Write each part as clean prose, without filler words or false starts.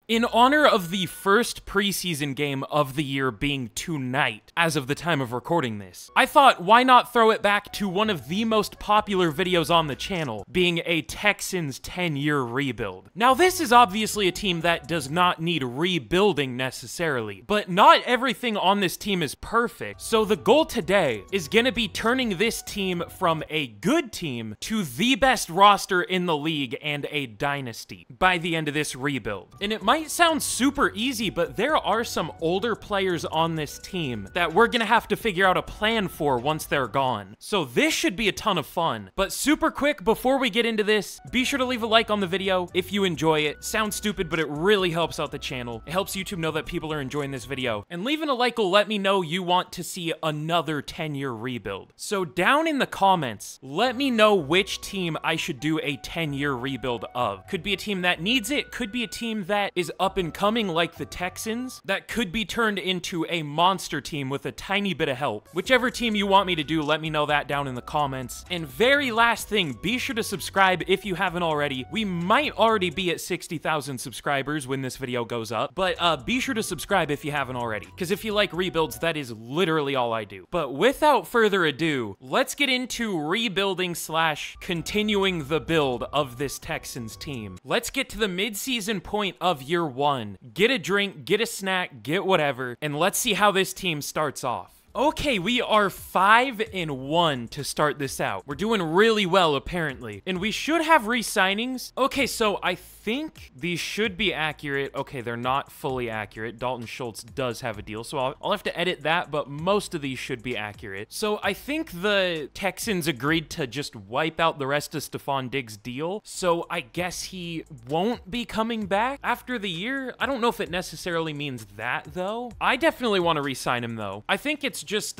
In honor of the first preseason game of the year being tonight, as of the time of recording this, I thought, why not throw it back to one of the most popular videos on the channel, being a Texans 10-year rebuild. Now, this is obviously a team that does not need rebuilding necessarily, but not everything on this team is perfect, so the goal today is gonna be turning this team from a good team to the best roster in the league and a dynasty by the end of this rebuild. And it might sound super easy, but there are some older players on this team that we're gonna have to figure out a plan for once they're gone. So this should be a ton of fun. But super quick, before we get into this, be sure to leave a like on the video if you enjoy it. Sounds stupid, but it really helps out the channel. It helps YouTube know that people are enjoying this video. And leaving a like will let me know you want to see another 10-year rebuild. So down in the comments, let me know which team I should do a 10-year rebuild of. Could be a team that needs it, could be a team that is up and coming like the Texans, that could be turned into a monster team with a tiny bit of help. Whichever team you want me to do, let me know that down in the comments. And very last thing, be sure to subscribe if you haven't already. We might already be at 60,000 subscribers when this video goes up, but be sure to subscribe if you haven't already, because if you like rebuilds, that is literally all I do. But without further ado, let's get into rebuilding / continuing the build of this Texans team. Let's get to the mid-season point of year one. Get a drink, get a snack, get whatever, and let's see how this team starts off. Okay, we are 5-1 to start this out. We're doing really well, apparently. And we should have re-signings. Okay, so I think these should be accurate. Okay, they're not fully accurate. Dalton Schultz does have a deal, so I'll have to edit that, but most of these should be accurate. So I think the Texans agreed to just wipe out the rest of Stephon Diggs' deal, so I guess he won't be coming back after the year. I don't know if it necessarily means that, though. I definitely want to re-sign him, though. I think it's just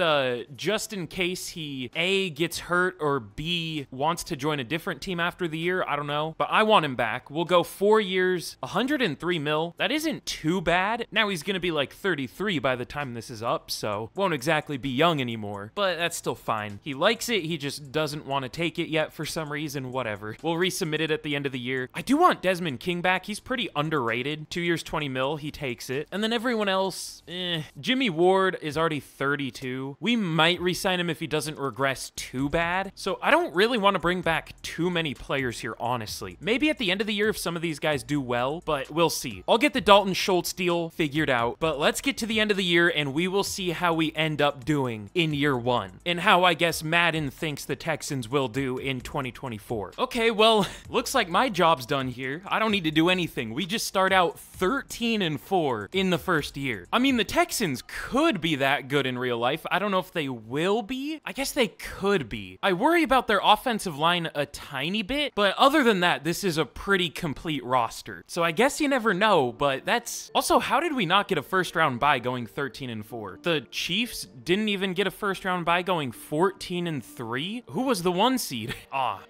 in case he A, gets hurt, or B, wants to join a different team after the year. I don't know, but I want him back. We'll go 4 years, 103 mil. That isn't too bad. Now he's gonna be like 33 by the time this is up, so won't exactly be young anymore, but that's still fine. He likes it, he just doesn't want to take it yet for some reason, whatever. We'll resubmit it at the end of the year. I do want Desmond King back. He's pretty underrated. 2 years, 20 mil, he takes it. And then everyone else, Jimmy Ward is already 32. We might re-sign him if he doesn't regress too bad. So I don't really want to bring back too many players here, honestly. Maybe at the end of the year if some of these guys do well, but we'll see. I'll get the Dalton Schultz deal figured out, but let's get to the end of the year and we will see how we end up doing in year one and how I guess Madden thinks the Texans will do in 2024. Okay, well, looks like my job's done here. I don't need to do anything. We just start out 13-4 in the first year. I mean, the Texans could be that good in real life. I don't know if they will be. I guess they could be. I worry about their offensive line a tiny bit, but other than that, this is a pretty complete roster. So I guess you never know, but that's... Also, how did we not get a first-round bye going 13-4? The Chiefs didn't even get a first-round bye going 14-3? Who was the 1 seed?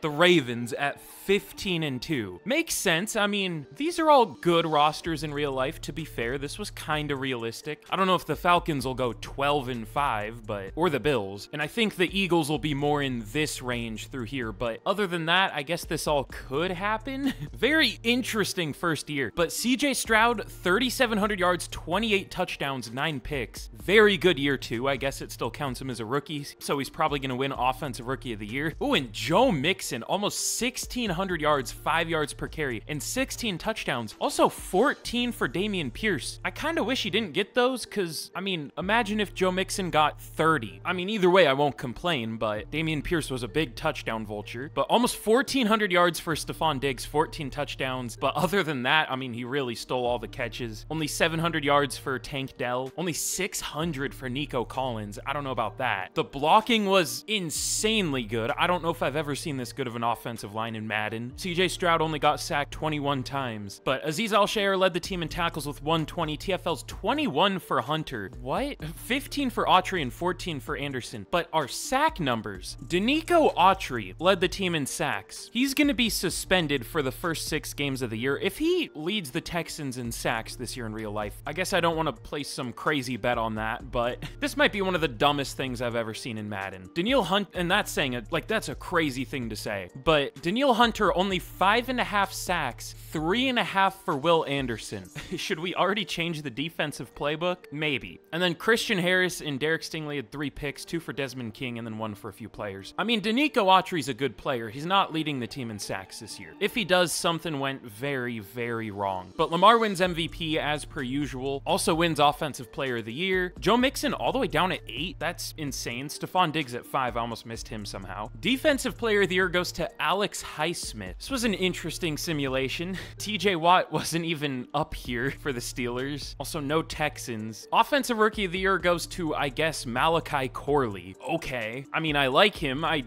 The Ravens at 15-2. Makes sense. I mean, these are all good rosters in real life, to be fair. This was kind of realistic. I don't know if the Falcons will go 12-5, or the Bills, and I think the Eagles will be more in this range through here, but other than that, I guess this all could happen. Very interesting first year, but CJ Stroud, 3,700 yards, 28 touchdowns, 9 picks. Very good year too. I guess it still counts him as a rookie, so he's probably going to win Offensive Rookie of the Year. Oh, and Joe Mixon, almost 1,600 yards, 5 yards per carry, and 16 touchdowns. Also 14 for Dameon Pierce. I kind of wish he didn't get those, because, I mean, imagine if Joe Mixon got 30. I mean, either way, I won't complain, but Dameon Pierce was a big touchdown vulture. But almost 1,400 yards for Stephon Diggs, 14 touchdowns. But other than that, I mean, he really stole all the catches. Only 700 yards for Tank Dell. Only 600 for Nico Collins. I don't know about that. The blocking was insanely good. I don't know if I've ever seen this good of an offensive line in Madden. CJ Stroud only got sacked 21 times. But Azeez Al-Shaair led the team in tackles with 120. TFL's 21 for Hunter. What? 15 for Autry and 14 for Anderson. But our sack numbers, Danico Autry led the team in sacks. He's going to be suspended for the first 6 games of the year. If he leads the Texans in sacks this year in real life, I guess I don't want to place some crazy bet on that, but this might be one of the dumbest things I've ever seen in Madden. Danielle Hunt, and that's saying it, like, that's a crazy thing to say, but Danielle Hunter only 5.5 sacks, 3.5 for Will Anderson. Should we already change the defensive playbook? Maybe. And then Christian Harris and Derek Stingley had 3 picks, 2 for Desmond King, and then 1 for a few players. I mean, Danico Autry's a good player. He's not leading the team in sacks this year. If he does, something went very, very wrong. But Lamar wins MVP as per usual. Also wins Offensive Player of the Year. Joe Mixon all the way down at 8. That's insane. Stephon Diggs at 5. I almost missed him somehow. Defensive Player of the Year goes to Alex Highsmith. This was an interesting simulation. TJ Watt wasn't even up here for the Steelers. Also, no Texans. Offensive Rookie of the Year goes to, I guess, Malachi Corley. Okay. I mean, I like him. I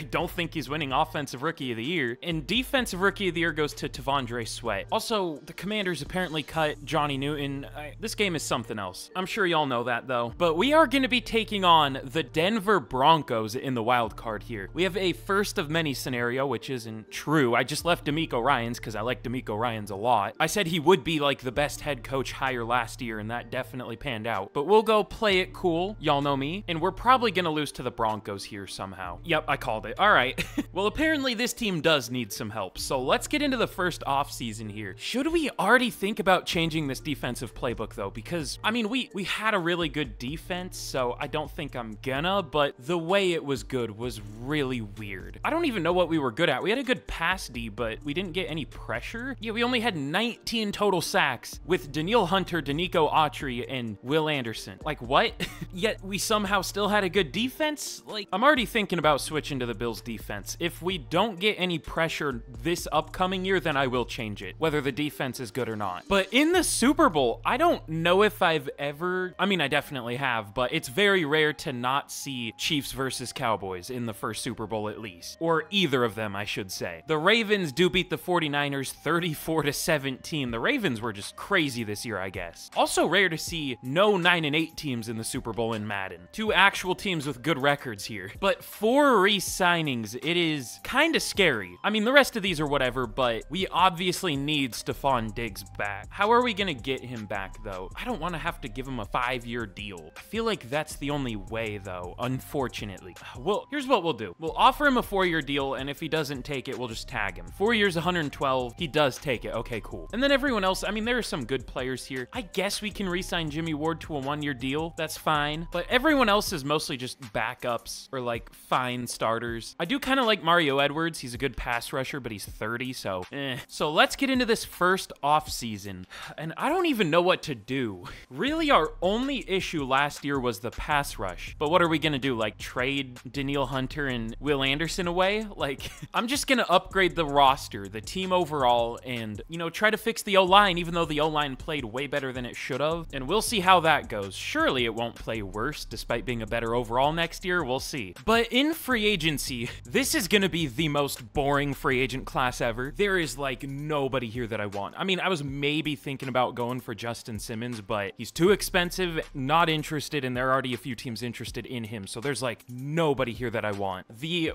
don't think he's winning Offensive Rookie of the Year. And Defensive Rookie of the Year goes to Tavondre Sweat. Also, the Commanders apparently cut Johnny Newton. This game is something else. I'm sure y'all know that, though. But we are going to be taking on the Denver Broncos in the wild card here. We have a first of many scenario, which isn't true. I just left D'Amico Ryans because I like D'Amico Ryans a lot. I said he would be like the best head coach hire last year, and that definitely panned out. But we'll go play it cool. Y'all know me. And we're probably going to lose to the Broncos here somehow. Yep, I called it. All right. Well, apparently this team does need some help. So let's get into the first offseason here. Should we already think about changing this defensive playbook, though? Because, I mean, we had a really good defense, so I don't think I'm gonna, but the way it was good was really weird. I don't even know what we were good at. We had a good pass D, but we didn't get any pressure. Yeah, we only had 19 total sacks with Danielle Hunter, Danico Autry, and Will Anderson. Like, what? Yet we somehow still had a good defense? Like, I'm already thinking about switching to the Bills defense. If we don't get any pressure this upcoming year, then I will change it, whether the defense is good or not. But in the Super Bowl, I don't know if I've ever, I mean, I definitely have, but it's very rare to not see Chiefs versus Cowboys in the first Super Bowl at least. Or either of them, I should say. The Ravens do beat the 49ers 34-17. The Ravens were just crazy this year, I guess. Also rare to see no 9-8 teams in the Super Bowl in Madden. 2 actual teams with good records here. But 4 re-signings, it is kind of scary. I mean, the rest of these are whatever, but we obviously need Stephon Diggs back. How are we gonna get him back, though? I don't want to have to give him a 5-year deal. I feel like that's the only way, though, unfortunately. Well, here's what we'll do. We'll offer him a 4-year deal, and if he doesn't take it, we'll just tag him. 4 years, 112. He does take it. Okay, cool. And then everyone else, I mean, there are some good players here. I guess we can re-sign Jimmy Ward to a 1-year deal. That's fine. But everyone else is mostly just backups or, like, fine starters. I do kind of like Mario Edwards. He's a good pass rusher, but he's 30, so So let's get into this first offseason. And I don't even know what to do. Really, our only issue last year was the pass rush. But what are we gonna do? Like, trade Danielle Hunter and Will Anderson away? Like, I'm just gonna upgrade the roster, the team overall, and, you know, try to fix the O-line, even though the O-line played way better than it should have. And we'll see how that goes. Surely it won't play worse, despite being a better overall next year. We'll see. But in free agency, this is gonna be the most boring free agent class ever. There is, like, nobody here that I want. I mean, I was maybe thinking about going for Justin Simmons, but he's too expensive, not interested, and there are already a few teams interested in him, so there's, like, nobody here that I want. The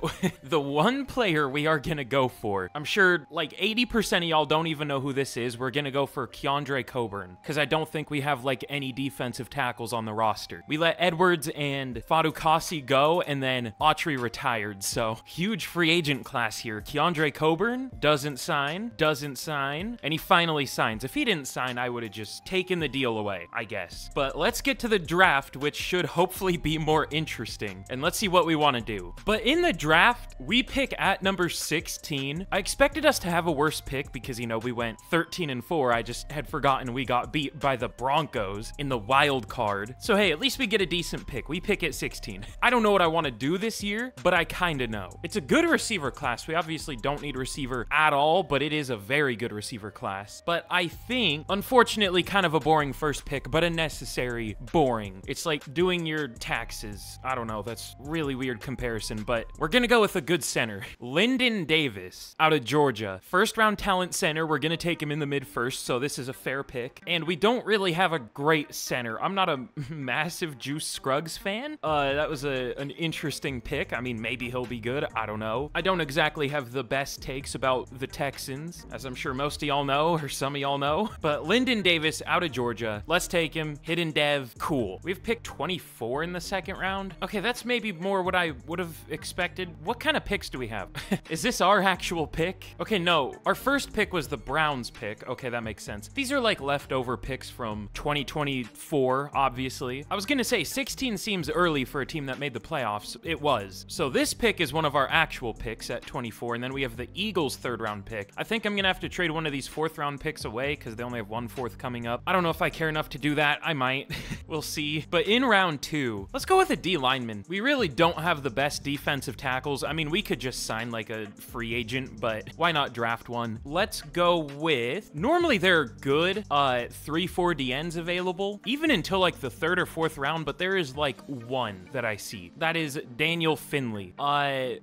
one player we are gonna go for, I'm sure, like, 80% of y'all don't even know who this is. We're gonna go for Keandre Coburn, because I don't think we have, like, any defensive tackles on the roster. We let Edwards and Fadukasi go, and then Autry retired, so huge free agent class here. Keandre Coburn doesn't sign, and he finally signs. If he didn't sign, I would have just taken the deal away, I guess. But let's get to the draft, which should hopefully be more interesting, and let's see what we want to do. But in the draft, we pick at number 16. I expected us to have a worse pick because, you know, we went 13-4. I just had forgotten we got beat by the Broncos in the wild card. So hey, at least we get a decent pick. We pick at 16. I don't know what I want to do this year, but I kind of know. It's a good receiver class. We obviously don't need receiver at all, but it is a very good receiver class. But I think, unfortunately, kind of a boring first pick, but a necessary boring. It's like doing your taxes. I don't know. That's really weird comparison, but we're going to go with a good center. Lyndon Davis out of Georgia. First round talent center. We're going to take him in the mid first, so this is a fair pick. And we don't really have a great center. I'm not a massive Juice Scruggs fan. That was an interesting pick. I mean, maybe he'll be good. I don't know. I don't exactly have the best takes about the Texans, as I'm sure most of y'all know, or some of y'all know. But Lyndon Davis out of Georgia. Let's take him. Hidden dev. Cool. We've picked 24 in the second round. Okay, that's maybe more what I would have expected. What kind of picks do we have? Is this our actual pick? Okay, no. Our first pick was the Browns pick. Okay, that makes sense. These are like leftover picks from 2024, obviously. I was gonna say 16 seems early for a team that made the playoffs. It was. So this pick is one of our actual picks at 24, and then we have the Eagles' third round pick. I think I'm gonna have to trade one of these fourth round picks away because they only have one fourth coming up. I don't know if I care enough to do that. I might. We'll see. But in round 2, let's go with a D lineman. We really don't have the best defensive tackles. I mean, we could just sign like a free agent, but why not draft one? Let's go with, normally they're good 3-4 DNs available, even until like the third or fourth round, but there is like one that I see. That is Daniel Finley.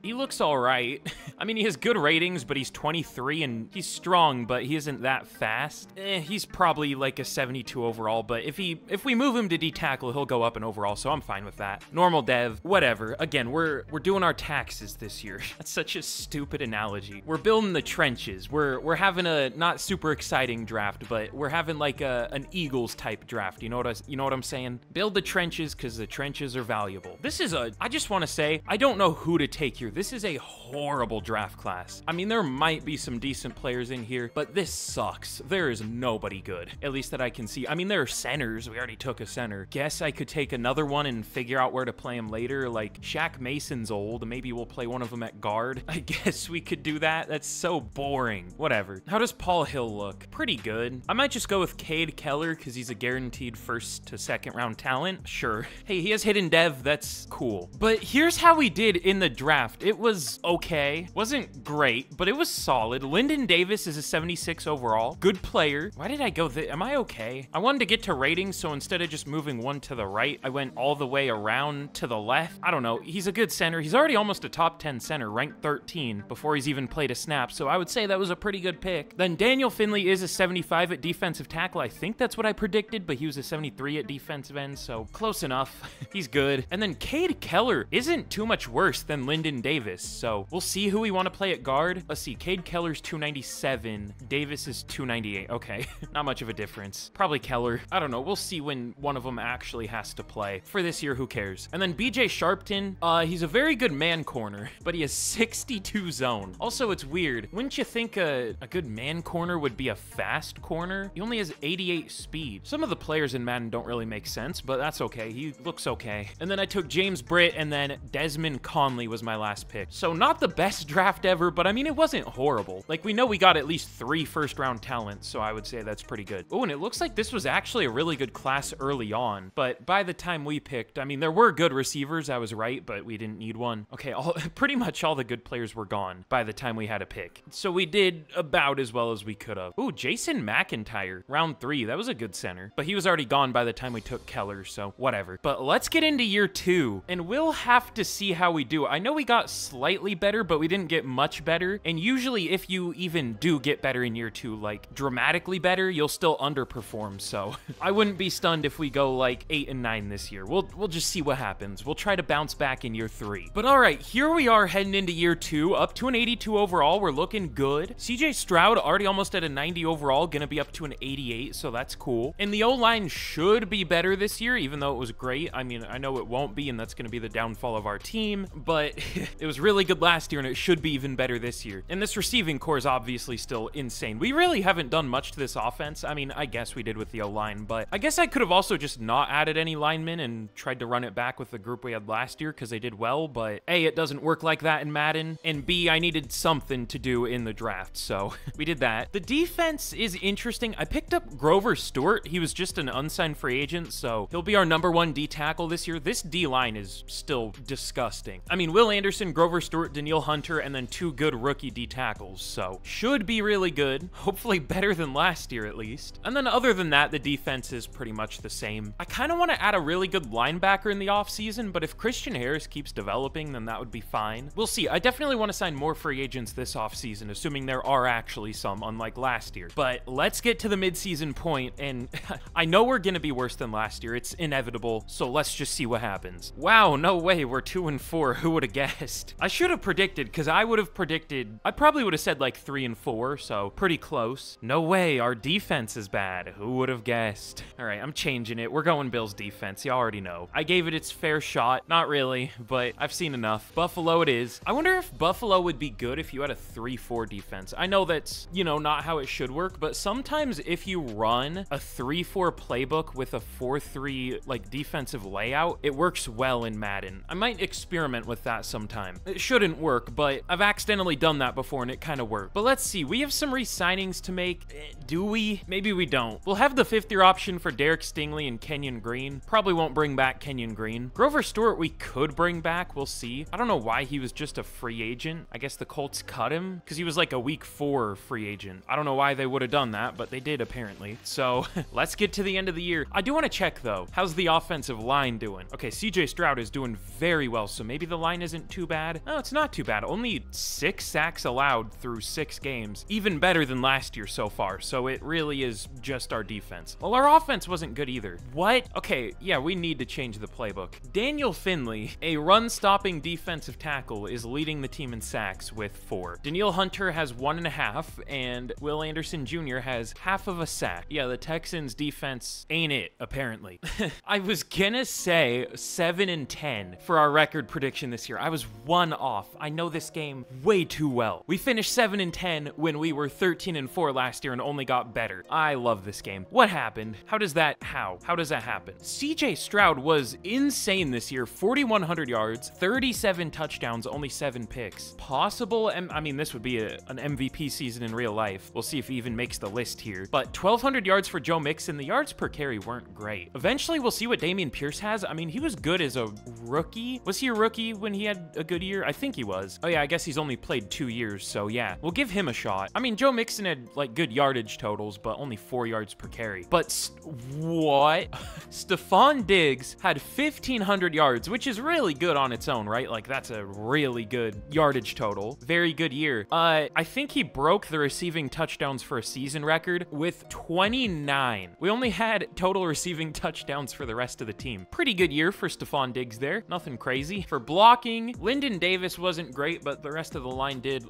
He looks all right. I mean, he has good ratings, but he's 23 and he's strong, but he isn't that fast. He's probably like a 72 overall, but if we move him to D tackle, he'll go up in overall, so I'm fine with that. Normal dev, whatever. Again, we're doing our taxes this year. That's such a stupid analogy. We're building the trenches. We're having a not super exciting draft, but we're having like an Eagles type draft. You know what I'm saying? Build the trenches because the trenches are valuable. I just want to say, I don't know who to take here. This is a horrible draft class. I mean, there might be some decent players in here, but this sucks. There is nobody good, at least that I can see. I mean, there are centers. We already took a center. Guess I could take another one and figure out where to play him later. Like Shaq Mason's old. Maybe we'll play one of them at guard. I guess we could do that. That's so boring. Whatever. How does Paul Hill look? Pretty good. I might just go with Cade Keller because he's a guaranteed first to second round talent. Sure. Hey, he has hidden dev. That's cool. But here's how we did in the draft. It was okay. Wasn't great, but it was solid. Lyndon Davis is a 76 overall. Good player. Why did I go am I okay? I wanted to get to ratings, so instead of just moving one to the right, I went all the way around to the left. I don't know. He's a good center. He's already almost a top 10 center, ranked 13 before he's even played a snap, so I would say that was a pretty good pick. Then Daniel Finley is a 75 at defensive tackle. I think that's what I predicted, but he was a 73 at defensive end, so close enough. He's good. And then Cade Keller isn't too much worse than Lyndon Davis, so we'll see who we want to play at guard. Let's see. Cade Keller's 297. Davis is 298. Okay. Not much of a difference. Probably Keller. I don't know. We'll see when one of them actually has to play. For this year, who cares? And then BJ Sharpton, he's a very good man corner, but he has 62 zone. Also, it's weird. Wouldn't you think a good man corner would be a fast corner? He only has 88 speed. Some of the players in Madden don't really make sense, but that's okay. He looks okay. And then I took James Britt, and then Desmond Conley was my last pick. So not the best draft ever, but I mean, it wasn't horrible. Like, we know we got at least 3 first-round talents, so I would say that's pretty good. Oh, and it looks like this was actually a really good class early on, but by the time we picked, I mean, there were good receivers, I was right, but we didn't need one. Okay, pretty much all the good players were gone by the time we had a pick. So we did about as well as we could have. Ooh, Jason McIntyre, round 3. That was a good center, but he was already gone by the time we took Keller, so whatever. But let's get into year 2, and we'll have to see how we do. I know we got slightly better, but we didn't get much better, and usually if you even do get better in year 2, like dramatically better, you'll still underperform, so I wouldn't be stunned if we go like 8 and 9 this year. We'll just see what happens. We'll try to bounce back in year 3. But all right, here we are heading into year 2, up to an 82 overall. We're looking good. CJ Stroud already almost at a 90 overall, gonna be up to an 88, so that's cool. And the O-line should be better this year, even though it was great. I mean, I know it won't be, and that's gonna be the downfall of our team, but it was really good last year, and it should be even better this year. And this receiving core is obviously still insane. We really haven't done much to this offense. I mean, I guess we did with the O-line, but I guess I could have also just not added any linemen and tried to run it back with the group we had last year because they did well, but A, it doesn't work like that in Madden, and B, I needed something to do in the draft, so we did that. The defense is interesting. I picked up Grover Stewart. He was just an unsigned free agent, so he'll be our #1 D tackle this year. This D-line is still disgusting. I mean, Will Anderson, Grover Stewart, Danielle Hunter, and then 2 good rookie D tackles, so should be really good. Hopefully better than last year at least. And then other than that, the defense is pretty much the same. I kind of want to add a really good linebacker in the offseason, but if Christian Harris keeps developing, then that would be fine. We'll see. I definitely want to sign more free agents this offseason, assuming there are actually some, unlike last year. But let's get to the midseason point, and I know we're going to be worse than last year. It's inevitable. inevitable, so let's just see what happens. Wow, no way, we're 2-4. Who would have guessed? I should have predicted, because I would have predicted, I probably would have said like 3-4, so pretty close. No way, our defense is bad. Who would have guessed? All right, I'm changing it. We're going Bills defense. You already know. I gave it its fair shot. Not really, but I've seen enough. Buffalo it is. I wonder if Buffalo would be good if you had a 3-4 defense. I know that's, you know, not how it should work, but sometimes if you run a 3-4 playbook with a 4-3 like defensive layout, it works well in Madden. I might experiment with that sometime. It shouldn't work, but I've accidentally done that before and it kind of worked. But let's see, we have some re-signings to make. Do we? Maybe we don't. We'll have the 5th-year option for Derek Stingley and Kenyon Green. Probably won't bring back Kenyon Green. Grover Stewart we could bring back, we'll see. I don't know why he was just a free agent. I guess the Colts cut him because he was like a week 4 free agent. I don't know why they would have done that, but they did apparently. So let's get to the end of the year. I do want to check though. How's the offensive line doing? Okay, CJ Stroud is doing very well, so maybe the line isn't too bad. No, it's not too bad. Only 6 sacks allowed through 6 games. Even better than last year so far, so it really is just our defense. Well, our offense wasn't good either. What? Okay, yeah, we need to change the playbook. Daniel Finley, a run-stopping defensive tackle, is leading the team in sacks with 4. Danielle Hunter has 1.5, and Will Anderson Jr. has half of a sack. Yeah, the Texans defense ain't it, apparently. I was gonna say 7-10 for our record prediction this year. I was 1 off. I know this game way too well. We finished 7-10 when we were 13-4 last year and only got better. I love this game. What happened? How does that happen? CJ Stroud was insane this year. 4,100 yards, 37 touchdowns, only 7 picks. Possible, I mean, this would be an MVP season in real life. We'll see if he even makes the list here. But 1,200 yards for Joe Mixon. The yards per carry weren't great. Eventually, we'll see what Dameon Pierce has. I mean, he was good as a rookie. Was he a rookie when he had a good year? I think he was. Oh yeah, I guess he's only played 2 years, so yeah. We'll give him a shot. I mean, Joe Mixon had like good yardage totals, but only 4 yards per carry. But what? Stephon Diggs had 1,500 yards, which is really good on its own, right? Like, that's a really good yardage total. Very good year. I think he broke the receiving touchdowns for a season record with 29. We only had total receiving touchdowns for the rest of the team. Pretty good year for Stephon Diggs there. Nothing crazy. For blocking, Lyndon Davis wasn't great, but the rest of the line did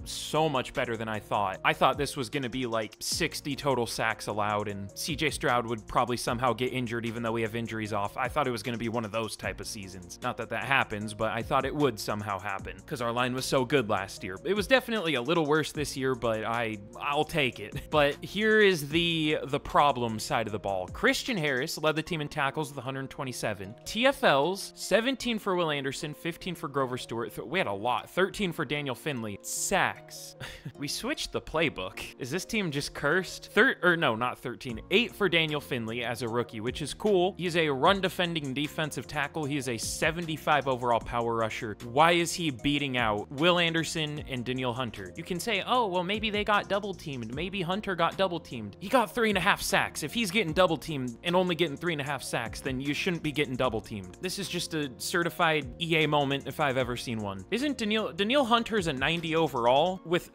so much better than I thought. I thought this was going to be like 60 total sacks allowed, and CJ Stroud would probably somehow get injured even though we have injuries off. I thought it was going to be one of those type of seasons. Not that that happens, but I thought it would somehow happen because our line was so good last year. It was definitely a little worse this year, but I'll take it. But here is the problem side of the ball. Christian Harris led the team in tackles with 127. TFLs, 17 for Will Anderson, 15 for Grover Stewart. We had a lot. 13 for Daniel Finley. Sacks. We switched the playbook. Is this team just cursed? No, not 13. 8 for Daniel Finley as a rookie, which is cool. He's a run defending defensive tackle. He is a 75 overall power rusher. Why is he beating out Will Anderson and Danielle Hunter? You can say, oh, well, maybe they got double teamed. Maybe Hunter got double teamed. He got 3.5 sacks. If he's getting double teamed and only getting 3.5 sacks, then you shouldn't be getting double teamed. This is just a certified EA moment if I've ever seen one. Isn't Danielle Hunter's a 90 overall with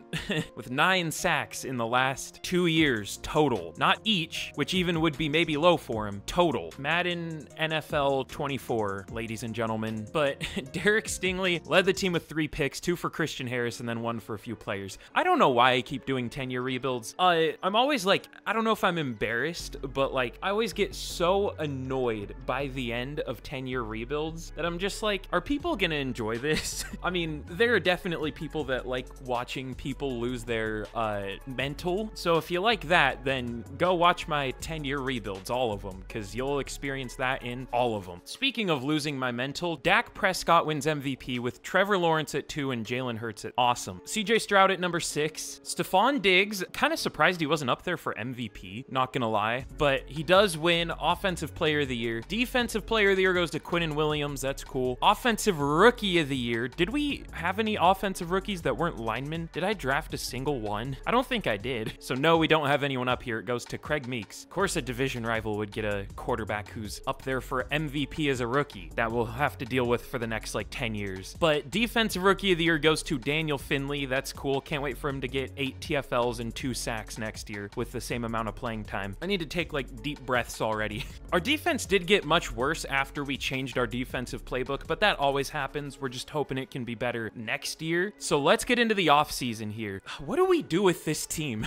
with 9 sacks in the last 2 years total? Not each, which even would be maybe low for him. Total. Madden NFL 24, ladies and gentlemen. But Derek Stingley led the team with 3 picks, 2 for Christian Harris and then 1 for a few players. I don't know why I keep doing 10-year rebuilds. I'm always like, I don't know if I'm embarrassed, but like, I always get so annoyed by the end of 10-year rebuilds that I'm just like, are people gonna enjoy this? I mean, there are definitely people that like watching people lose their mental. So if you like that, then go watch my 10-year rebuilds, all of them, because you'll experience that in all of them. Speaking of losing my mental, Dak Prescott wins MVP with Trevor Lawrence at 2 and Jalen Hurts at awesome. CJ Stroud at number 6. Stephon Diggs, kind of surprised he wasn't up there for MVP, not gonna lie, but he does win Offensive Player of the Year. Defensive Player of the Year goes to Quinnen Williams, that's cool. Offensive Rookie of the Year, did we have any offensive rookies that weren't linemen? Did I draft a single one? I don't think I did. So no, we don't have anyone up here. It goes to Craig Meeks. Of course, a division rival would get a quarterback who's up there for MVP as a rookie that we'll have to deal with for the next like 10 years. But Defensive Rookie of the Year goes to Daniel Finley. That's cool. Can't wait for him to get 8 TFLs and 2 sacks next year with the same amount of playing time. I need to take like deep breaths already. Our defense did get much worse after we changed our defensive playbook, but that always happens. We're just hoping it can be better next year. So let's get into the offseason here. What do we do with this team?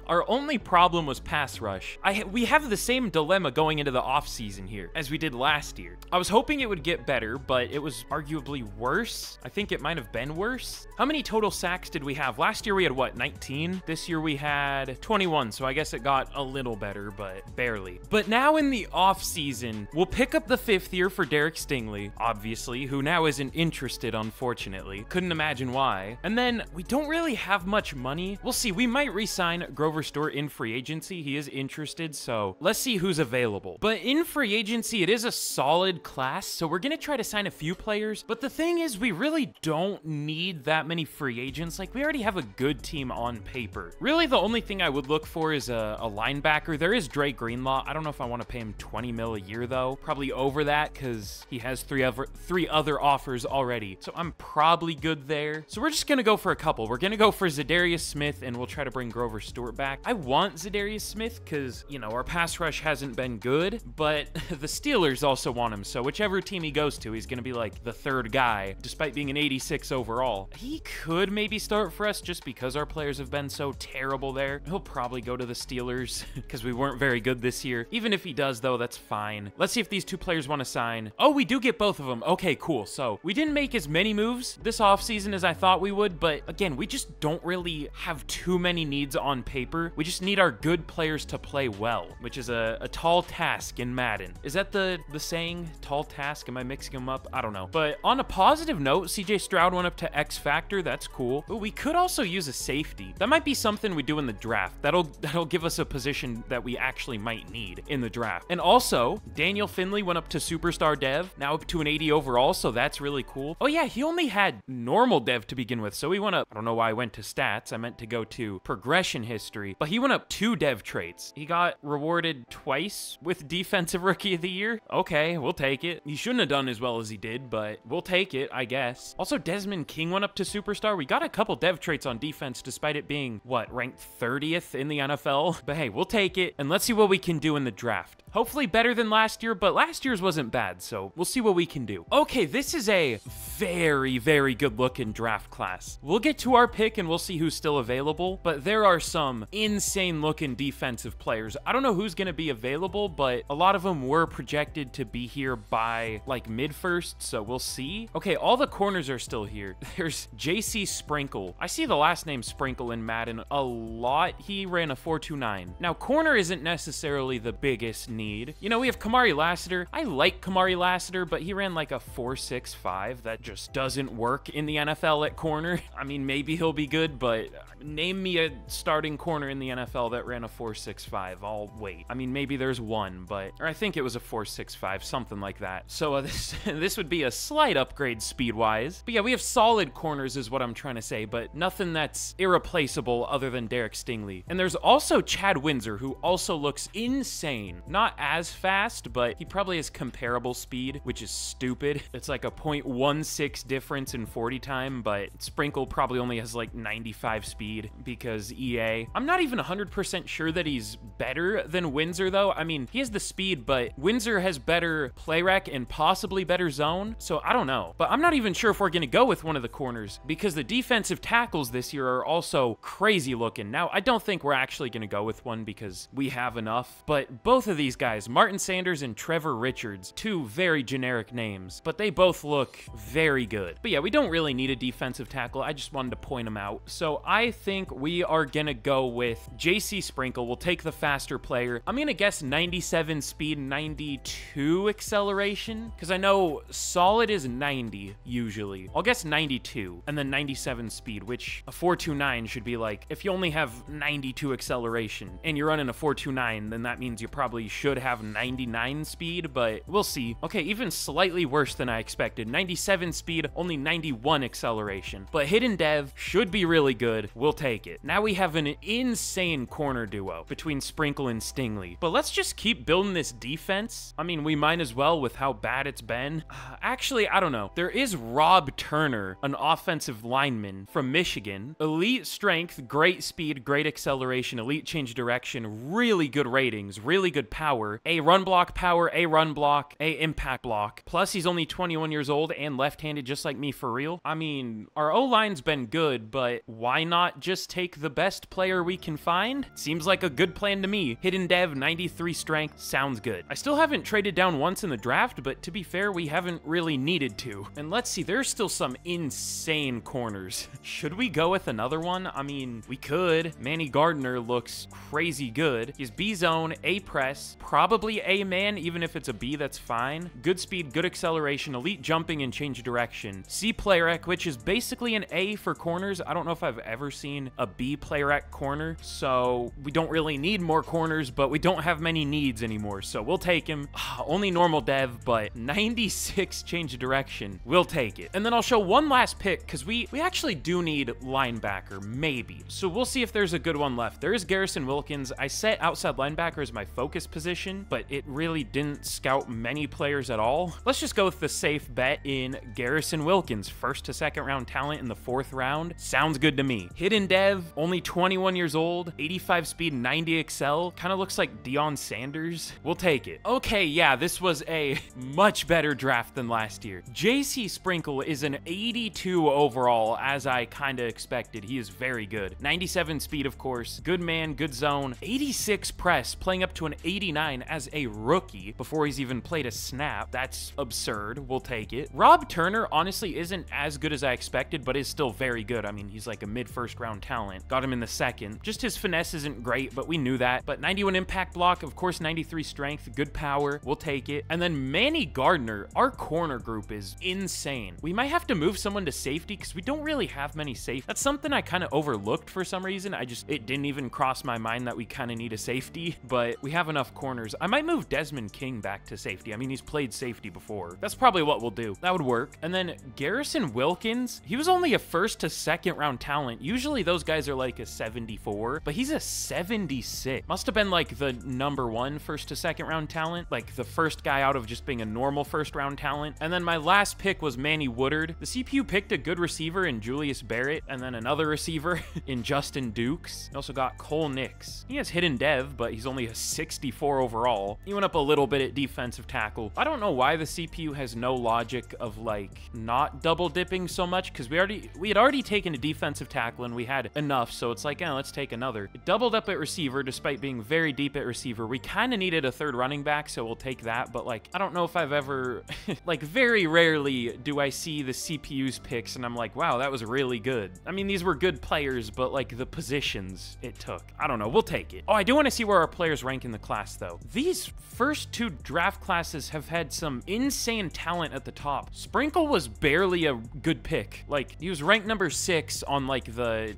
Our only problem was pass rush. We have the same dilemma going into the offseason here as we did last year. I was hoping it would get better, but it was arguably worse. I think it might have been worse. How many total sacks did we have? Last year we had, what, 19? This year we had 21, so I guess it got a little better, but barely. But now in the offseason, we'll pick up the 5th year for Derek Stingley, obviously, who now isn't interested, unfortunately. Couldn't imagine why. And then we don't really have much money. We'll see. We might re-sign Grover Stewart in free agency. He is interested, so let's see who's available. But in free agency, it is a solid class, so we're gonna try to sign a few players. But the thing is, we really don't need that many free agents. Like, we already have a good team on paper. Really, the only thing I would look for is a linebacker. There is Dre Greenlaw. I don't know if I want to pay him 20 mil a year, though. Probably over that, because he has three other offers already. So I'm probably good there. So we're just gonna go for a couple. We're gonna go for Zadarius Smith, and we'll try to bring Grover Stewart back. I want Zadarius Smith because, you know, our pass rush hasn't been good, but the Steelers also want him. So whichever team he goes to, he's gonna be like the 3rd guy, despite being an 86 overall. He could maybe start for us just because our players have been so terrible there. He'll probably go to the Steelers because we weren't very good this year. Even if he does, though, that's fine. Let's see if these two players want to sign. Oh, we do get both of them. Okay, cool. So we didn't make as many moves this offseason as I thought we would, but again, we just don't really have too many needs on paper. We just need our good players to play well, which is a tall task in Madden. Is that the saying? Tall task? Am I mixing them up? I don't know. But on a positive note, CJ Stroud went up to X Factor. That's cool. But we could also use a safety. That might be something we do in the draft. That'll give us a position that we actually might need in the draft. And also, Daniel Finley went up to Superstar Dev, now up to an 80 overall, so that's really cool. Oh yeah, he only had normal dev to begin with, so he went up. I don't know why I went to stats. I meant to go to progression history, but he went up 2 dev traits. He got rewarded twice with Defensive Rookie of the Year. Okay, we'll take it. He shouldn't have done as well as he did, but we'll take it, I guess. Also, Desmond King went up to Superstar. We got a couple dev traits on defense, despite it being, what, ranked 30th in the NFL? But hey, we'll take it, and let's see what we can do in the draft. Hopefully better than last year, but last year's wasn't bad, so we'll see what we can do. Okay, this is a very, very good looking draft class. We'll get to our pick and we'll see who's still available, but there are some insane looking defensive players. I don't know who's going to be available, but a lot of them were projected to be here by like mid-first, so we'll see. Okay, all the corners are still here. There's JC Sprinkle. I see the last name Sprinkle in Madden a lot. He ran a 4.29. Now, corner isn't necessarily the biggest need. You know, we have Kamari Lassiter. I like Kamari Lassiter, but he ran like a 4.65. That just doesn't work in the NFL at corner. I mean, maybe he'll be good, but name me a starting corner in the NFL that ran a 4.65. I'll wait. I mean, maybe there's one, but, or I think it was a 4.65, something like that. So this would be a slight upgrade speed-wise. But yeah, we have solid corners is what I'm trying to say, but nothing that's irreplaceable other than Derek Stingley. And there's also Chad Windsor, who also looks insane. Not as fast, but he probably has comparable speed, which is stupid. It's like a 0.16 difference in 40 time, but Sprinkle probably only has like 95 speed because EA. I'm not even 100% sure that he's better than Windsor, though. I mean, he has the speed, but Windsor has better play rec and possibly better zone, so I don't know. But I'm not even sure if we're going to go with one of the corners because the defensive tackles this year are also crazy looking. Now, I don't think we're actually going to go with one because we have enough, but both of these guys, Martin Sanders and Trevor Richards, 2 very generic names, but they both look very good. But yeah, we don't really need a defensive tackle. I just wanted to point them out. So I think we are gonna go with JC Sprinkle. We'll take the faster player. I'm gonna guess 97 speed, 92 acceleration, because I know solid is 90 usually. I'll guess 92 and then 97 speed, which a 4.29 should be like. If you only have 92 acceleration and you're running a 4.29, then that means you probably should have 99 speed, but we'll see. Okay, even slightly worse than I expected. 97 speed, only 91 acceleration. But hidden dev should be really good. We'll take it. Now we have an insane corner duo between Sprinkle and Stingley. But let's just keep building this defense. I mean, we might as well with how bad it's been. Actually, I don't know. There is Rob Turner, an offensive lineman from Michigan. Elite strength, great speed, great acceleration, elite change direction, really good ratings, really good power. A run run block power, A run block, A impact block. Plus, he's only 21 years old and left-handed just like me for real. I mean, our O-line's been good, but why not just take the best player we can find? Seems like a good plan to me. Hidden dev, 93 strength, sounds good. I still haven't traded down once in the draft, but to be fair, we haven't really needed to. And let's see, there's still some insane corners. Should we go with another one? I mean, we could. Manny Gardner looks crazy good. He's B-zone, A-press, probably A-man, even if it's a B, that's fine. Good speed, good acceleration, elite jumping and change direction. C player ec, which is basically an A for corners. I don't know if I've ever seen a B player ec corner, so we don't really need more corners, but we don't have many needs anymore, so we'll take him. Only normal dev, but 96 change of direction. We'll take it. And then I'll show one last pick, because we actually do need linebacker, maybe. So we'll see if there's a good one left. There is Garrison Wilkins. I set outside linebacker as my focus position, but it really didn't scout many players at all. Let's just go with the safe bet in Garrison Wilkins. First to second round talent in the 4th round. Sounds good to me. Hidden dev, only 21 years old, 85 speed, 90 excel. Kind of looks like Deion Sanders. We'll take it. Okay, yeah, this was a much better draft than last year. JC Sprinkle is an 82 overall, as I kind of expected. He is very good. 97 speed, of course. Good man, good zone. 86 press, playing up to an 89 as a rookie before he's even played a snap. That's absurd. We'll take it. Rob Turner honestly isn't as good as I expected, but is still very good. I mean, he's like a mid-first round talent. Got him in the 2nd. Just his finesse isn't great, but we knew that. But 91 impact block, of course, 93 strength, good power. We'll take it. And then Manny Gardner, our corner group is insane. We might have to move someone to safety because we don't really have many safety. That's something I kind of overlooked for some reason. It didn't even cross my mind that we kind of need a safety, but we have enough corners. I might move Desmond King back to safety. I mean, he's played safety before. That's probably what we'll do. That would work. And then Garrison Wilkins, he was only a 1st to 2nd round talent. Usually those guys are like a 74, but he's a 76. Must have been like the #1 1st to 2nd round talent, like the first guy out of just being a normal 1st round talent. And then my last pick was Manny Woodard. The CPU picked a good receiver in Julius Barrett, and then another receiver in Justin Dukes. He also got Cole Nix. He has hidden dev, but he's only a 64 overall. He went up a little bit at defensive tackle. I don't know why the CPU has no logic of like not double dipping so much, because we had already taken a defensive tackle and we had enough, so it's like, let's take another. It doubled up at receiver despite being very deep at receiver. We kind of needed a 3rd running back, so we'll take that, but like, I don't know if I've ever like, very rarely do I see the CPU's picks and I'm like, wow, that was really good. I mean, these were good players, but like the positions it took, I don't know, we'll take it. Oh, I do want to see where our players rank in the class though. These first 2 draft classes have had some insane talent at the top. Sprinkle was barely a good pick. Like, he was ranked number 6 on like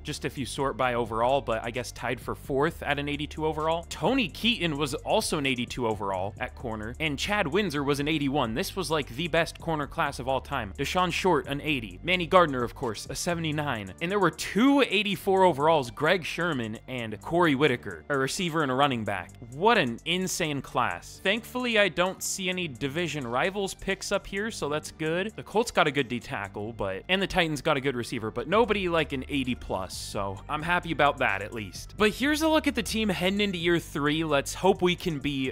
just if you sort by overall, but I guess tied for 4th at an 82 overall. Tony Keaton was also an 82 overall at corner, and Chad Windsor was an 81. This was like the best corner class of all time. Deshaun Short, an 80. Manny Gardner, of course, a 79. And there were 2 84 overalls, Greg Sherman and Corey Whitaker, a receiver and a running back. What an insane class. Thankfully, I don't see any division rivals picks up here, so that's good. The Colts got a good D tackle, and the Titans got a good receiver, but nobody like an 80 plus, so I'm happy about that at least. But here's a look at the team heading into year 3. Let's hope we can be,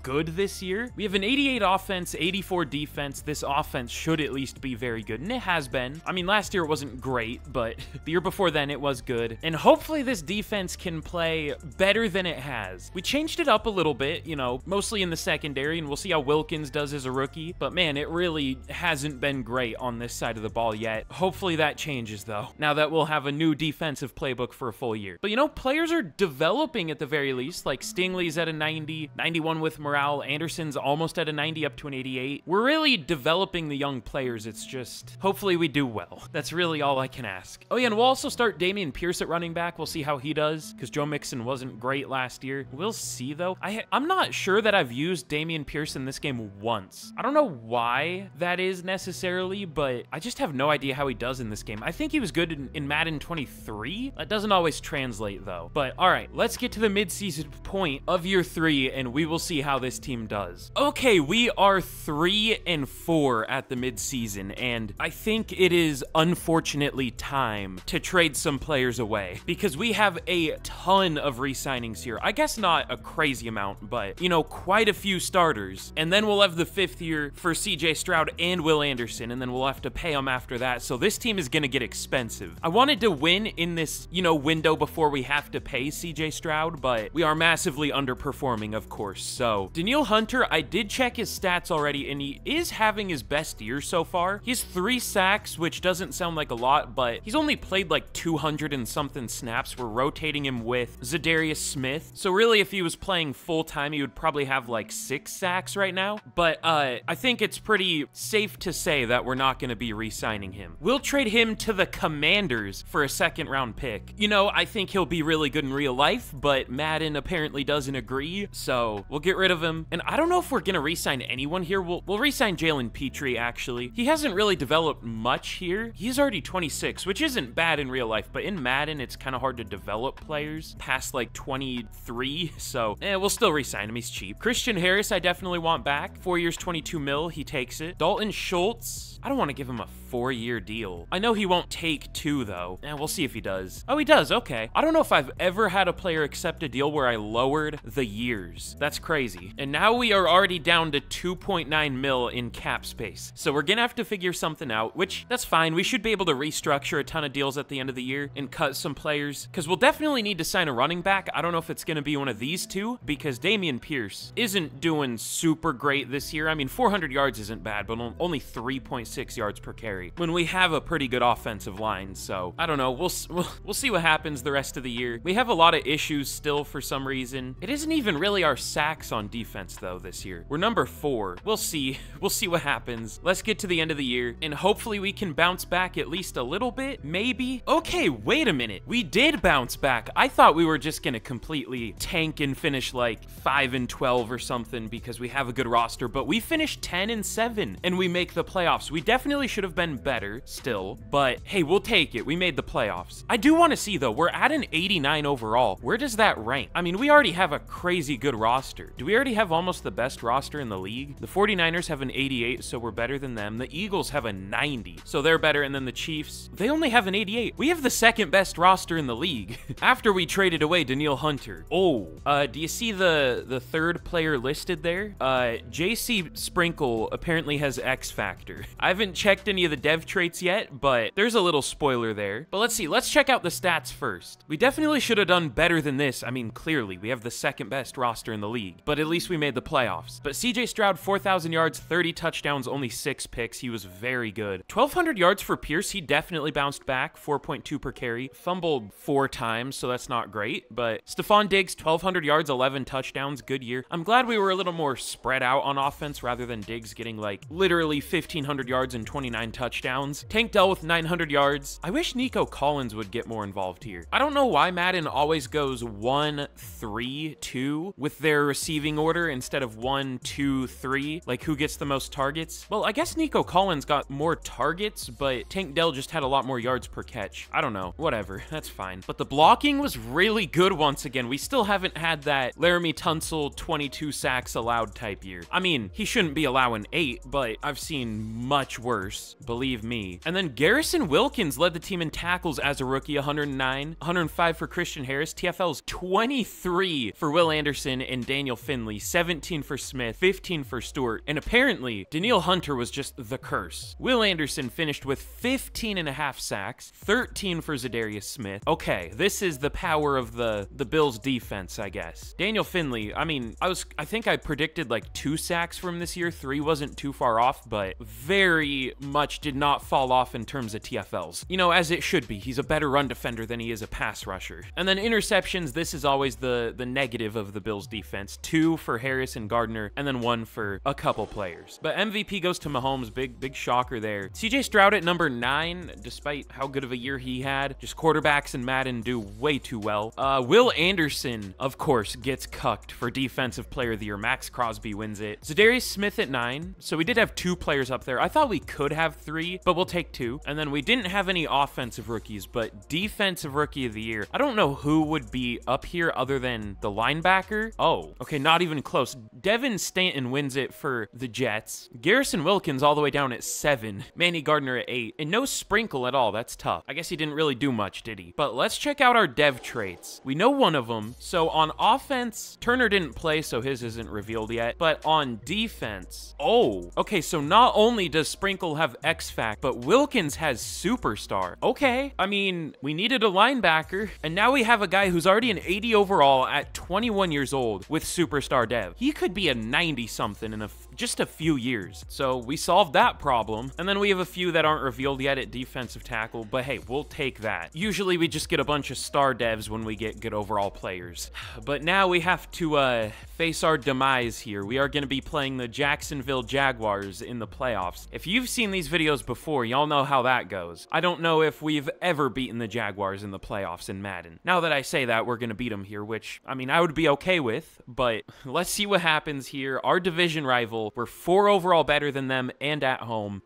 good this year. We have an 88 offense, 84 defense. This offense should at least be very good, and it has been. I mean, last year it wasn't great, but the year before then it was good. And hopefully this defense can play better than it has. We changed it up a little bit, mostly in the secondary, and we'll see how Wilkins does as a rookie. But man, it really hasn't been great on this side of the ball yet. Hopefully that changes though, now that we'll have a new defensive playbook for a full year. But players are developing at the very least. Like Stingley's at a 90, 91 with morale. Anderson's almost at a 90 up to an 88. We're really developing the young players. It's just, hopefully we do well. That's really all I can ask. Oh yeah, and we'll also start Dameon Pierce at running back. We'll see how he does, because Joe Mixon wasn't great last year. We'll see though. I'm not sure that I've used Dameon Pierce in this game once. I don't know why that is necessarily, but I just have no idea how he does in this game. I think he was good in Madden 23. That doesn't always translate though. But all right, let's get to the mid-season point of year 3 and we will see how this team does. Okay, we are 3-4 at the mid-season, and I think it is unfortunately time to trade some players away, because we have a ton of re-signings here. I guess not a crazy amount, but but, you know, quite a few starters. And then we'll have the 5th year for CJ Stroud and Will Anderson, and then we'll have to pay them after that. So this team is going to get expensive. I wanted to win in this, you know, window before we have to pay CJ Stroud, but we are massively underperforming, of course. So Danielle Hunter, I did check his stats already, and he is having his best year so far. He has 3 sacks, which doesn't sound like a lot, but he's only played like 200 and something snaps. We're rotating him with Zadarius Smith. So really, if he was playing full time, he would probably have like 6 sacks right now. But I think it's pretty safe to say that we're not going to be re-signing him. We'll trade him to the Commanders for a 2nd round pick. You know, I think he'll be really good in real life, but Madden apparently doesn't agree, so we'll get rid of him. And I don't know if we're going to re-sign anyone here. We'll re-sign Jalen Petrie, actually. He hasn't really developed much here. He's already 26, which isn't bad in real life, but in Madden, it's kind of hard to develop players past like 23, so we'll still re-sign him. He's cheap. Christian Harris, I definitely want back. 4 years, 22 mil. He takes it. Dalton Schultz, I don't want to give him a 4-year deal. I know he won't take 2, though. We'll see if he does. Oh, he does. Okay. I don't know if I've ever had a player accept a deal where I lowered the years. That's crazy. And now we are already down to 2.9 mil in cap space. So we're gonna have to figure something out, which that's fine. We should be able to restructure a ton of deals at the end of the year and cut some players, because we'll definitely need to sign a running back. I don't know if it's gonna be one of these two, because Dameon Pierce isn't doing super great this year. I mean, 400 yards isn't bad, but only 3.6 yards per carry when we have a pretty good offensive line. So I don't know. We'll see what happens the rest of the year. We have a lot of issues still for some reason. It isn't even really our sacks on defense though this year. We're number 4. We'll see. We'll see what happens. Let's get to the end of the year and hopefully we can bounce back at least a little bit, maybe. Okay, wait a minute. We did bounce back. I thought we were just gonna completely tank and finish like 5-12 or something because we have a good roster, but we finished 10-7 and we make the playoffs. We definitely should have been better still, but hey, we'll take it. We made the playoffs. I do want to see though, we're at an 89 overall. Where does that rank? I mean, we already have a crazy good roster. Do we already have almost the best roster in the league? The 49ers have an 88, so we're better than them. The Eagles have a 90, so they're better, and then the Chiefs, they only have an 88. We have the 2nd best roster in the league after we traded away Danielle Hunter. Oh, do you see the 3rd player listed there? JC Sprinkle apparently has X Factor. I haven't checked any of the dev traits yet, but there's a little spoiler there. But let's see, let's check out the stats first. We definitely should have done better than this. I mean, clearly, we have the 2nd best roster in the league, but at least we made the playoffs. But CJ Stroud, 4,000 yards, 30 touchdowns, only 6 picks. He was very good. 1,200 yards for Pierce. He definitely bounced back, 4.2 per carry. Fumbled 4 times, so that's not great, but Stephon Diggs, 1,200 yards, 11 touchdowns, good year. I'm glad we were a little more spread out on offense rather than Diggs getting like literally 1,500 yards and 29 touchdowns. Tank Dell with 900 yards. I wish Nico Collins would get more involved here. I don't know why Madden always goes 1, 3, 2 with their receiving order instead of 1, 2, 3, like who gets the most targets. Well, I guess Nico Collins got more targets, but Tank Dell just had a lot more yards per catch. I don't know, whatever, that's fine. But the blocking was really good once again. We still haven't had that Laramie Tunsil 22 sacks allowed type year. I mean, he shouldn't be allowing 8, but I've seen much worse, believe me. And then Garrison Wilkins led the team in tackles as a rookie, 109, 105 for Christian Harris. TFL's 23 for Will Anderson and Daniel Finley, 17 for Smith, 15 for Stewart, and apparently Danielle Hunter was just the curse. Will Anderson finished with 15.5 sacks, 13 for Zadarius Smith. Okay, this is the power of the Bills defense, I guess. Daniel Finley, I mean, I think I predicted like 2 sacks from this year. 3 wasn't too far off, but very much did not fall off in terms of TFLs. You know, as it should be. He's a better run defender than he is a pass rusher. And then interceptions, this is always the negative of the Bills defense. 2 for Harris and Gardner, and then 1 for a couple players. But MVP goes to Mahomes. Big shocker there. CJ Stroud at number 9, despite how good of a year he had. Just quarterbacks in Madden do way too well. Will Anderson, of course, gets cucked for Defensive Player of the Year. Max Crosby wins it. Zadarius Smith at 9. So we did have 2 players up there. I thought we could have 3, but we'll take 2. And then we didn't have any offensive rookies, but Defensive Rookie of the Year. I don't know who would be up here other than the linebacker. Oh, okay, not even close. Devin Stanton wins it for the Jets. Garrison Wilkins all the way down at 7. Manny Gardner at 8. And no Sprinkle at all. That's tough. I guess he didn't really do much, did he? But let's check out our dev traits. We know one of them. So on offense, Turner didn't play, so his isn't revealed yet. But on defense, oh, okay, so not only does Sprinkle have X-Fact, but Wilkins has Superstar. Okay, I mean, we needed a linebacker, and now we have a guy who's already an 80 overall at 21 years old with Superstar Dev. He could be a 90-something in just a few years. So we solved that problem. And then we have a few that aren't revealed yet at defensive tackle, but hey, we'll take that. Usually we just get a bunch of star devs when we get good overall players. But now we have to face our demise here. We are going to be playing the Jacksonville Jaguars in the playoffs. If you've seen these videos before, y'all know how that goes. I don't know if we've ever beaten the Jaguars in the playoffs in Madden. Now that I say that, we're going to beat them here, which, I mean, I would be okay with, but let's see what happens here. Our division rival, we're 4 overall better than them and at home.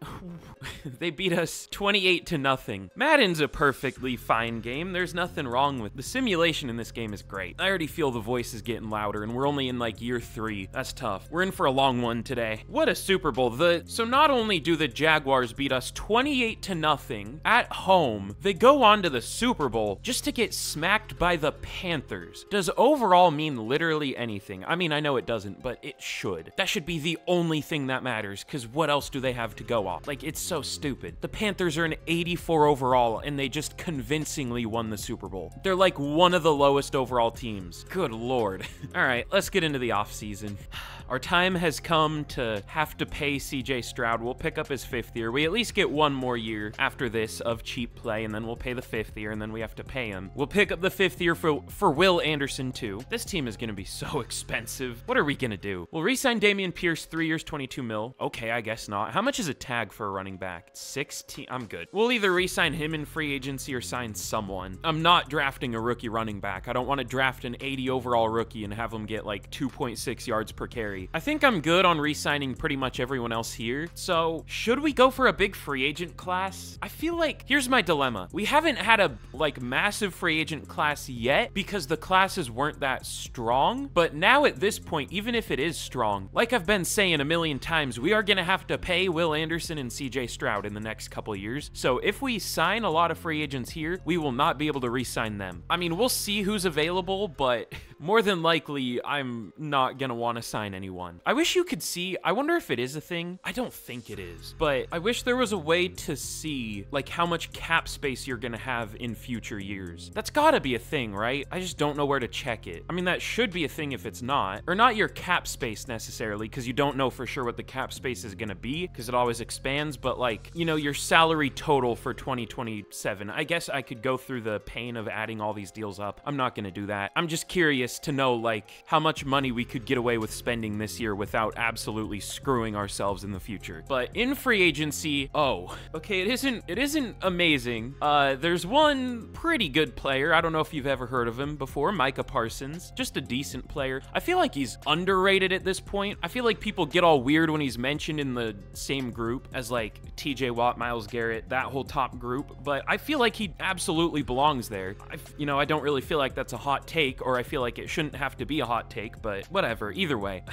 They beat us 28-0. Madden's a perfectly fine game. There's nothing wrong with the simulation in this game is great. I already feel the voice is getting louder, and we're only in like year 3. That's tough. We're in for a long one today. What a Super Bowl. So not only do the Jaguars beat us 28-0 at home, they go on to the Super Bowl just to get smacked by the Panthers. Does overall mean literally anything? I mean, I know it doesn't, but it should. That should be the only thing that matters, because what else do they have to go off? Like, it's so stupid. The Panthers are an 84 overall, and they just convincingly won the Super Bowl. They're like one of the lowest overall teams. Good lord. All right, let's get into the offseason. Our time has come to have to pay CJ Stroud. We'll pick up his 5th year. We at least get 1 more year after this of cheap play, and then we'll pay the 5th year, and then we have to pay him. We'll pick up the 5th year for Will Anderson, too. This team is going to be so expensive. What are we going to do? We'll re-sign Dameon Pierce, 3 years, 22 mil. Okay, I guess not. How much is a tag for a running back? 16? I'm good. We'll either re-sign him in free agency or sign someone. I'm not drafting a rookie running back. I don't want to draft an 80 overall rookie and have him get like 2.6 yards per carry. I think I'm good on re-signing pretty much everyone else here. So should we go for a big free agent class? I feel like, here's my dilemma. We haven't had a like massive free agent class yet because the classes weren't that strong. But now at this point, even if it is strong, like I've been saying a million times, we are going to have to pay Will Anderson and CJ Stroud in the next couple of years. So if we sign a lot of free agents here, we will not be able to re-sign them. I mean, we'll see who's available, but more than likely, I'm not going to want to sign anyone. I wish you could see, I wonder if it is a thing. I don't think it is, but I wish there was a way to see like how much cap space you're going to have in future years. That's got to be a thing, right? I just don't know where to check it. I mean, that should be a thing if it's not, or not your cap space necessarily, because you don't know for sure what the cap space is going to be because it always expands, but like, you know, your salary total for 2027. I guess I could go through the pain of adding all these deals up. I'm not going to do that. I'm just curious to know like how much money we could get away with spending this year without absolutely screwing ourselves in the future. But in free agency, oh, okay, it isn't amazing. There's one pretty good player. I don't know if you've ever heard of him before, Micah Parsons. Just a decent player. I feel like he's underrated at this point. I feel like people get all weird when he's mentioned in the same group as like TJ Watt, Myles Garrett, that whole top group, but I feel like he absolutely belongs there. I don't really feel like that's a hot take, or I feel like it shouldn't have to be a hot take, but whatever. Either way,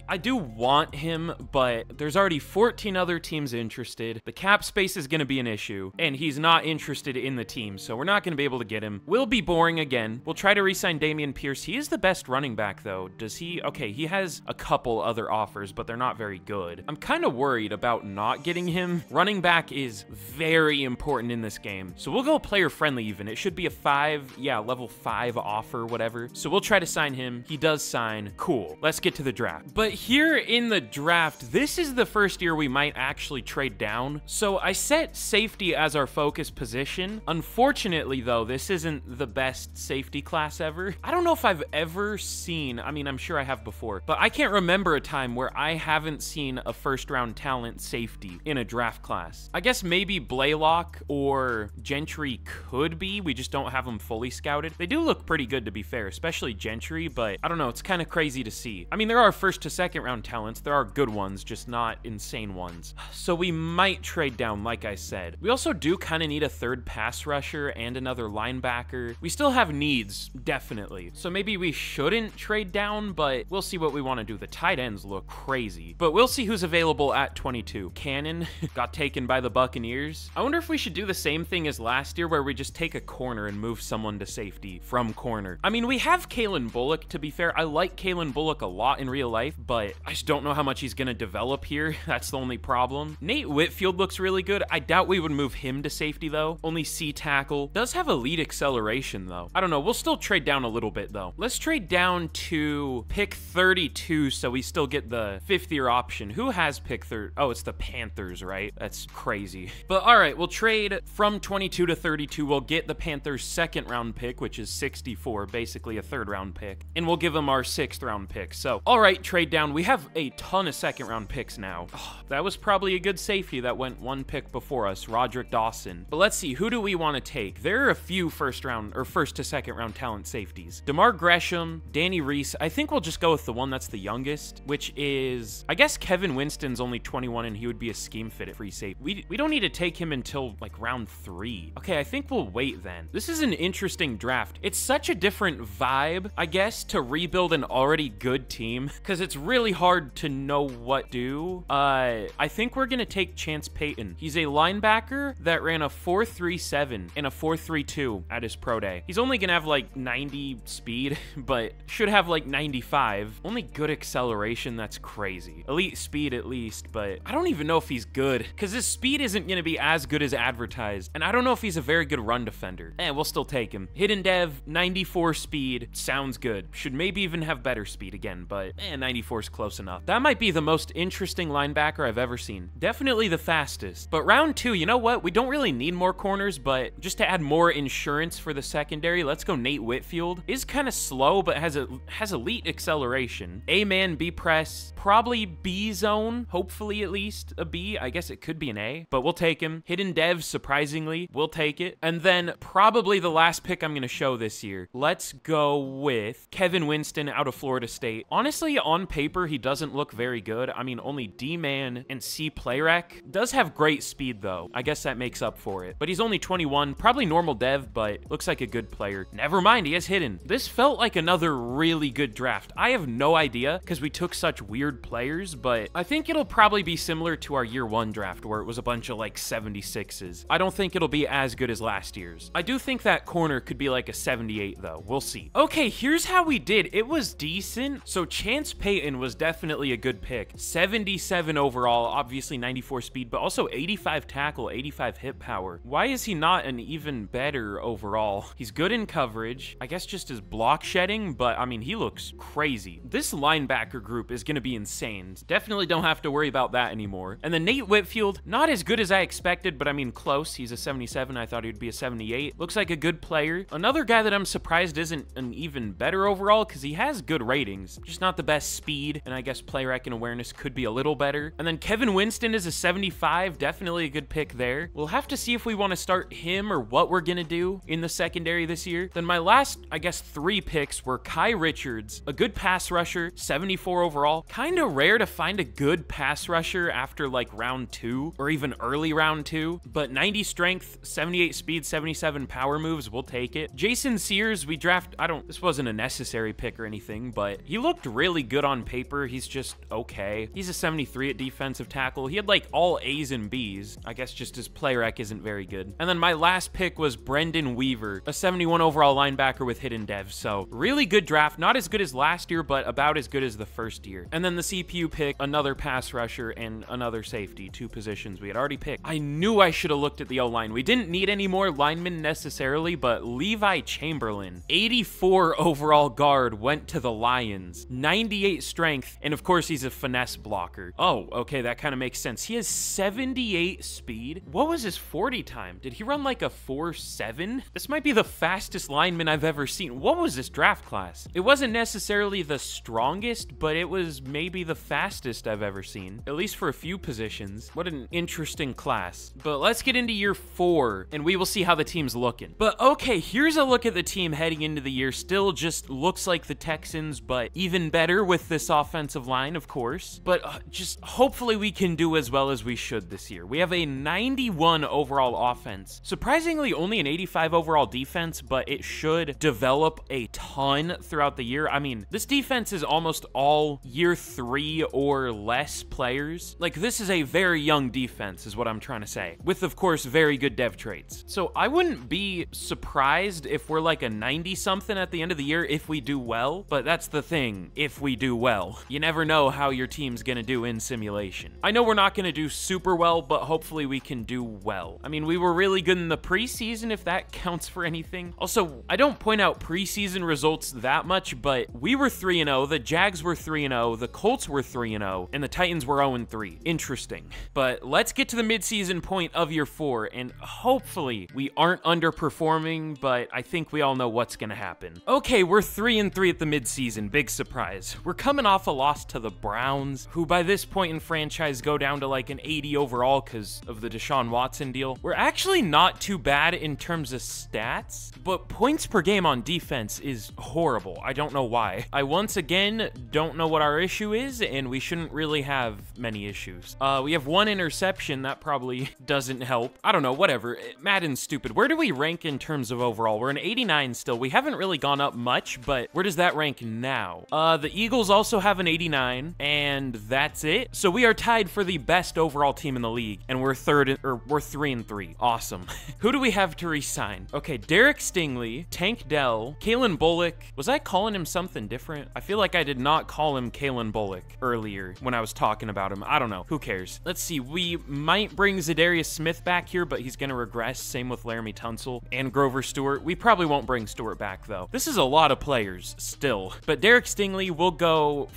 I do want him, but there's already 14 other teams interested. The cap space is going to be an issue, and he's not interested in the team, so we're not going to be able to get him. We'll be boring again. We'll try to re-sign Dameon Pierce. He is the best running back, though. Does he? Okay, he has a couple other offers, but they're not very good. I'm kind of worried about not getting him. Running back is very important in this game, so we'll go player friendly even. It should be a level 5 offer, whatever. So we'll try to sign him. He does sign. Cool. Let's get to the draft. But here in the draft, this is the first year we might actually trade down. So I set safety as our focus position. Unfortunately, though, this isn't the best safety class ever. I don't know if I've ever seen, I mean, I'm sure I have before, but I can't remember a time where I haven't seen a first-round talent safety in a draft class. I guess maybe Blaylock or Gentry could be. We just don't have them fully scouted. They do look pretty good, to be fair, especially Gentry, but I don't know. It's kind of crazy to see. I mean, there are first to second round talents. There are good ones, just not insane ones. So we might trade down, like I said. We also do kind of need a third pass rusher and another linebacker. We still have needs, definitely. So maybe we shouldn't trade down, but we'll see what we want to do. The tight ends look crazy, but we'll see who's available at 22. Cannon got taken by the Buccaneers. I wonder if we should do the same thing as last year where we just take a corner and move someone to safety from corner. I mean, we have Kalen Kalen Bullock, to be fair. I like Kalen Bullock a lot in real life, but I just don't know how much he's gonna develop here. That's the only problem. Nate Whitfield looks really good. I doubt we would move him to safety, though. Only C tackle. Does have elite acceleration, though. I don't know. We'll still trade down a little bit, though. Let's trade down to pick 32, so we still get the 5th-year option. Who has pick 30? Oh, it's the Panthers, right? That's crazy. But all right, we'll trade from 22 to 32. We'll get the Panthers' 2nd-round pick, which is 64, basically a 3rd-round pick. And we'll give them our 6th-round pick. So, all right, trade down. We have a ton of 2nd-round picks now. Oh, that was probably a good safety that went 1 pick before us, Roderick Dawson. But let's see, who do we want to take? There are a few 1st-round or 1st to 2nd-round talent safeties. DeMar Gresham, Danny Reese. I think we'll just go with the one that's the youngest, which is, I guess Kevin Winston's only 21 and he would be a scheme fit at free safety. We don't need to take him until like round 3. Okay, I think we'll wait then. This is an interesting draft. It's such a different vibe, I guess, to rebuild an already good team because it's really hard to know what to do. I think we're gonna take Chance Payton. He's a linebacker that ran a 4.37 and a 4.32 at his pro day. He's only gonna have like 90 speed, but should have like 95. Only good acceleration, that's crazy. Elite speed at least, but I don't even know if he's good because his speed isn't gonna be as good as advertised. And I don't know if he's a very good run defender. We'll still take him. Hidden dev, 94 speed, sounds good. Should maybe even have better speed again, but 94 is close enough. That might be the most interesting linebacker I've ever seen. Definitely the fastest. But round 2, you know what? We don't really need more corners, but just to add more insurance for the secondary, let's go Nate Whitfield. Is kind of slow, but has elite acceleration. A-man, B-press, probably B-zone, hopefully at least a B. I guess it could be an A, but we'll take him. Hidden dev, surprisingly, we'll take it. And then probably the last pick I'm going to show this year. Let's go with Kevin Winston out of Florida State. Honestly, on paper, he doesn't look very good. I mean, only D-man and C playrec. Does have great speed, though. I guess that makes up for it. But he's only 21, probably normal dev, but looks like a good player. Never mind, he has hidden. This felt like another really good draft. I have no idea because we took such weird players, but I think it'll probably be similar to our year 1 draft where it was a bunch of like 76s. I don't think it'll be as good as last year's. I do think that corner could be like a 78 though. We'll see. Okay, here's how we did. It was decent. So Chance Payton was definitely a good pick. 77 overall, obviously 94 speed, but also 85 tackle, 85 hit power. Why is he not an even better overall? He's good in coverage. I guess just his block shedding, but I mean, he looks crazy. This linebacker group is going to be insane. Definitely don't have to worry about that anymore. And then Nate Whitfield, not as good as I expected, but I mean, close. He's a 77. I thought he'd be a 78. Looks like a good player. Another guy that I'm surprised isn't an even better overall because he has good ratings, just not the best speed. And I guess play rec and awareness could be a little better. And then Kevin Winston is a 75. Definitely a good pick there. We'll have to see if we want to start him or what we're going to do in the secondary this year. Then my last, I guess, 3 picks were Kai Richards, a good pass rusher, 74 overall. Kind of rare to find a good pass rusher after like round 2 or even early round 2, but 90 strength, 78 speed, 77 power moves, we'll take it. Jason Sears, we draft, this wasn't a necessary pick or anything, but he looked really good on paper. He's just okay. He's a 73 at defensive tackle. He had like all A's and B's. I guess just his play rec isn't very good. And then my last pick was Brendan Weaver, a 71 overall linebacker with hidden dev. So really good draft. Not as good as last year, but about as good as the first year. And then the CPU pick, another pass rusher and another safety, 2 positions we had already picked. I knew I should have looked at the O-line. We didn't need any more linemen necessarily, but Levi Chamberlain, 84 overall guard, went to the Lions, 98 strength, and of course he's a finesse blocker. Oh, okay, that kind of makes sense. He has 78 speed. What was his 40 time? Did he run like a 4.7? This might be the fastest lineman I've ever seen. What was this draft class? It wasn't necessarily the strongest, but it was maybe the fastest I've ever seen, at least for a few positions. What an interesting class. But let's get into year 4 and we will see how the team's looking. But okay, here's a look at the team heading into the year. Still just looks like the Texans, but even better with this offensive line, of course. But just hopefully we can do as well as we should this year. We have a 91 overall offense. Surprisingly, only an 85 overall defense, but it should develop a ton throughout the year. I mean, this defense is almost all year 3 or less players. Like, this is a very young defense is what I'm trying to say, with of course very good dev traits. So I wouldn't be surprised if we're like a 90 something at the end of the the year if we do well, but that's the thing, if we do well. You never know how your team's gonna do in simulation. I know we're not gonna do super well, but hopefully we can do well. I mean, we were really good in the preseason, if that counts for anything. Also, I don't point out preseason results that much, but we were 3-0, the Jags were 3-0, the Colts were 3-0, and the Titans were 0-3. Interesting. But let's get to the midseason point of year 4, and hopefully we aren't underperforming, but I think we all know what's gonna happen. Okay, we're 3-3 at the midseason. Big surprise. We're coming off a loss to the Browns, who by this point in franchise go down to like an 80 overall because of the Deshaun Watson deal. We're actually not too bad in terms of stats, but points per game on defense is horrible. I don't know why. I once again don't know what our issue is, and we shouldn't really have many issues. We have 1 interception. That probably doesn't help. I don't know, whatever. Madden's stupid. Where do we rank in terms of overall? We're an 89 still. We haven't really gone up much, but where does that rank now? The Eagles also have an 89, and that's it. So we are tied for the best overall team in the league, and we're 3-3. Awesome. Who do we have to resign? Okay, Derek Stingley, Tank Dell, Kalen Bullock. Was I calling him something different? I feel like I did not call him Kalen Bullock earlier when I was talking about him. I don't know. Who cares? Let's see. We might bring Zadarius Smith back here, but he's going to regress. Same with Laramie Tunsil and Grover Stewart. We probably won't bring Stewart back, though. This is a lot of players still. But Derek Stingley will go...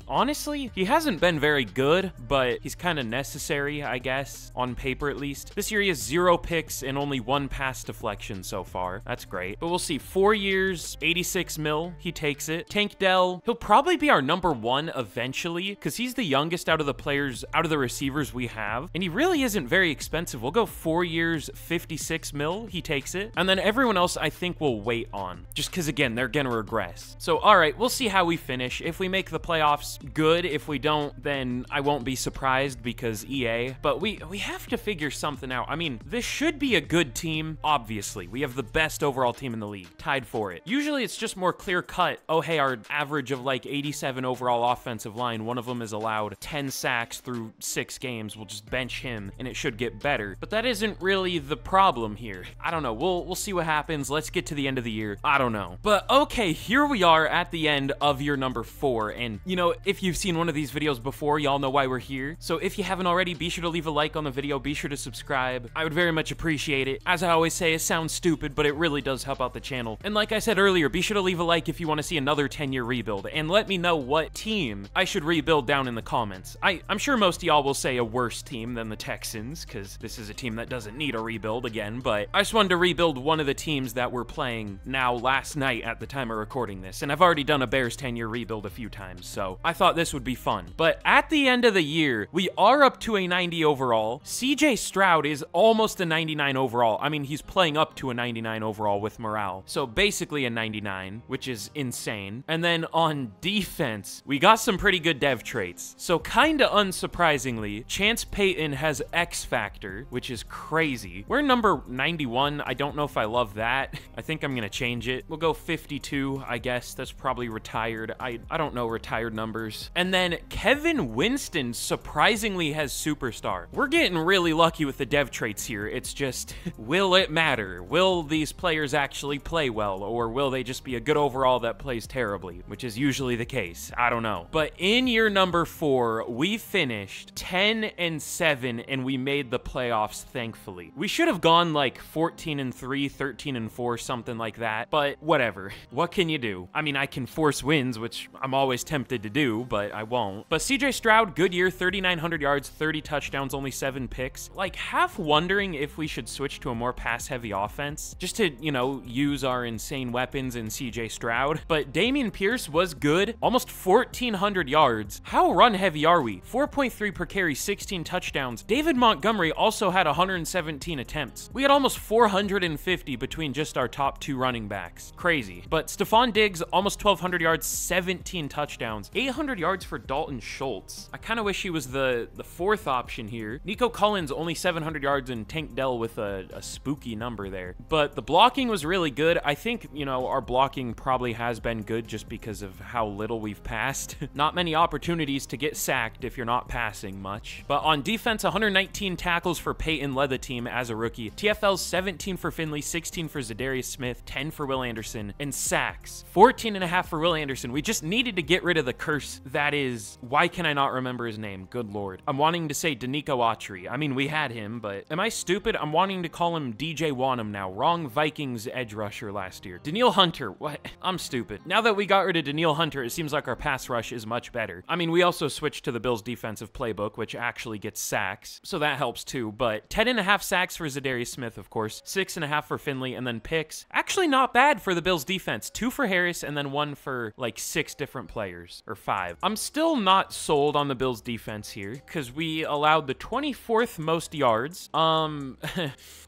Honestly, he hasn't been very good, but he's kind of necessary, I guess, on paper at least. This year he has 0 picks and only 1 pass deflection so far. That's great. But we'll see. 4 years, 86 mil. He takes it. Tank Dell, he'll probably be our number 1 eventually because he's the youngest out of the players, out of the receivers we have. And he really isn't very expensive. We'll go 4 years, 56 mil. He takes it. And then everyone else I think we'll wait on just because, again, they're going to regress. So, all right, we'll see how we finish. If we make the playoffs, good. If we don't, then I won't be surprised because EA. But we have to figure something out. I mean, this should be a good team, obviously. We have the best overall team in the league, tied for it. Usually it's just more clear-cut. Oh, hey, our average of like 87 overall offensive line, one of them is allowed 10 sacks through 6 games. We'll just bench him and it should get better. But that isn't really the problem here. I don't know. We'll see what happens. Let's get to the end of the year. I don't know. But okay, here we are at the end of year number 4. And, you know, if you've seen one of these videos before, y'all know why we're here. So if you haven't already, be sure to leave a like on the video. Be sure to subscribe. I would very much appreciate it. As I always say, it sounds stupid, but it really does help out the channel. And like I said earlier, be sure to leave a like if you want to see another 10-year rebuild. And let me know what team I should rebuild down in the comments. I'm sure most of y'all will say a worse team than the Texans, because this is a team that doesn't need a rebuild again, but I just wanted to rebuild one of the teams that we're playing now last night at the time of recording this. And I've already done a Bears 10-year rebuild a few times, so I thought this would be fun. But at the end of the year, we are up to a 90 overall. CJ Stroud is almost a 99 overall. I mean, he's playing up to a 99 overall with morale. So basically a 99, which is insane. And then on defense, we got some pretty good dev traits. So kinda unsurprisingly, Chance Payton has X Factor, which is crazy. We're number 91. I don't know if I love that. I think I'm gonna change it. We'll go 52, I guess. That's probably retired. I don't know retired numbers. And then Kevin Winston surprisingly has superstar. We're getting really lucky with the dev traits here. It's just, will it matter? Will these players actually play well, or will they just be a good overall that plays terribly, which is usually the case. I don't know. But in year number 4, we finished 10-7 and we made the playoffs, thankfully. We should have gone like 14-3, 13-4, something like that, but whatever. What can you do? I mean, I can force wins, which I'm always tempted to do, but I won't. But CJ Stroud, good year, 3,900 yards, 30 touchdowns, only 7 picks. Like, half wondering if we should switch to a more pass-heavy offense, just to, you know, use our insane weapons in CJ Stroud. But Dameon Pierce was good, almost 1,400 yards. How run-heavy are we? 4.3 per carry, 16 touchdowns. David Montgomery also had 117 attempts. We had almost 450 between just our top 2 running backs. Crazy. But Stephon Diggs, almost 1,200 yards, 17 touchdowns. 800 yards for Dalton Schultz. I kind of wish he was the fourth option here. Nico Collins only 700 yards and Tank Dell with a spooky number there. But the blocking was really good. I think, you know, our blocking probably has been good just because of how little we've passed. Not many opportunities to get sacked if you're not passing much. But on defense, 119 tackles for Peyton led the team as a rookie. TFLs 17 for Finley, 16 for Zadarius Smith, 10 for Will Anderson, and sacks 14.5 for Will Anderson. We just needed to get rid of the curse that is, why can I not remember his name? Good Lord. I'm wanting to say Danico Autry. I mean, we had him, but am I stupid? I'm wanting to call him DJ Wanham now. Wrong Vikings edge rusher last year. Daniil Hunter. What? I'm stupid. Now that we got rid of Daniil Hunter, it seems like our pass rush is much better. I mean, we also switched to the Bills defensive playbook, which actually gets sacks, so that helps too, but 10.5 sacks for Zadarius Smith, of course, 6.5 for Finley, and then picks. Actually not bad for the Bills defense. 2 for Harris, and then 1 for like 6 different players, or 5. I'm still not sold on the Bills defense here, because we allowed the 24th most yards.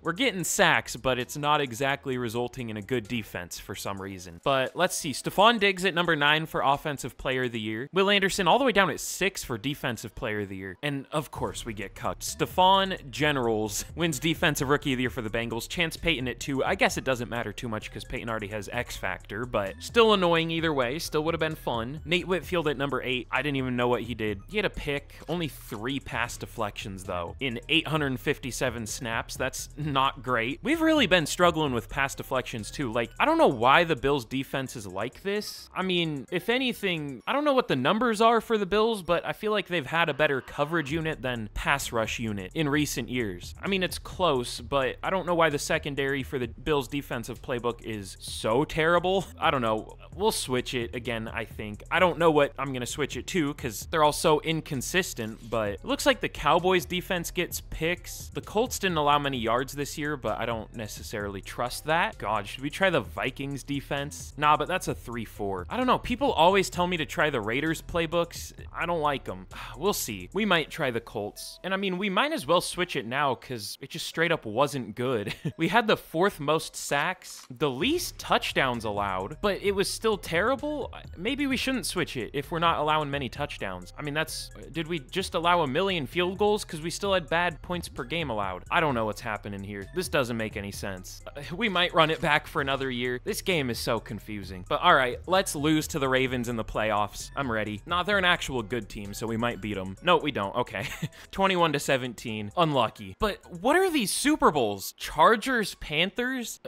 We're getting sacks, but it's not exactly resulting in a good defense for some reason. But let's see, Stephon Diggs at number 9 for Offensive Player of the Year. Will Anderson all the way down at 6 for Defensive Player of the Year. And of course we get cucked. Stephon Generals wins Defensive Rookie of the Year for the Bengals. Chance Payton at 2. I guess it doesn't matter too much because Peyton already has X Factor, but still annoying either way. Still would have been fun. Nate Whitfield at number 8. I didn't even know what he did. He had a pick. Only 3 pass deflections though in 857 snaps. That's not great. We've really been struggling with pass deflections too. Like, I don't know why the Bills defense is like this. I mean, if anything, I don't know what the numbers are for the Bills, but I feel like they've had a better coverage unit than pass rush unit in recent years. I mean, it's close, but I don't know why the secondary for the Bills defensive playbook is so terrible. I don't know. We'll switch it again, I think. I don't know what I'm going to switch it to because they're all so inconsistent, but it looks like the Cowboys defense gets picks. The Colts didn't allow many yards this year, but I don't necessarily trust that. God, should we try the Vikings defense? Nah, but that's a 3-4. I don't know. People always tell me to try the Raiders playbooks. I don't like them. We'll see. We might try the Colts. And I mean, we might as well switch it now because it just straight up wasn't good. We had the 4th most sacks, the least touchdowns allowed, but it was still terrible. Maybe we shouldn't switch it if we're not allowing many touchdowns. I mean, did we just allow 1 million field goals because we still had bad points per game allowed? I don't know what's happening here. This doesn't make any sense. We might run it back for another year. This game is so confusing. But all right, let's lose to the Ravens in the playoffs. I'm ready. Nah, they're an actual good team, so we might beat them. No, we don't. Okay. 21-17. Unlucky. But what are these Super Bowls? Chargers, Panthers?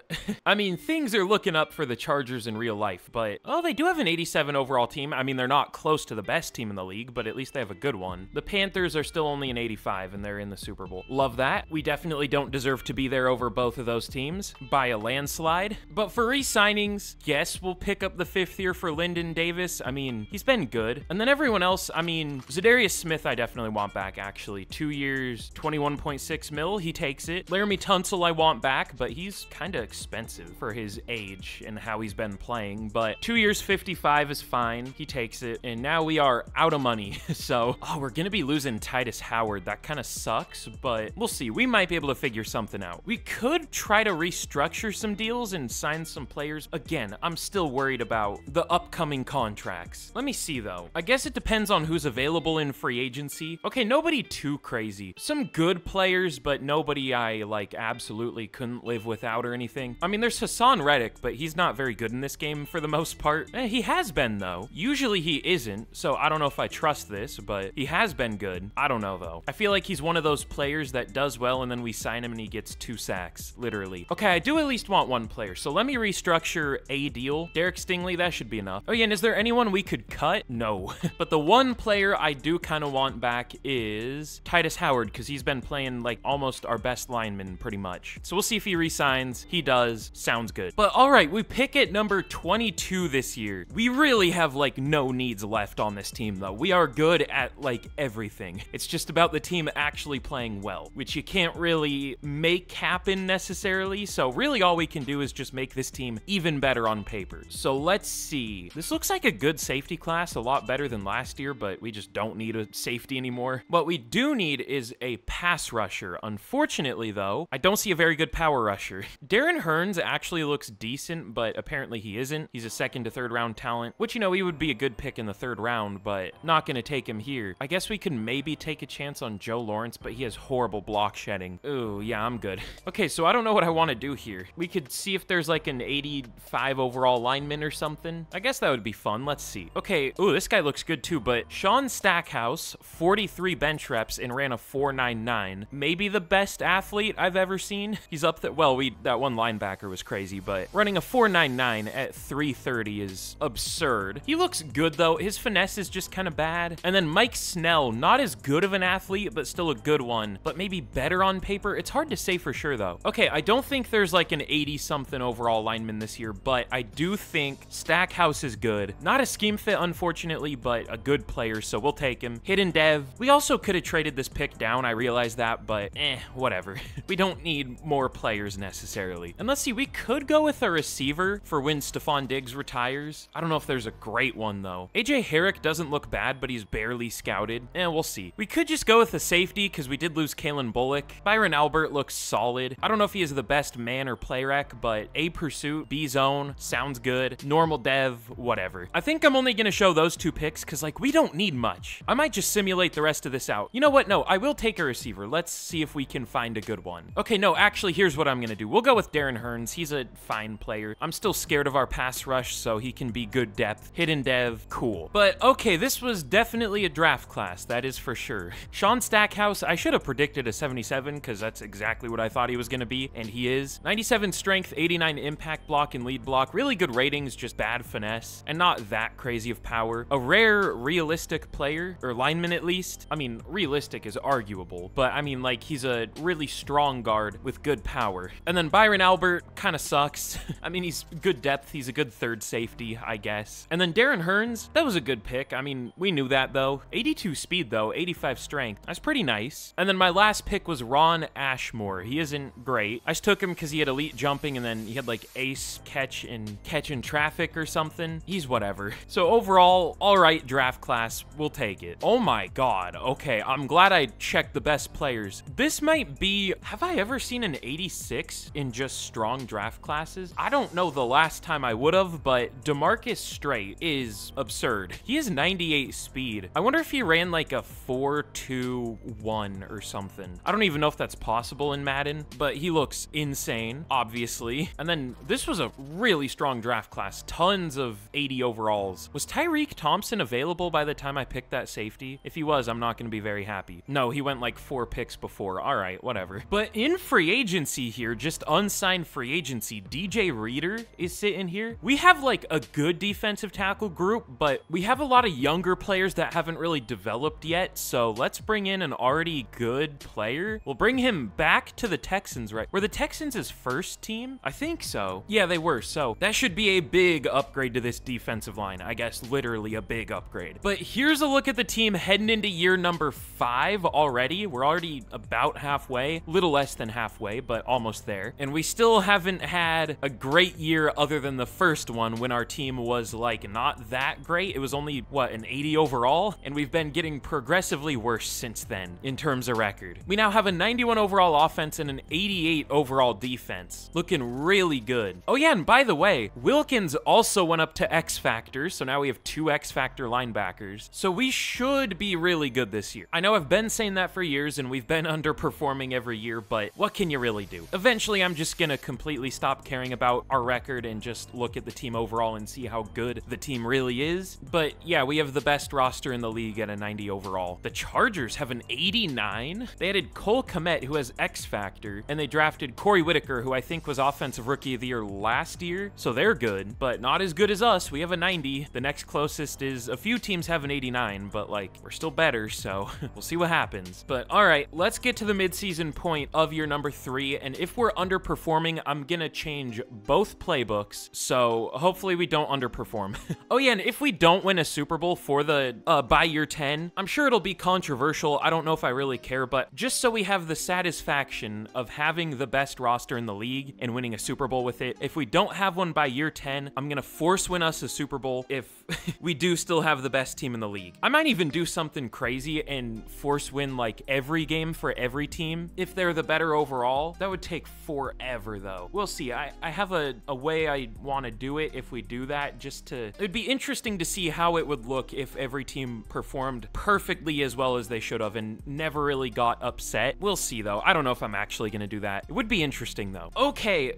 I mean, things are looking up for the Chargers in real life, but oh, they do have an 87 overall team. I mean, they're not close to the best team in the league, but at least they have a good one. The Panthers are still only an 85, and they're in the Super Bowl. Love that. We definitely don't deserve to be there over both of those teams by a landslide. But for re-signings, yes, we'll pick up the 5th year for Lyndon Davis. I mean, he's been good. And then everyone else, I mean, Zadarius Smith I definitely want back, actually. 2 years, 21.6 mil, he takes it. Laramie Tunsil I want back, but he's kind of expensive for his age and how he's been playing. But 2 years, 55 is fine. He takes it. And now we are out of money. So, oh, we're going to be losing Titus Howard. That kind of sucks, but we'll see. We might be able to figure something out. We could try to restructure some deals and sign some players. Again, I'm still worried about the upcoming contracts. Let me see, though. I guess it depends on who's available in free agency. Okay, nobody too crazy. Some good players, but nobody I, like, absolutely couldn't live without or anything. I mean, there's Hassan Reddick, but he's not very good in this game for the most part. He has been, though. Usually he isn't, so I don't know if I trust this, but he has been good. I don't know, though. I feel like he's one of those players that does well, and then we sign him and he gets 2 sacks, literally. Okay, I do at least want 1 player, so let me restructure a deal. Derek Stingley, that should be enough. Oh yeah, and is there anyone we could cut? No. But the 1 player I do kind of want back is Titus Howard, because he's been playing like almost our best lineman pretty much. So we'll see if he resigns. He does. Sounds good. But all right, we pick at number 22 this year. We really have like no needs left on this team though. We are good at like everything. It's just about the team actually playing well, which you can't really make happen necessarily. So really all we can do is just make this team even better on paper. So let's see. This looks like a good safety class, a lot better than last year, but we just don't need a safety anymore. What we do need is a pass rusher. Unfortunately though, I don't see a very good power rusher. Darren Hearns actually looks decent, but apparently he isn't. He's a 2nd to 3rd round talent, which, you know, he would be a good pick in the the 3rd round, but not gonna take him here. I guess we could maybe take a chance on Joe Lawrence, but he has horrible block shedding. Ooh, yeah, I'm good. Okay, so I don't know what I want to do here. We could see if there's like an 85 overall lineman or something. I guess that would be fun. Let's see. Okay, ooh, this guy looks good too, but Sean Stackhouse, 43 bench reps and ran a 4.99. Maybe the best athlete I've ever seen. He's up there. Well, that one linebacker was crazy, but running a 4.99 at 330 is absurd. He looks good though. His finesse is just kind of bad. And then Mike Snell, not as good of an athlete, but still a good one, but maybe better on paper. It's hard to say for sure though. Okay, I don't think there's like an 80 something overall lineman this year, but I do think Stackhouse is good. Not a scheme fit, unfortunately, but a good player, so we'll take him. Hidden Dev. We also could have traded this pick down, I realize that, but whatever. We don't need more players necessarily. And let's see, we could go with a receiver for when Stephon Diggs retires. I don't know if there's a great one though. AJ Herrick doesn't look bad, but he's barely scouted. We'll see. We could just go with a safety because we did lose Kalen Bullock. Byron Albert looks solid. I don't know if he is the best man or play rec, but A pursuit, B zone, sounds good. Normal dev, whatever. I think I'm only gonna show those 2 picks because like we don't need much. I might just simulate the rest of this out. You know what? No, I will take a receiver. Let's see if we can find a good one. Okay, no, actually, here's what I'm gonna do. We'll go with Darren Hearns. He's a fine player. I'm still scared of our pass rush, so he can be good depth. Hidden dev, cool. But okay, this was definitely a draft class, that is for sure. Sean Stackhouse, I should have predicted a 77 because that's exactly what I thought he was gonna be, and he is. 97 strength, 89 impact block and lead block. Really good ratings, just bad finesse, and not that crazy of power. A rare, realistic player, or lineman at least. I mean, realistic is arguable, but I mean, like, he's a really strong guard with good power. And then Byron Albert kind of sucks. I mean, he's good depth. He's a good 3rd safety, I guess. And then Darren Hearns, that was a good pick. I mean, we knew that though. 82 speed though, 85 strength. That's pretty nice. And then my last pick was Ron Ashmore. He isn't great. I just took him because he had elite jumping and then he had like ace catch in traffic or something. He's whatever. So overall, all right, draft class, we'll take it. Oh my God. Okay, I'm glad I checked the best players. This might be, have I ever seen an 86 in just strong draft classes? I don't know the last time I would have, but DeMarcus Strait is absurd. He has 98 speed. I wonder if he ran like a 4.21 or something. I don't even know if that's possible in Madden, but he looks insane, obviously. And then this was a really strong draft class. Tons of 80 overalls. Was Tyreek Thompson available by the time I picked that safety? If he was, I'm not going to be very happy. No, he went like 4 picks before. All right, whatever. But in free agency here, just unsigned free agency, DJ Reader is sitting here. We have like a good defensive tackle group, but we have a lot of younger players that haven't really developed yet. So let's bring in an already good player. We'll bring him back to the Texans, right? Were the Texans his first team? I think so. Yeah, they were. So that should be a big upgrade to this defensive line. I guess literally a big upgrade. But here's a look at the team heading into year number 5 already. We're already about halfway, little less than halfway, but almost there. And we still haven't had a great year other than the first one when our team was like not that great. It was only, what, an 80 overall? And we've been getting progressively worse since then in terms of record. We now have a 91 overall offense and an 88 overall defense. Looking really good. Oh yeah, and by the way, Wilkins also went up to X Factor, so now we have 2 X Factor linebackers. So we should be really good this year. I know I've been saying that for years and we've been underperforming every year, but what can you really do? Eventually, I'm just gonna completely stop caring about our record and just look at the team overall and see how good the team really is. But yeah, we have the best roster in the league at a 90 overall. The Chargers have an 89. They added Cole Kmet, who has X Factor, and they drafted Corey Whitaker, who I think was Offensive Rookie of the Year last year. So they're good, but not as good as us. We have a 90. The next closest is a few teams have an 89, but like we're still better, so we'll see what happens. But all right, let's get to the midseason point of year number 3, and if we're underperforming, I'm gonna change both playbooks, so hopefully we don't underperform. Oh yeah, and if we don't win a Super Bowl for the by year 10, I'm sure it'll be controversial. I don't know if I really care, but just so we have the satisfaction of having the best roster in the league and winning a Super Bowl with it, if we don't have one by year 10, I'm gonna force win us a Super Bowl if we do still have the best team in the league. I might even do something crazy and force win like every game for every team if they're the better overall. That would take forever though. We'll see. I have a way I want to do it if we do that, just to, it'd be interesting to see see how it would look if every team performed perfectly as well as they should have and never really got upset. We'll see though. I don't know if I'm actually gonna do that. It would be interesting though. Okay,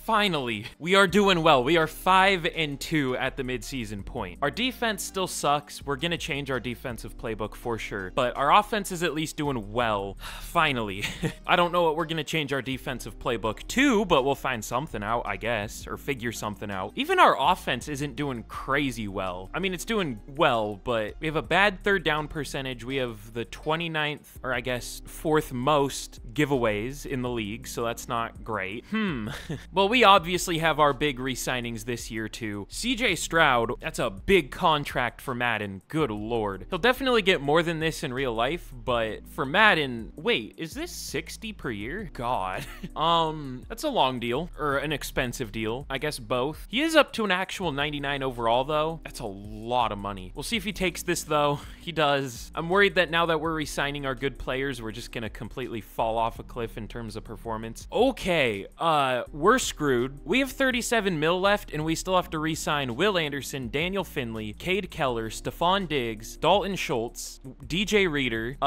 finally, we are doing well. We are 5-2 at the midseason point. Our defense still sucks. We're gonna change our defensive playbook for sure, but our offense is at least doing well. Finally. I don't know what we're gonna change our defensive playbook to, but we'll find something out, I guess, or figure something out. Even our offense isn't doing crazy well. I mean, it's doing well, but we have a bad third down percentage. We have the 29th, or I guess 4th most giveaways in the league, so that's not great. Well, we obviously have our big re-signings this year too. CJ Stroud, that's a big contract for Madden. Good lord. He'll definitely get more than this in real life, but for Madden, wait, is this 60 per year? God. That's a long deal, or an expensive deal. I guess both. He is up to an actual 99 overall though. That's a lot of money. We'll see if he takes this though. He does. I'm worried that now that we're re-signing our good players, we're just gonna completely fall off a cliff in terms of performance. Okay, we're screwed. We have 37 mil left, and we still have to re-sign Will Anderson, Daniel Finley, Cade Keller, Stephon Diggs, Dalton Schultz, DJ Reader.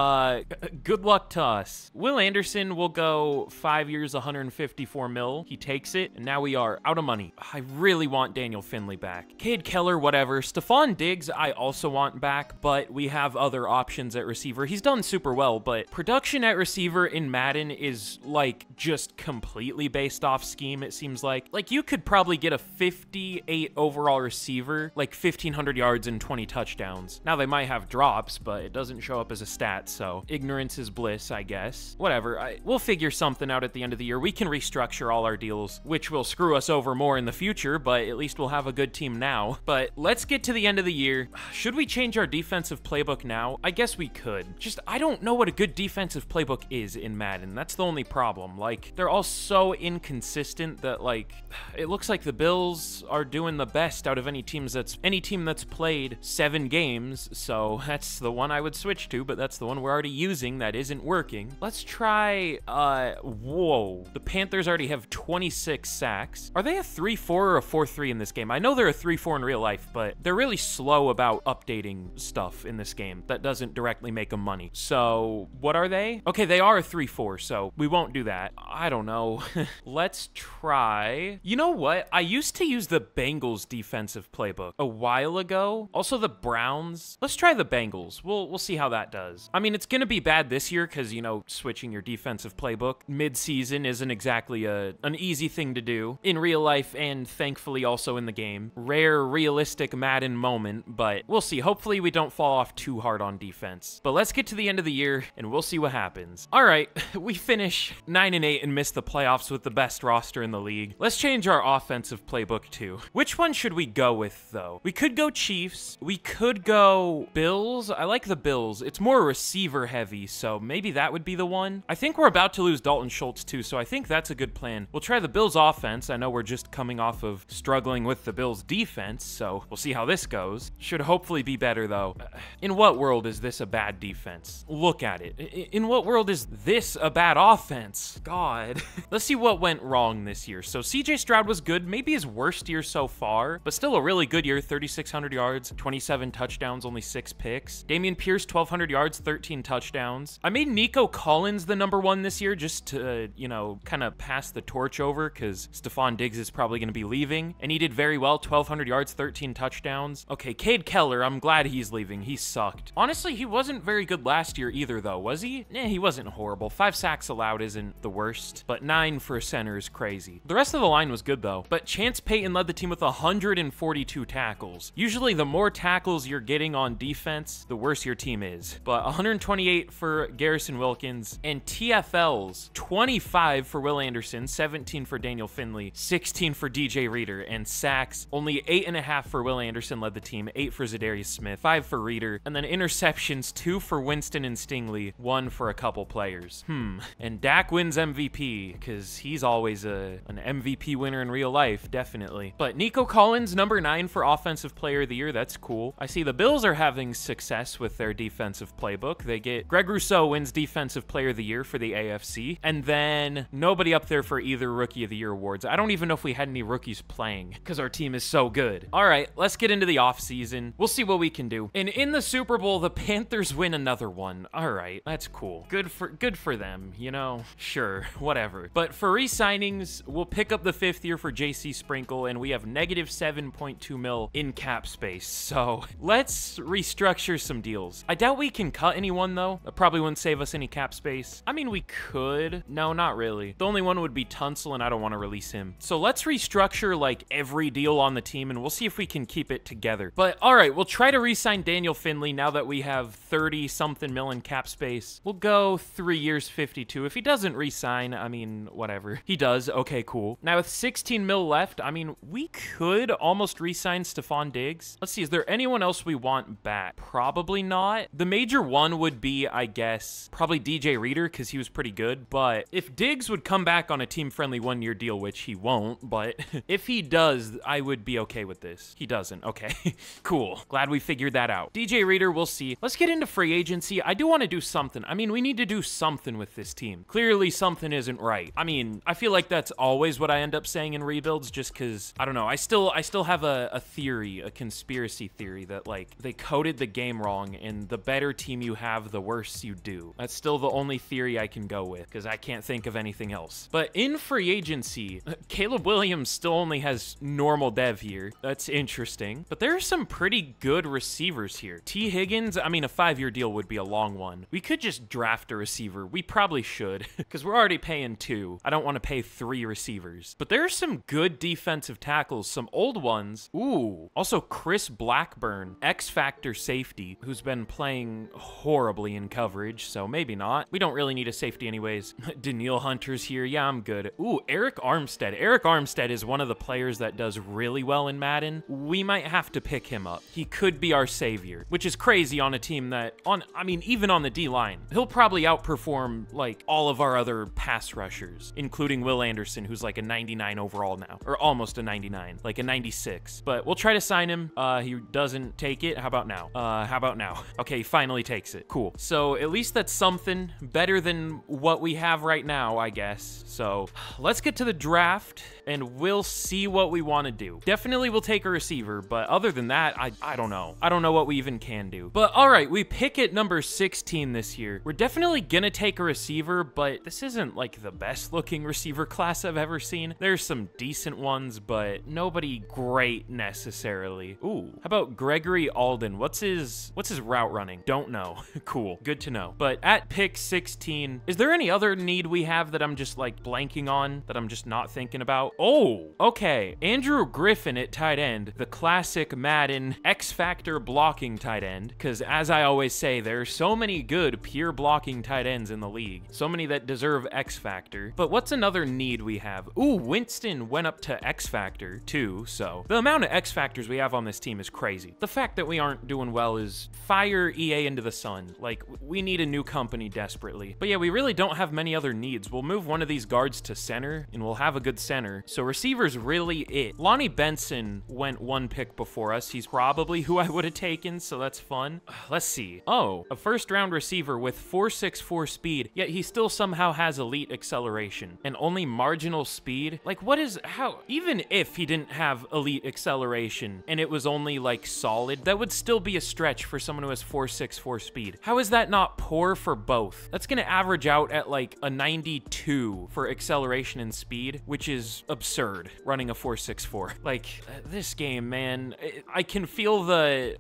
Good luck to us. Will Anderson will go 5 years, 154 mil. He takes it, and now we are out of money. I really want Daniel Finley back. Cade Keller, whatever. Stephon Diggs, I also want back, but we have other options at receiver. He's done super well, but production at receiver in Madden is like just completely based off scheme, it seems like. Like you could probably get a 58 overall receiver, like 1,500 yards and 20 touchdowns. Now they might have drops, but it doesn't show up as a stat, so ignorance is bliss, I guess. Whatever, we'll figure something out at the end of the year. We can restructure all our deals, which will screw us over more in the future, but at least we'll have a good team now. But let's get to the end of the year. Should we change our defensive playbook now? I guess we could. Just, I don't know what a good defensive playbook is in Madden. That's the only problem. Like, they're all so inconsistent that, like, it looks like the Bills are doing the best out of any team that's played 7 games, so that's the one I would switch to, but that's the one we're already using that isn't working. Let's try, whoa. The Panthers already have 26 sacks. Are they a 3-4 or a 4-3 in this game? I know they're a 3-4 in real life, but they're really slow about updating stuff in this game that doesn't directly make them money. So, what are they? Okay, they are a 3-4, so we won't do that. I don't know. Let's try... You know what? I used to use the Bengals defensive playbook a while ago. Also the Browns. Let's try the Bengals. We'll see how that does. I mean, it's gonna be bad this year because, you know, switching your defensive playbook mid-season isn't exactly an easy thing to do in real life and thankfully also in the game. Rare, realistic Madden moment, but we'll see. Hopefully we don't fall off too hard on defense. But let's get to the end of the year and we'll see what happens. All right, we finish 9-8 and miss the playoffs with the best roster in the league. Let's change our offensive playbook too. Which one should we go with though? We could go Chiefs. We could go Bills. I like the Bills. It's more receiver heavy, so maybe that would be the one. I think we're about to lose Dalton Schultz too, so I think that's a good plan. We'll try the Bills offense. I know we're just coming off of struggling with the Bills defense, so we'll see how this goes. Should hopefully be better though. In what world is this a bad defense? Look at it. In what world is this a bad offense? God. Let's see what went wrong this year. So CJ Stroud was good, maybe his worst year so far, but still a really good year. 3,600 yards, 27 touchdowns, only 6 picks. Dameon Pierce, 1,200 yards, 13 touchdowns. I made Nico Collins the #1 this year just to, you know, kind of pass the torch over because Stephon Diggs is probably going to be leaving, and he did very well. 1,200 yards, 13 touchdowns. Okay, Cade Keller, I'm glad he's leaving. He sucked. Honestly, he wasn't very good last year either, though, was he? He wasn't horrible. 5 sacks allowed isn't the worst, but 9 for a center is crazy. The rest of the line was good, though. But Chance Payton led the team with 142 tackles. Usually, the more tackles you're getting on defense, the worse your team is. But 128 for Garrison Wilkins, and TFLs, 25 for Will Anderson, 17 for Daniel Finley, 16 for DJ Reader, and sacks, only 8.5 for Will Anderson led the team, 8 for Zadarius Smith, 5 for Reader, and then interceptions, 2 for Winston and Stingley, 1 for a couple players. And Dak wins MVP, because he's always an MVP winner in real life, definitely. But Nico Collins, number 9 for Offensive Player of the Year. That's cool. I see the Bills are having success with their defensive playbook. They get Greg Rousseau wins Defensive Player of the Year for the AFC, and then nobody up there for either Rookie of the Year awards. I don't even know if we had any rookies playing because our team is so good. All right, let's get into the offseason. We'll see what we can do. And in the Super Bowl, the Panthers win another one. All right, that's cool. Good for them, you know? Sure, whatever. But for re-signings, we'll pick up the 5th year for JC Sprinkle, and we have negative 7.2 mil in cap space. So let's restructure some deals. I doubt we can cut anyone, though. That probably wouldn't save us any cap space. I mean, we could. No, not really. The only one would be Tunsil, and I don't want to release him. So let's restructure, like, every deal on the team, and we'll see if we can keep it together. But, all right, we'll try to re-sign Daniel Finley now that we have 30-something mil in cap space. We'll go 3 years, 52. If he doesn't re-sign, I mean, whatever. He does. Okay, cool. Now, with 16 mil left, I mean, we could almost re-sign Stephon Diggs. Let's see, is there anyone else we want back? Probably not. The major one would be, I guess, probably DJ Reader, because he was pretty good. But if Diggs would come back on a team-friendly one-year deal, which he won't, but if he does, I would be okay with this. He doesn't. Okay, cool. Glad we figured that out. DJ Reader, we'll see. Let's get into free agency. I do want to do something. I mean, we need to do something with this team. Clearly, something isn't right. I mean, I feel like that's always what I end up saying in rebuilds, just because, I don't know, I still have a theory, a conspiracy theory that, like, they coded the game wrong, and the better team you have, the worse you do. That's still the only theory I can go with, because I can't think of anything else. But in free agency, Caleb Williams still only has normal dev here. That's interesting. But there are some pretty good receivers here. T. Higgins, I mean, a 5-year deal would be a long one. We could just draft a receiver. We probably should, because we're already paying 2. I don't want to pay 3 receivers. But there are some good defensive tackles, some old ones. Ooh, also Chris Blackburn, X-Factor safety, who's been playing horribly in coverage, so maybe not. We don't really need a safety anyways. Daniil Hunter's here. Yeah, I'm good. Ooh, Eric Armstead. Eric Armstead is one of the players that does really well in Madden. We might have to pick him up. He could be our savior, which is crazy on a team that, I mean, even on the D-line, he'll probably outperform, like, all of our other pass rushers, including Will Anderson, who's like a 99 overall now, or almost a 99, like a 96. But we'll try to sign him. He doesn't take it. How about now? How about now? Okay, he finally takes it. Cool. So at least that's something better than what we have right now, I guess. So let's get to the draft, and we'll see what we want to do. Definitely we'll take a receiver, but other than that, I don't know. I don't know what we even can do. But all right, we pick at number 16 this year. We're definitely gonna take a receiver, but this isn't like the best looking receiver class I've ever seen. There's some decent ones, but nobody great necessarily. Ooh, how about Gregory Alden? What's his route running? Don't know. Cool, good to know. But at pick 16, is there any other need we have that I'm just like blanking on, that I'm just not thinking about? Oh, okay. Andrew Griffin at tight end, the classic Madden X-Factor blocking tight end, because as I always say, there are so many good pure blocking tight ends in the league. So many that deserve X-Factor. But what's another need we have? Ooh, Winston went up to X-Factor too, so the amount of X-Factors we have on this team is crazy. The fact that we aren't doing well is fire EA into the sun. Like, we need a new company desperately. But yeah, we really don't have many other needs. We'll move one of these guards to center, and we'll have a good center. So receiver's really it. Lonnie Benson went 1 pick before us. He's probably who I would have taken, so that's fun. Let's see. Oh, a first-round receiver with 4.64 speed, yet he still somehow has elite acceleration and only marginal speed. Like, what is, how, even if he didn't have elite acceleration and it was only like solid, that would still be a stretch for someone who has 4.64 speed. How is that not poor for both? That's gonna average out at like a 92 for acceleration and speed, which is absurd, running a 4.64. Like, this game, man, I can feel the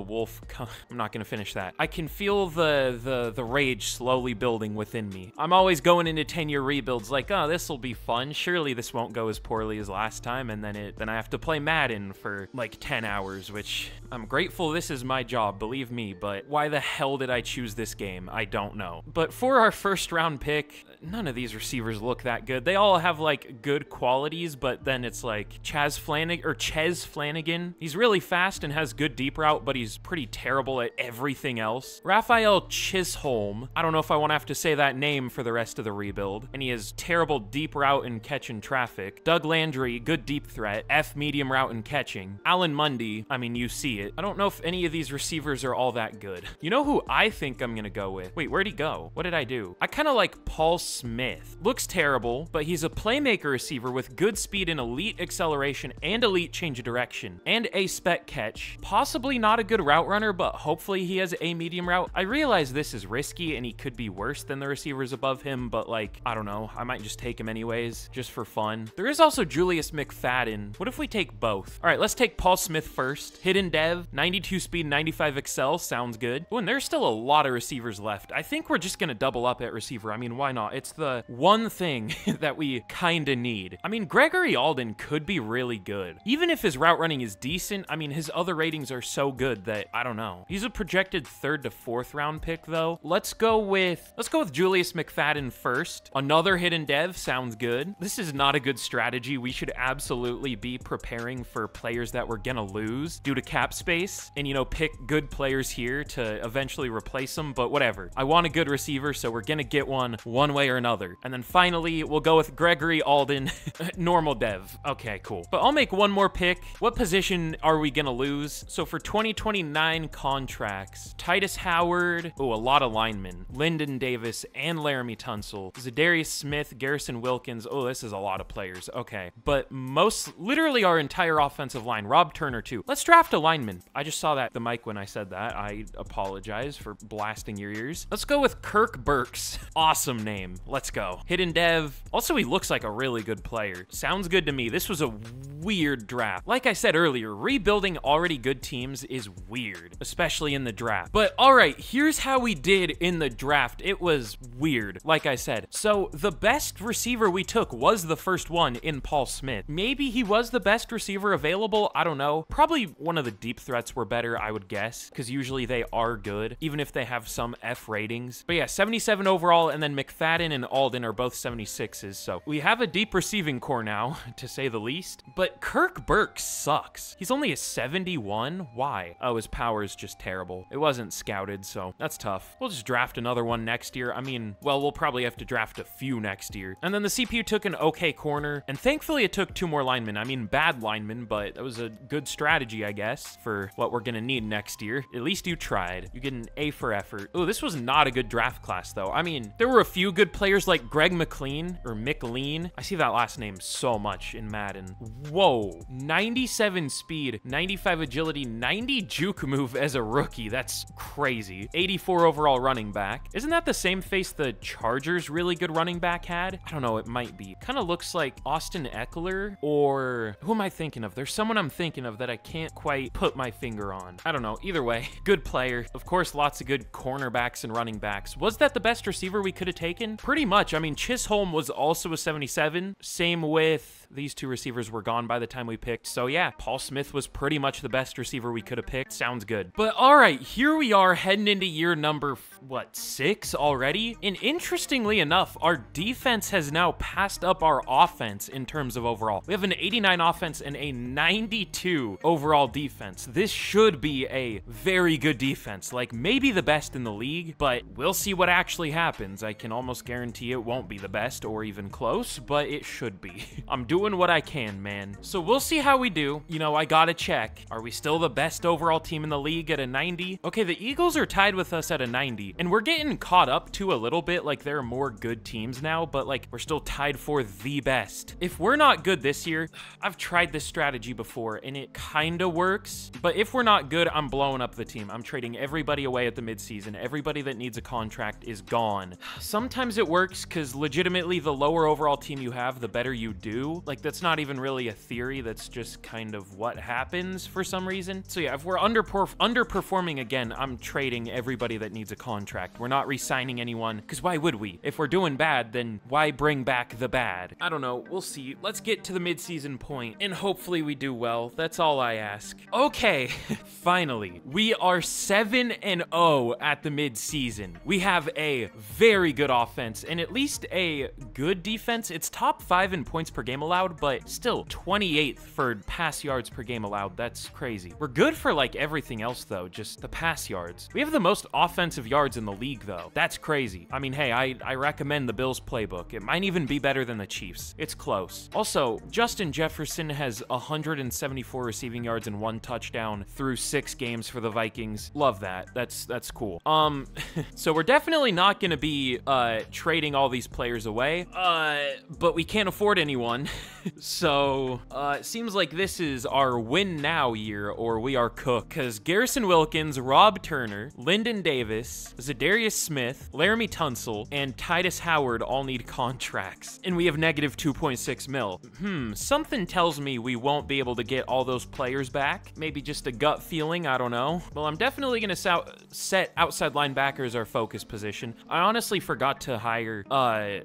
wolf. I'm not gonna finish that. I can feel the rage slowly building within me. I'm always going into 10-year rebuilds like, oh, this will be fun. Surely this won't go as poorly as last time, and then I have to play Madden for like 10 hours, which I'm grateful this is my job, believe me, but why the hell did I choose this game? I don't know. But for our first round pick, none of these receivers look that good. They all have like good qualities, but then it's like Ches Flanagan. He's really fast and has good deep route, but he's pretty terrible at everything else. Raphael Chisholm. I don't know if I want to have to say that name for the rest of the rebuild. And he has terrible deep route and catch in traffic. Doug Landry, good deep threat. F, medium route and catching. Alan Mundy, I mean, you see it. I don't know if any of these receivers are all that good. You know who I think I'm gonna go with? Wait, where'd he go? What did I do? I kind of like Paul Smith. Looks terrible, but he's a playmaker receiver with good speed and elite acceleration and elite change of direction and a spec catch. Possibly not a good route runner, but hopefully he has a medium route. I realize this is risky and he could be worse than the receivers above him, but like, I don't know. I might just take him anyways, just for fun. There is also Julius McFadden. What if we take both? All right, let's take Paul Smith first. Hidden Dev, 92 speed, 95 excel, sounds good. Oh, and there's still a lot of receivers left. I think we're just gonna double up at receiver. I mean, why not? It's the one thing that we kinda need. I mean, Gregory Alden could be really good. Even if his route running is decent, I mean, his other ratings are so good that, I don't know. He's a projected 3rd to 4th round pick though. Let's go with Julius McFadden first. Another hidden dev sounds good. This is not a good strategy. We should absolutely be preparing for players that we're gonna lose due to cap space and, you know, pick good players here to eventually replace them, but whatever. I want a good receiver, so we're gonna get one way or another. And then finally, we'll go with Gregory Alden, normal dev. Okay, cool. But I'll make one more pick. What position are we gonna lose? So for 2029 contracts, Titus Howard, oh, a lot of linemen, Lyndon Davis and Laramie Tunsil, Zadarius Smith, Garrison Wilkins. Oh, this is a lot of players. Okay, but literally our entire offensive line. Rob Turner too. Let's draft a lineman. I just saw that the mic when I said that. I apologize for blasting your ears. Let's go with Kirk Burks. Awesome name. Let's go. Hidden dev. Also, he looks like a really good player. Sounds good to me. This was a weird draft. Like I said earlier, rebuilding already good teams is weird, especially in the draft. But all right, here's how we did in the draft. It was weird, like I said. So the best receiver we took was the first one in Paul Smith. Maybe he was the best receiver available. I don't know. Probably one of the deep threats were better, I would guess, because usually they are good, even if they have some F ratings. But yeah, 77 overall, and then McFadden and Alden are both 76s. So we have a deep receiving core now, to say the least. But Kirk Burks sucks. He's only a 71. Why? Oh, his power is just terrible. It wasn't scouted, so that's tough. We'll just draft another one next year. I mean, well, we'll probably have to draft a few next year. And then the CPU took an okay corner, and thankfully it took 2 more linemen. I mean, bad linemen, but that was a good strategy, I guess, for what we're gonna need next year. At least you tried. You get an A for effort. Oh, this was not a good draft class, though. I mean, there were a few good players like Greg McLean, or McLean. I see that last name so much in Madden. Whoa, 97 speed, 95 agility, 90 juke move as a rookie. That's crazy. 84 overall running back. Isn't that the same face the Chargers really good running back had? I don't know, it might be. Kind of looks like Austin Eckler, or who am I thinking of? There's someone I'm thinking of that I can't quite put my finger on. I don't know. Either way, good player. Of course, lots of good cornerbacks and running backs. Was that the best receiver we could have taken? Pretty much. I mean, Chisholm was also a 77. Same with these 2 receivers were gone by the time we picked. So yeah, Paul Smith was pretty much the best receiver we could have picked. Sounds good. But all right, here we are heading into year number, what, 6 already? And interestingly enough, our defense has now passed up our offense in terms of overall. We have an 89 offense and a 92 overall defense. This should be a very good defense, like maybe the best in the league, but we'll see what actually happens. I can almost guarantee it won't be the best or even close, but it should be. I'm doing what I can, man. So we'll see how we do. You know, I gotta check. Are we still the best overall team in the league at a 90? Okay, the Eagles are tied with us at a 90, and we're getting caught up to a little bit. Like, there are more good teams now, but like, we're still tied for the best. If we're not good this year, I've tried this strategy before, and it kinda works, but if we're not good, I'm blowing up the team. I'm trading everybody away at the midseason. Everybody that needs a contract is gone. Sometimes it works, because legitimately, the lower overall team you have, the better you do. Like, that's not even really a theory. That's just kind of what happens for some reason. So yeah, if we're underperforming again, I'm trading everybody that needs a contract. We're not re-signing anyone, because why would we? If we're doing bad, then why bring back the bad? I don't know. We'll see. Let's get to the midseason point, and hopefully we do well. That's all I ask. Okay, finally. We are 7-0 at the midseason. We have a very good offense, and at least a good defense. It's top 5 in points per game allowed, but still 28th for pass yards per game allowed. That's crazy. We're good for like everything else though, just the pass yards. We have the most offensive yards in the league though. That's crazy. I mean, hey, I recommend the Bills playbook. It might even be better than the Chiefs. It's close. Also, Justin Jefferson has 174 receiving yards and 1 touchdown through 6 games for the Vikings. Love that. That's cool. So we're definitely not going to be trading all these players away, but we can't afford anyone. So it seems like this is our win now year, or we are cooked, because Garrison Wilkins, Rob Turner, Lyndon Davis, Zadarius Smith, Laramie Tunsil, and Titus Howard all need contracts, and we have negative 2.6 mil. Something tells me we won't be able to get all those players back. Maybe just a gut feeling, I don't know. Well, I'm definitely gonna set outside linebacker as our focus position. I honestly forgot to hire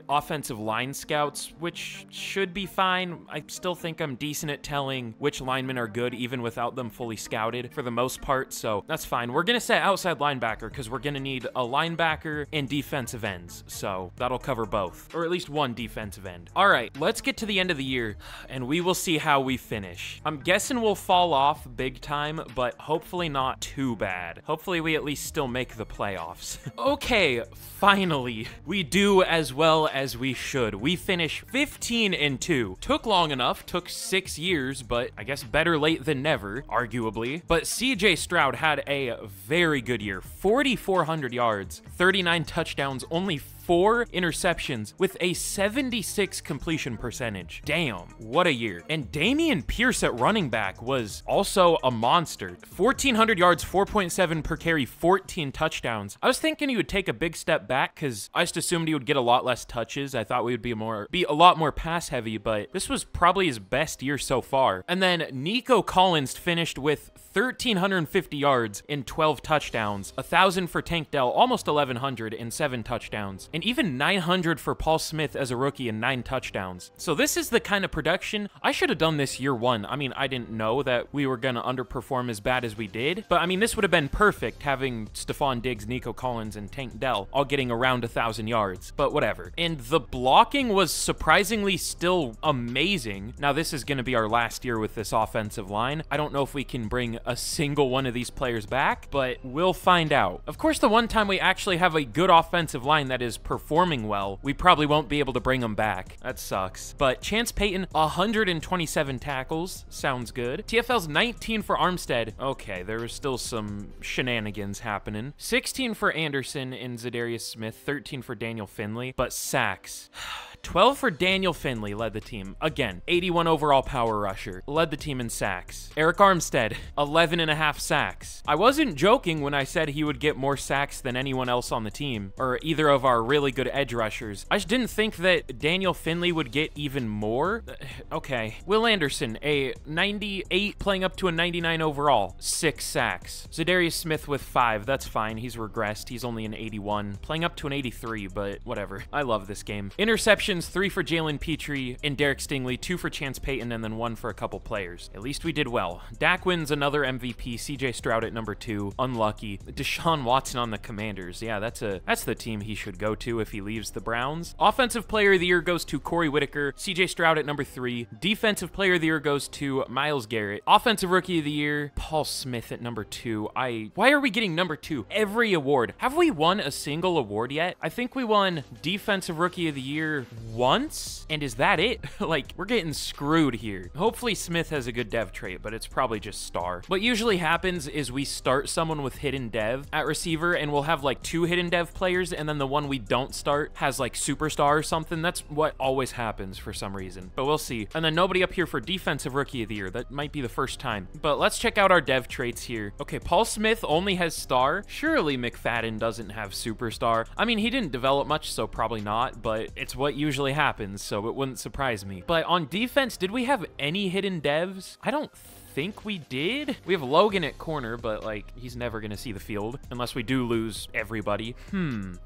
offensive line scouts, which should be fine. I still think I'm decent at telling which linemen are good even without them fully scouted for the most part, so that's fine. We're gonna set outside linebacker because we're gonna need a linebacker and defensive ends, so that'll cover both, or at least one defensive end. All right, let's get to the end of the year and we will see how we finish. I'm guessing we'll fall off big time, but hopefully not too bad. Hopefully we at least still make the playoffs. Okay, finally, we do as well as we should. We finish 15-2. Took long enough, took 6 years, but I guess better late than never, arguably. But CJ Stroud had a very good year. 4,400 yards, 39 touchdowns, only 4 interceptions with a 76 completion percentage. Damn, what a year. And Dameon Pierce at running back was also a monster. 1,400 yards, 4.7 per carry, 14 touchdowns. I was thinking he would take a big step back because I just assumed he would get a lot less touches. I thought we would be a lot more pass heavy, but this was probably his best year so far. And then Nico Collins finished with 1,350 yards and 12 touchdowns, 1,000 for Tank Dell, almost 1,100 and 7 touchdowns. And even 900 for Paul Smith as a rookie and 9 touchdowns. So this is the kind of production I should have done this year 1. I mean, I didn't know that we were going to underperform as bad as we did, but I mean, this would have been perfect having Stephon Diggs, Nico Collins, and Tank Dell all getting around 1,000 yards, but whatever. And the blocking was surprisingly still amazing. Now, this is going to be our last year with this offensive line. I don't know if we can bring a single one of these players back, but we'll find out. Of course, the one time we actually have a good offensive line that is performing well, we probably won't be able to bring them back. That sucks. But Chance Payton, 127 tackles. Sounds good. TFL's 19 for Armstead. Okay, there was still some shenanigans happening. 16 for Anderson and Zadarius Smith. 13 for Daniel Finley. But sacks. 12 for Daniel Finley, led the team. Again, 81 overall power rusher. Led the team in sacks. Eric Armstead, 11.5 sacks. I wasn't joking when I said he would get more sacks than anyone else on the team, or either of our really good edge rushers. I just didn't think that Daniel Finley would get even more. Okay. Will Anderson, a 98 playing up to a 99 overall. 6 sacks. Zadarius Smith with 5. That's fine. He's regressed. He's only an 81. Playing up to an 83, but whatever. I love this game. Interception 3 for Jalen Petrie and Derek Stingley, 2 for Chance Payton, and then 1 for a couple players. At least we did well. Dak wins another MVP. CJ Stroud at number 2. Unlucky. Deshaun Watson on the Commanders. Yeah, that's the team he should go to if he leaves the Browns. Offensive Player of the Year goes to Corey Whitaker. CJ Stroud at number 3. Defensive Player of the Year goes to Myles Garrett. Offensive Rookie of the Year, Paul Smith at number 2. Why are we getting number 2 every award? Have we won a single award yet? I think we won Defensive Rookie of the Year once, and is that it? Like, we're getting screwed here. Hopefully Smith has a good dev trait, but it's probably just star. What usually happens is we start someone with hidden dev at receiver, and we'll have like 2 hidden dev players, and then the one we don't start has like superstar or something. That's what always happens for some reason, but we'll see. And then nobody up here for Defensive Rookie of the Year. That might be the first time, but let's check out our dev traits here. Okay, Paul Smith only has star. Surely McFadden doesn't have superstar. I mean, he didn't develop much, so probably not, but it's what usually happens, so it wouldn't surprise me. But on defense, did we have any hidden devs? I don't think we did. We have Logan at corner, but like, he's never gonna see the field unless we do lose everybody.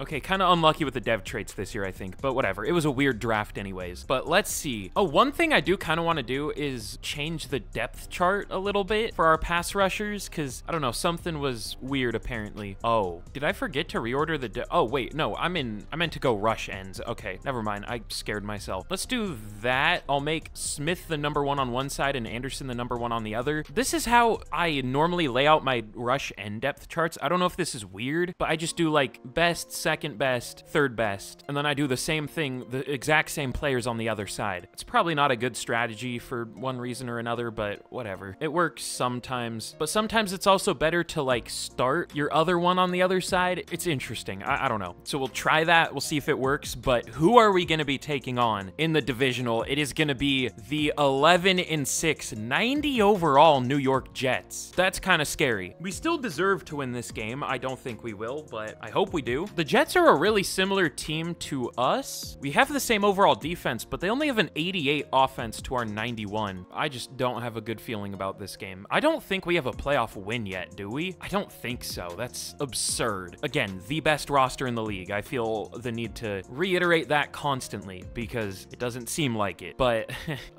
Okay, kind of unlucky with the dev traits this year, I think, but whatever. It was a weird draft anyways. But let's see. Oh, one thing I do kind of want to do is change the depth chart a little bit for our pass rushers, because I don't know, something was weird apparently. Oh, did I forget to reorder the oh wait, no, I meant to go rush ends. Okay, never mind, I scared myself. Let's do that. I'll make Smith the number 1 on one side and Anderson the number 1 on the other. together. This is how I normally lay out my rush and depth charts. I don't know if this is weird, but I just do like best, second best, third best, and then I do the same thing, the exact same players on the other side. It's probably not a good strategy for one reason or another, but whatever. It works sometimes, but sometimes it's also better to like start your other one on the other side. It's interesting. I don't know. So we'll try that. We'll see if it works, but who are we going to be taking on in the divisional? It is going to be the 11-6, 90 overall New York Jets. That's kind of scary. We still deserve to win this game. I don't think we will, but I hope we do. The Jets are a really similar team to us. We have the same overall defense, but they only have an 88 offense to our 91. I just don't have a good feeling about this game. I don't think we have a playoff win yet, do we? I don't think so. That's absurd. Again, the best roster in the league. I feel the need to reiterate that constantly because it doesn't seem like it, but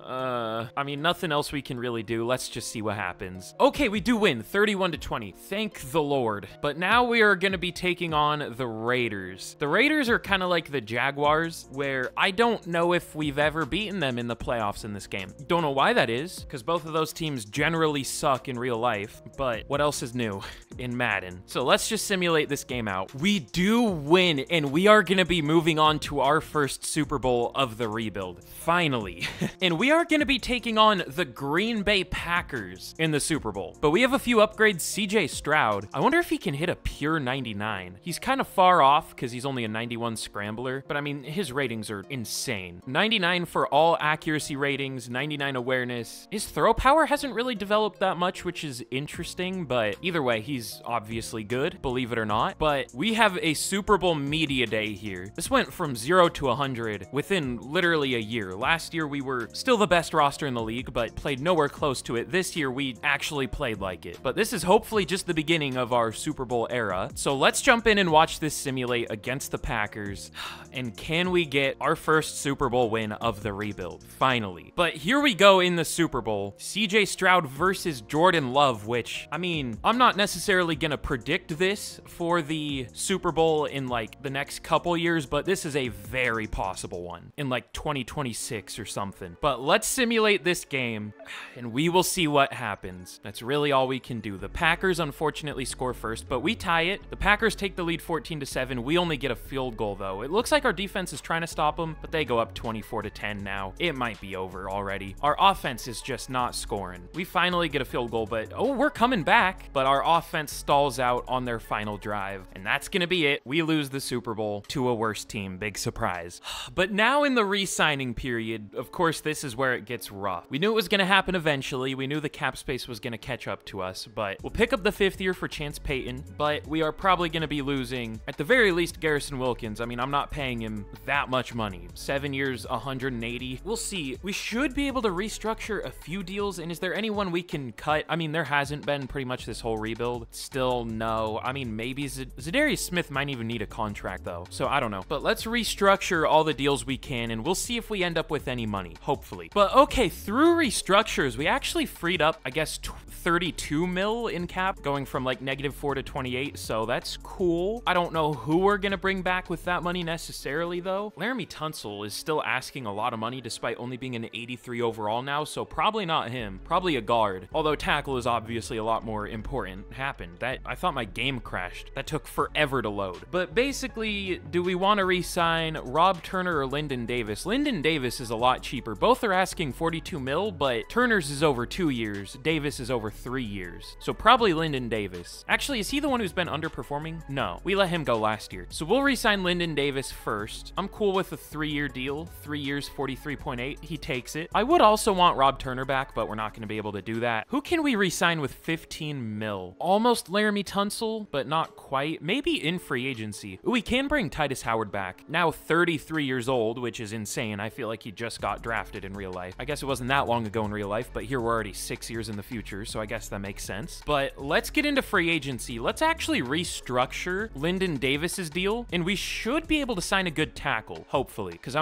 I mean, nothing else we can really do. Let's just see what happens. Okay, we do win 31-20. Thank the Lord. But now we are going to be taking on the Raiders. The Raiders are kind of like the Jaguars, where I don't know if we've ever beaten them in the playoffs in this game. Don't know why that is, because both of those teams generally suck in real life, but what else is new in Madden? So let's just simulate this game out. We do win, and we are going to be moving on to our first Super Bowl of the rebuild. Finally. And we are going to be taking on the Green Bay Packers in the Super Bowl. But we have a few upgrades. CJ Stroud. I wonder if he can hit a pure 99. He's kind of far off because he's only a 91 scrambler, but I mean, his ratings are insane. 99 for all accuracy ratings, 99 awareness. His throw power hasn't really developed that much, which is interesting, but either way, he's obviously good, believe it or not. But we have a Super Bowl media day here. This went from 0 to 100 within literally a year. Last year, we were still the best roster in the league, but played nowhere close to it. This year, we actually played like it. But this is hopefully just the beginning of our Super Bowl era. So let's jump in and watch this simulate against the Packers. And can we get our first Super Bowl win of the rebuild? Finally. But here we go in the Super Bowl. CJ Stroud versus Jordan Love, which, I mean, I'm not necessarily gonna predict this for the Super Bowl in like the next couple years, but this is a very possible one in like 2026 or something. But let's simulate this game and we will see what happens. That's really all we can do. The Packers unfortunately score first, but we tie it. The Packers take the lead 14-7. We only get a field goal though. It looks like our defense is trying to stop them, but they go up 24-10 now. It might be over already. Our offense is just not scoring. We finally get a field goal, but oh, we're coming back. But our offense stalls out on their final drive, and that's gonna be it. We lose the Super Bowl to a worse team. Big surprise. But now in the re-signing period, of course, this is where it gets rough. We knew it was gonna happen eventually. We knew the cap space was gonna catch up to us, but we'll pick up the 5th year for Chance Payton, but we are probably gonna be losing, at the very least, Garrison Wilkins. I mean, I'm not paying him that much money. 7 years, 180. We'll see. We should be able to restructure a few deals, and is there anyone we can cut? I mean, there hasn't been pretty much this whole rebuild. Still, no. I mean, maybe Zadarius Smith might even need a contract, though, so I don't know. But let's restructure all the deals we can, and we'll see if we end up with any money, hopefully. But okay, through restructures, we actually freed up, I guess, 32 mil in cap, going from like -4 to 28, so that's cool. I don't know who we're gonna bring back with that money necessarily, though. Laramie Tunsil is still asking a lot of money despite only being an 83 overall now, so probably not him. Probably a guard, although tackle is obviously a lot more important. Happened. That, I thought my game crashed. That took forever to load. But basically, do we want to re-sign Rob Turner or Lyndon Davis? Lyndon Davis is a lot cheaper. Both are asking 42 mil, but Turner's is over 2 years. Davis is over 3 years. So probably Lyndon Davis. Actually, is he the one who's been underperforming? No, we let him go last year. So we'll re-sign Lyndon Davis first. I'm cool with a 3-year deal. 3 years, 43.8. He takes it. I would also want Rob Turner back, but we're not going to be able to do that. Who can we re-sign with 15 mil? Almost Laramie Tunsil, but not quite. Maybe in free agency. Ooh, we can bring Titus Howard back. Now 33 years old, which is insane. I feel like he just got drafted in real life. I guess it wasn't that long ago in real life, but here we're already 6 years in the future, so I guess that makes sense. But let's get into free agency. Let's actually restructure Lyndon Davis's deal, and we should be able to sign a good tackle, hopefully, because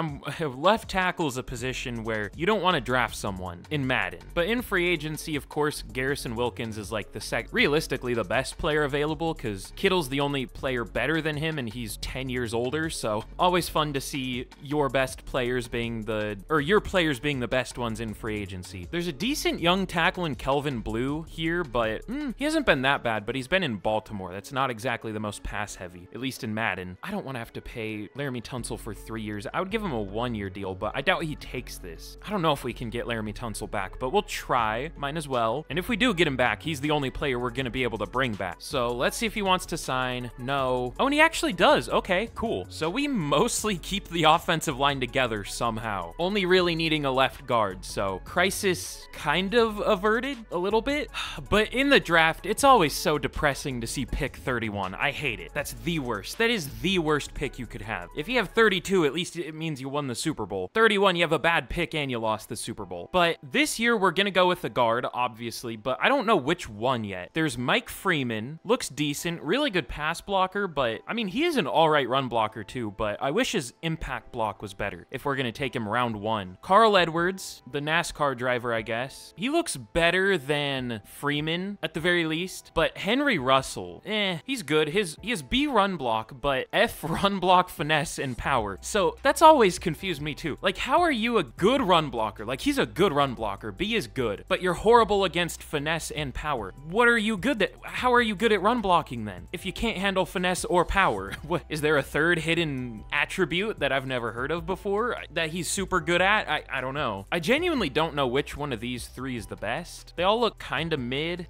left tackle is a position where you don't want to draft someone in Madden. But in free agency, of course, Garrison Wilkins is like realistically the the best player available, because Kittle's the only player better than him, and he's 10 years older, so always fun to see your players being the best ones in free agency. There's a decent young tackle in Kelvin Blue here, but he hasn't been that bad, but he's been in Baltimore. That's not exactly the most pass-heavy, at least in Madden. I don't want to have to pay Laramie Tunsil for 3 years. I would give him a 1-year deal, but I doubt he takes this. I don't know if we can get Laramie Tunsil back, but we'll try. Might as well. And if we do get him back, he's the only player we're going to be able to bring back. So let's see if he wants to sign. No. Oh, and he actually does. Okay, cool. So we mostly keep the offensive line together somehow. Only really needing a left guard, so crisis kind of averted a little bit. But in the draft, it's always so depressing to see pick 31. I hate it. That's the worst. That is the worst pick you could have. If you have 32, at least it means you won the Super Bowl. 31, you have a bad pick and you lost the Super Bowl. But this year, we're gonna go with the guard, obviously, but I don't know which one yet. There's Mike Freeman, looks decent, really good pass blocker, but I mean, he is an all right run blocker too, but I wish his impact block was better if we're gonna take him round 1. Carl Edwards, the NASCAR driver, I guess. He looks better than Freeman at the very least, but Henry Russell, he's good. He has B run block, but F run block, finesse, and power. So that's always confused me too. Like, how are you a good run blocker? Like, he's a good run blocker. B is good, but you're horrible against finesse and power. What are you good at? How are you good at run blocking then? If you can't handle finesse or power, what is there a third hidden attribute that I've never heard of before that he's super good at? I don't know. I genuinely don't know which one of these 3 is the best. They all look kind of mid.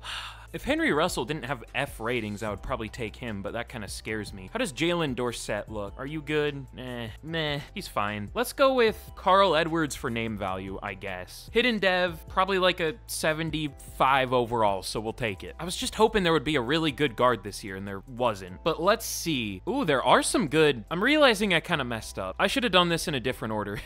If Henry Russell didn't have F ratings, I would probably take him, but that kind of scares me. How does Jalen Dorsett look? Are you good? Meh, he's fine. Let's go with Carl Edwards for name value, I guess. Hidden dev, probably like a 75 overall, so we'll take it. I was just hoping there would be a really good guard this year, and there wasn't. But let's see. Ooh, there are some good. I'm realizing I kind of messed up. I should have done this in a different order.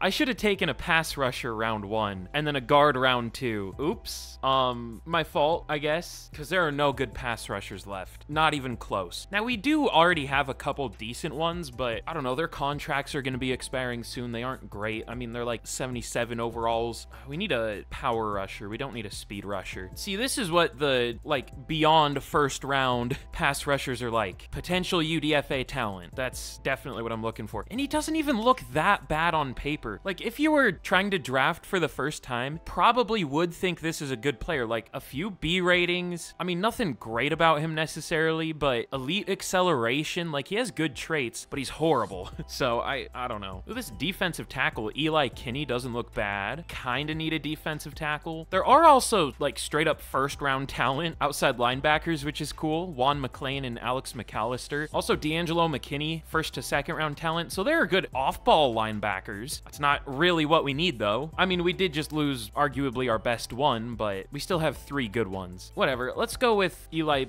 I should have taken a pass rusher round 1 and then a guard round 2. Oops. My fault, I guess, because there are no good pass rushers left. Not even close. Now, we do already have a couple decent ones, but I don't know. Their contracts are going to be expiring soon. They aren't great. I mean, they're like 77 overalls. We need a power rusher. We don't need a speed rusher. See, this is what the, like, beyond first round pass rushers are like. Potential UDFA talent. That's definitely what I'm looking for. And he doesn't even look that bad on paper. Like, if you were trying to draft for the first time, probably would think this is a good player. Like, a few B ratings. I mean, nothing great about him necessarily, but elite acceleration. Like, he has good traits, but he's horrible. So, I don't know. Ooh, this defensive tackle, Eli Kinney, doesn't look bad. Kinda need a defensive tackle. There are also, like, straight up first round talent outside linebackers, which is cool. Juan McClain and Alex McAllister. Also, D'Angelo McKinney, first to second round talent. So, there are good off-ball linebackers. It's not really what we need, though. I mean, we did just lose arguably our best one, but we still have 3 good ones. Whatever. Let's go with Eli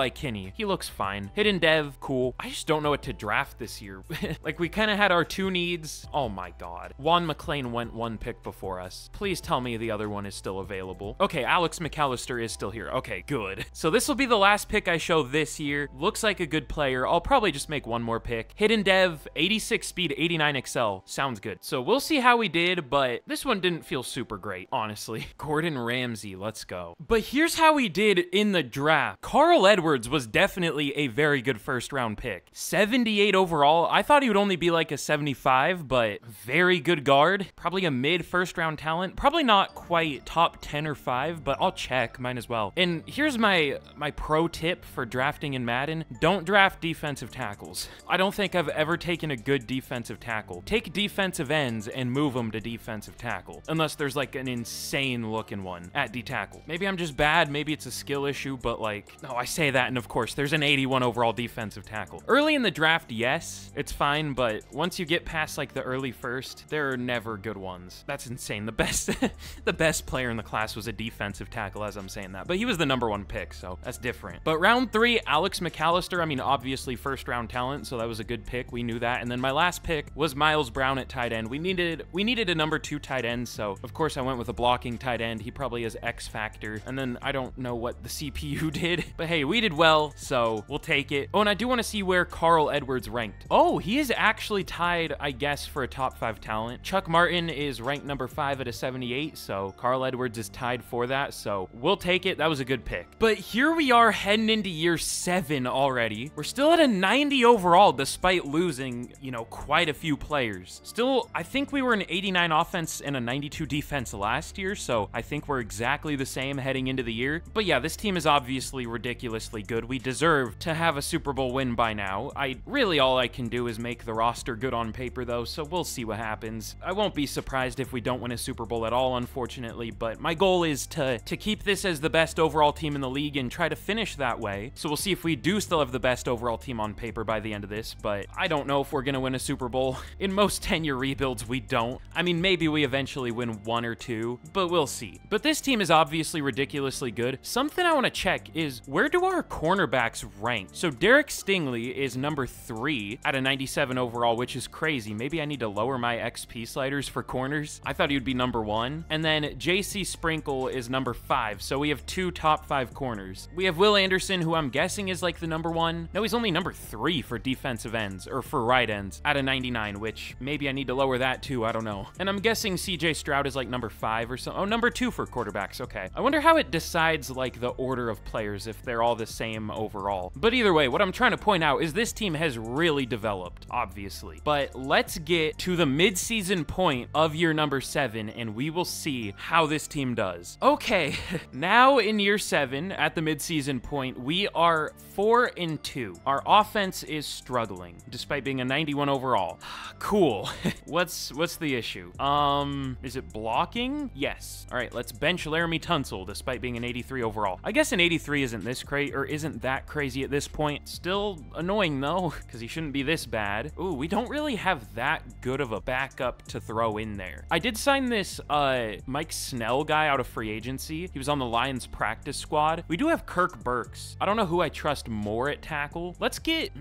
Kinney. He looks fine. Hidden dev, cool. I just don't know what to draft this year. Like, we kind of had our 2 needs. Oh my god. Juan McClain went 1 pick before us. Please tell me the other one is still available. Okay, Alex McAllister is still here. Okay, good. So this will be the last pick I show this year. Looks like a good player. I'll probably just make 1 more pick. Hidden dev, 86 speed, 89 excel. Sounds good. So we'll see how we did, but this one didn't feel super great, honestly. Gordon Ramsay, let's go. But here's how we did in the draft. Carl Edwards was definitely a very good first round pick. 78 overall. I thought he would only be like a 75, but very good guard. Probably a mid first round talent. Probably not quite top 10 or 5, but I'll check, might as well. And here's my pro tip for drafting in Madden. Don't draft defensive tackles. I don't think I've ever taken a good defensive tackle. Take defensive ends and move them to defensive tackle, unless there's like an insane looking one at D-tackle. Maybe I'm just bad, maybe it's a skill issue, but like, no, I say that, and of course, there's an 81 overall defensive tackle. Early in the draft, yes, it's fine, but once you get past like the early first, there are never good ones. That's insane. The best, the best player in the class was a defensive tackle, as I'm saying that, but he was the #1 pick, so that's different. But round 3, Alex McAllister, I mean, obviously first round talent, so that was a good pick. We knew that. And then my last pick was Miles Brown at tight tight end. We needed a number 2 tight end, so of course I went with a blocking tight end. He probably has X factor, and then I don't know what the CPU did, but hey, we did well, so we'll take it. Oh, and I do want to see where Carl Edwards ranked. Oh, he is actually tied, I guess, for a top 5 talent. Chuck Martin is ranked number 5 at a 78, so Carl Edwards is tied for that, so we'll take it. That was a good pick. But here we are heading into year 7 already. We're still at a 90 overall, despite losing, you know, quite a few players. Still, I think we were an 89 offense and a 92 defense last year, so I think we're exactly the same heading into the year. But yeah, this team is obviously ridiculously good. We deserve to have a Super Bowl win by now. Really all I can do is make the roster good on paper though, so we'll see what happens. I won't be surprised if we don't win a Super Bowl at all, unfortunately, but my goal is to keep this as the best overall team in the league and try to finish that way. So we'll see if we do still have the best overall team on paper by the end of this, but I don't know if we're gonna win a Super Bowl. In most 10-year rebuilds, we don't. I mean, maybe we eventually win 1 or 2, but we'll see. But this team is obviously ridiculously good. Something I want to check is, where do our cornerbacks rank? So Derek Stingley is number 3 at a 97 overall, which is crazy. Maybe I need to lower my XP sliders for corners. I thought he would be number 1. And then JC Sprinkle is number 5. So we have 2 top 5 corners. We have Will Anderson, who I'm guessing is like the number 1. No, he's only number 3 for defensive ends, or for right ends, at a 99, which maybe I need to lower that too. I don't know. And I'm guessing CJ Stroud is like number 5 or something. Oh, number 2 for quarterbacks. Okay. I wonder how it decides like the order of players if they're all the same overall. But either way, what I'm trying to point out is this team has really developed, obviously. But let's get to the mid-season point of year number 7 and we will see how this team does. Okay, now in year 7 at the mid-season point, we are 4-2. Our offense is struggling despite being a 91 overall. Cool. What's the issue? Is it blocking? Yes. All right, let's bench Laramie Tunsil despite being an 83 overall. I guess an 83 isn't that crazy at this point. Still annoying though, because he shouldn't be this bad. Ooh, we don't really have that good of a backup to throw in there. I did sign this Mike Snell guy out of free agency. He was on the Lions practice squad. We do have Kirk Burks. I don't know who I trust more at tackle. Let's get,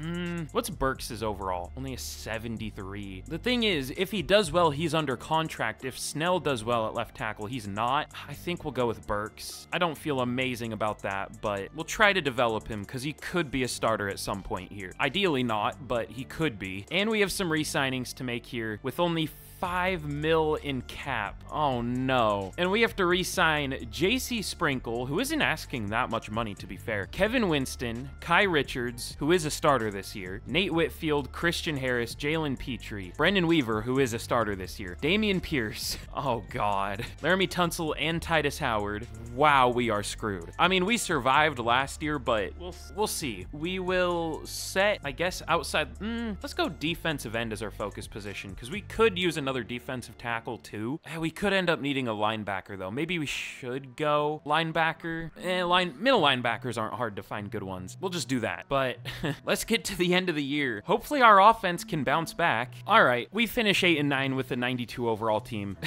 what's Burks's overall? Only a 73. The thing is, if he does well, he's under contract. If Snell does well at left tackle, he's not. I think we'll go with Burks. I don't feel amazing about that, but we'll try to develop him because he could be a starter at some point here. Ideally not, but he could be. And we have some re-signings to make here with only 5 mil in cap. Oh no. And we have to re-sign JC Sprinkle, who isn't asking that much money to be fair, Kevin Winston, Kai Richards, who is a starter this year, Nate Whitfield, Christian Harris, Jalen Petrie, Brendan Weaver, who is a starter this year, Damian Pierce, oh god, Laramie Tunsil, and Titus Howard. Wow, we are screwed. I mean, we survived last year, but we'll see. We will set, I guess, outside, let's go defensive end as our focus position, because we could use another defensive tackle too. We could end up needing a linebacker though. Maybe we should go linebacker. Middle linebackers aren't hard to find good ones. We'll just do that. But let's get to the end of the year. Hopefully our offense can bounce back. All right, we finish 8-9 with a 92 overall team.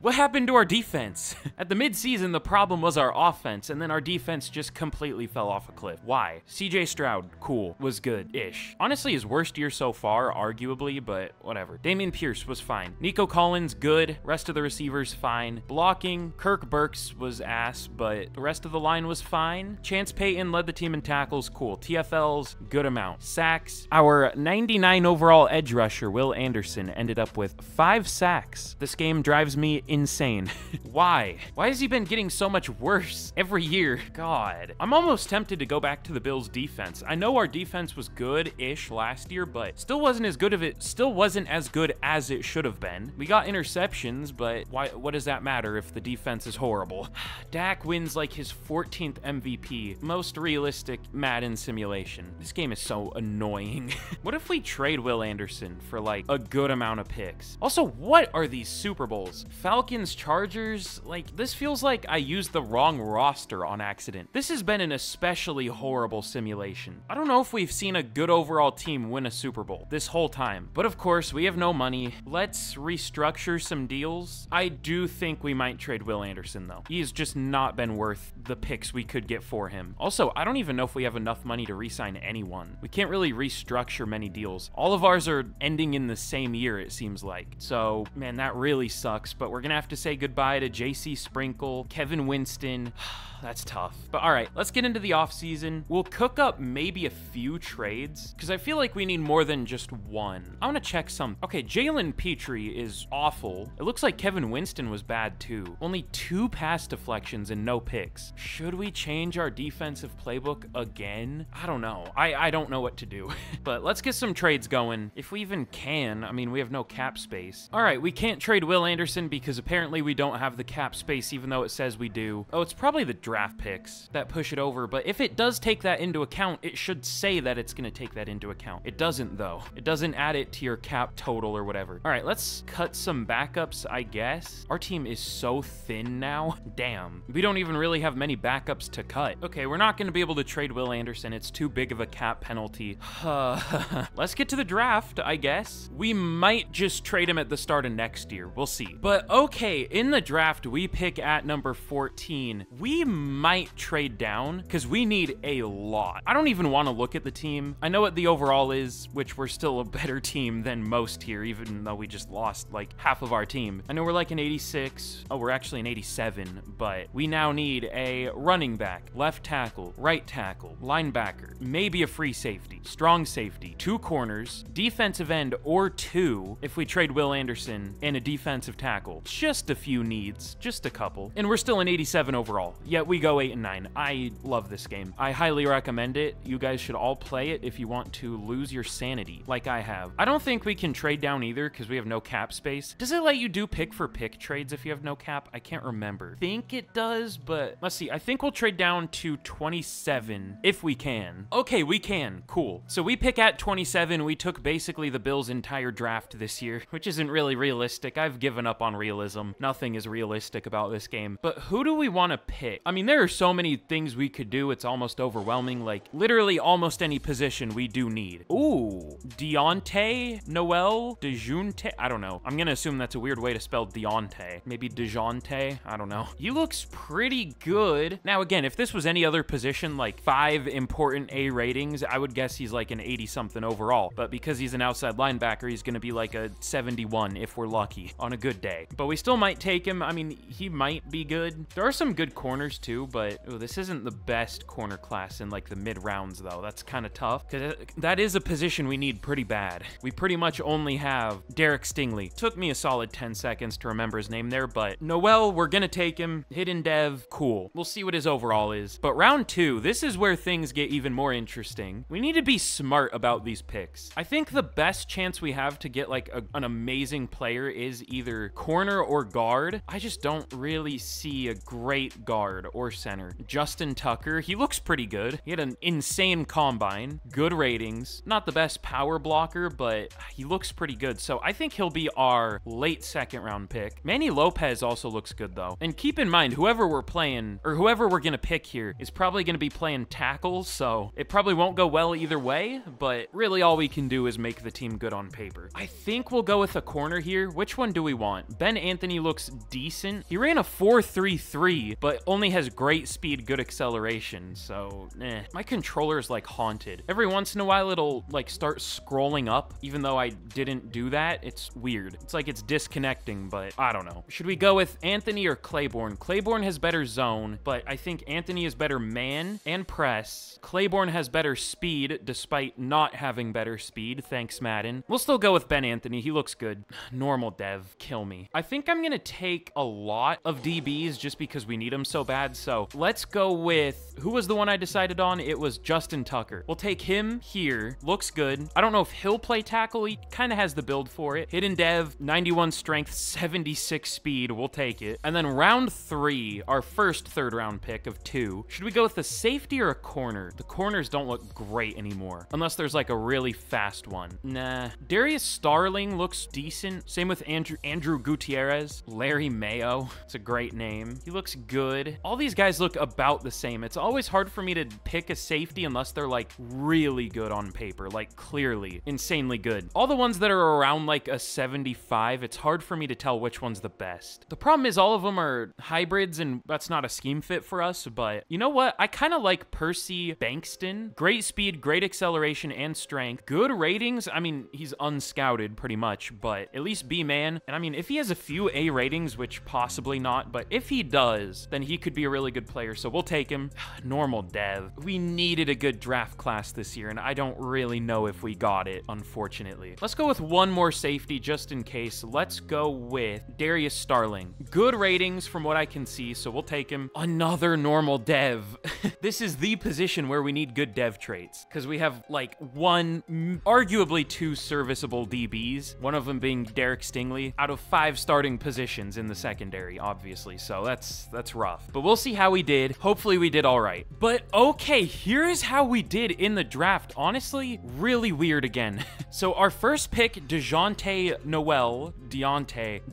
What happened to our defense? At the midseason, the problem was our offense, and then our defense just completely fell off a cliff. Why? CJ Stroud, cool, was good-ish. Honestly, his worst year so far, arguably, but whatever. Damian Pierce was fine. Nico Collins, good. Rest of the receivers, fine. Blocking, Kirk Burks was ass, but the rest of the line was fine. Chance Payton led the team in tackles, cool. TFLs, good amount. Sacks, our 99 overall edge rusher, Will Anderson, ended up with 5 sacks. This game drives me insane. Why? Why has he been getting so much worse every year? God. I'm almost tempted to go back to the Bills defense. I know our defense was good-ish last year, but still wasn't as good as it should have been. We got interceptions, but what does that matter if the defense is horrible? Dak wins like his 14th MVP. Most realistic Madden simulation. This game is so annoying. What if we trade Will Anderson for like a good amount of picks? Also, what are these Super Bowls? Falcons, Chargers? Like, this feels like I used the wrong roster on accident. This has been an especially horrible simulation. I don't know if we've seen a good overall team win a Super Bowl this whole time, but of course we have no money. Let's Let's restructure some deals. I do think we might trade Will Anderson, though. He has just not been worth the picks we could get for him. Also, I don't even know if we have enough money to re-sign anyone. We can't really restructure many deals. All of ours are ending in the same year, it seems like. So, man, that really sucks, but we're gonna have to say goodbye to JC Sprinkle, Kevin Winston. That's tough. But all right, let's get into the offseason. We'll cook up maybe a few trades because I feel like we need more than just one. I want to check some. Okay, Jalen Petrie is awful. It looks like Kevin Winston was bad too. Only 2 pass deflections and no picks. Should we change our defensive playbook again? I don't know. I don't know what to do. But let's get some trades going. If we even can. I mean, we have no cap space. All right, we can't trade Will Anderson because apparently we don't have the cap space even though it says we do. Oh, it's probably the draft picks that push it over, but if it does take that into account, it should say that it's going to take that into account. It doesn't, though. It doesn't add it to your cap total or whatever. All right, let's cut some backups, I guess. Our team is so thin now. Damn. We don't even really have many backups to cut. Okay, we're not going to be able to trade Will Anderson. It's too big of a cap penalty. Let's get to the draft, I guess. We might just trade him at the start of next year. We'll see. But okay, in the draft, we pick at number 14. We might trade down because we need a lot. I don't even want to look at the team. I know what the overall is, which we're still a better team than most here, even though we just lost like half of our team. I know we're like an 86. Oh, we're actually an 87, but we now need a running back, left tackle, right tackle, linebacker, maybe a free safety, strong safety, 2 corners, defensive end or 2 if we trade Will Anderson, and a defensive tackle. Just a few needs, just a couple. And we're still an 87 overall. Yet we go 8 and 9. I love this game. I highly recommend it. You guys should all play it if you want to lose your sanity, like I have. I don't think we can trade down either because we have no cap space. Does it let you do pick for pick trades if you have no cap? I can't remember. I think it does, but let's see. I think we'll trade down to 27 if we can. Okay, we can. Cool. So we pick at 27. We took basically the Bills' entire draft this year, which isn't really realistic. I've given up on realism. Nothing is realistic about this game. But who do we want to pick? I mean, there are so many things we could do. It's almost overwhelming. Like, literally almost any position we do need. Ooh, Deontay, Noel, DeJounte. I don't know. I'm gonna assume that's a weird way to spell Deontay. Maybe DeJounte. I don't know. He looks pretty good. Now, again, if this was any other position, like 5 important A ratings, I would guess he's like an 80-something overall. But because he's an outside linebacker, he's gonna be like a 71 if we're lucky on a good day. But we still might take him. I mean, he might be good. There are some good corners too, but oh, this isn't the best corner class in like the mid rounds though. That's kind of tough because that is a position we need pretty bad. We pretty much only have Derek Stingley. Took me a solid 10 seconds to remember his name there, but Noel, we're gonna take him. Hidden dev, cool. We'll see what his overall is. But round 2, this is where things get even more interesting. We need to be smart about these picks. I think the best chance we have to get like an amazing player is either corner or guard. I just don't really see a great guard or center. Justin Tucker, he looks pretty good. He had an insane combine, good ratings, not the best power blocker, but he looks pretty good. So I think he'll be our late 2nd round pick. Manny Lopez also looks good though. And keep in mind, whoever we're playing or whoever we're gonna pick here is probably gonna be playing tackle, so it probably won't go well either way, but really all we can do is make the team good on paper. I think we'll go with a corner here. Which one do we want? Ben Anthony looks decent. He ran a 4.33, but only has great speed, good acceleration, so my controller is like haunted. Every once in a while it'll like start scrolling up, even though I didn't do that. It's weird. It's like it's disconnecting, but I don't know. Should we go with Anthony or Claiborne? Claiborne has better zone, but I think Anthony is better man and press. Claiborne has better speed, despite not having better speed. Thanks, Madden. We'll still go with Ben Anthony. He looks good. Normal dev, kill me. I think I'm gonna take a lot of DBs just because we need them so bad, so let's go with, who was the one I decided on? It was Justin Tucker. We'll take him here. Looks good. I don't know if he'll play tackle. He kind of has the build for it. Hidden dev, 91 strength, 76 speed. We'll take it. And then round 3, our first 3rd round pick of 2. Should we go with a safety or a corner? The corners don't look great anymore, unless there's like a really fast one. Nah. Darius Starling looks decent. Same with Andrew Gutierrez. Larry Mayo. It's a great name. He looks good. All these guys look about the same. It's always hard for me to pick a safety unless they're like really good on paper, like clearly insanely good. All the ones that are around like a 75. It's hard for me to tell which one's the best. The problem is all of them are hybrids, and that's not a scheme fit for us, but you know what? I kind of like Percy Bankston. Great speed, great acceleration, and strength. Good ratings. I mean, he's unscouted pretty much, but at least B-man. And I mean, if he has a few A ratings, which possibly not, but if he does, then he could be a really good player, so we'll take him. Normal dev. We needed a good draft class this year, and I don't really know if we got it, unfortunately. Let's go with one more safety just in case. Let's go with Darius Starling. Good ratings from what I can see, so we'll take him. Another normal dev. This is the position where we need good dev traits, because we have like arguably two serviceable DBs, one of them being Derek Stingley, out of 5 starting positions in the secondary, obviously, so that's rough. But we'll see how we did. Hopefully we did all right. But okay, here's how we did in the draft. Honestly, really weird again. So our first pick, Deontay.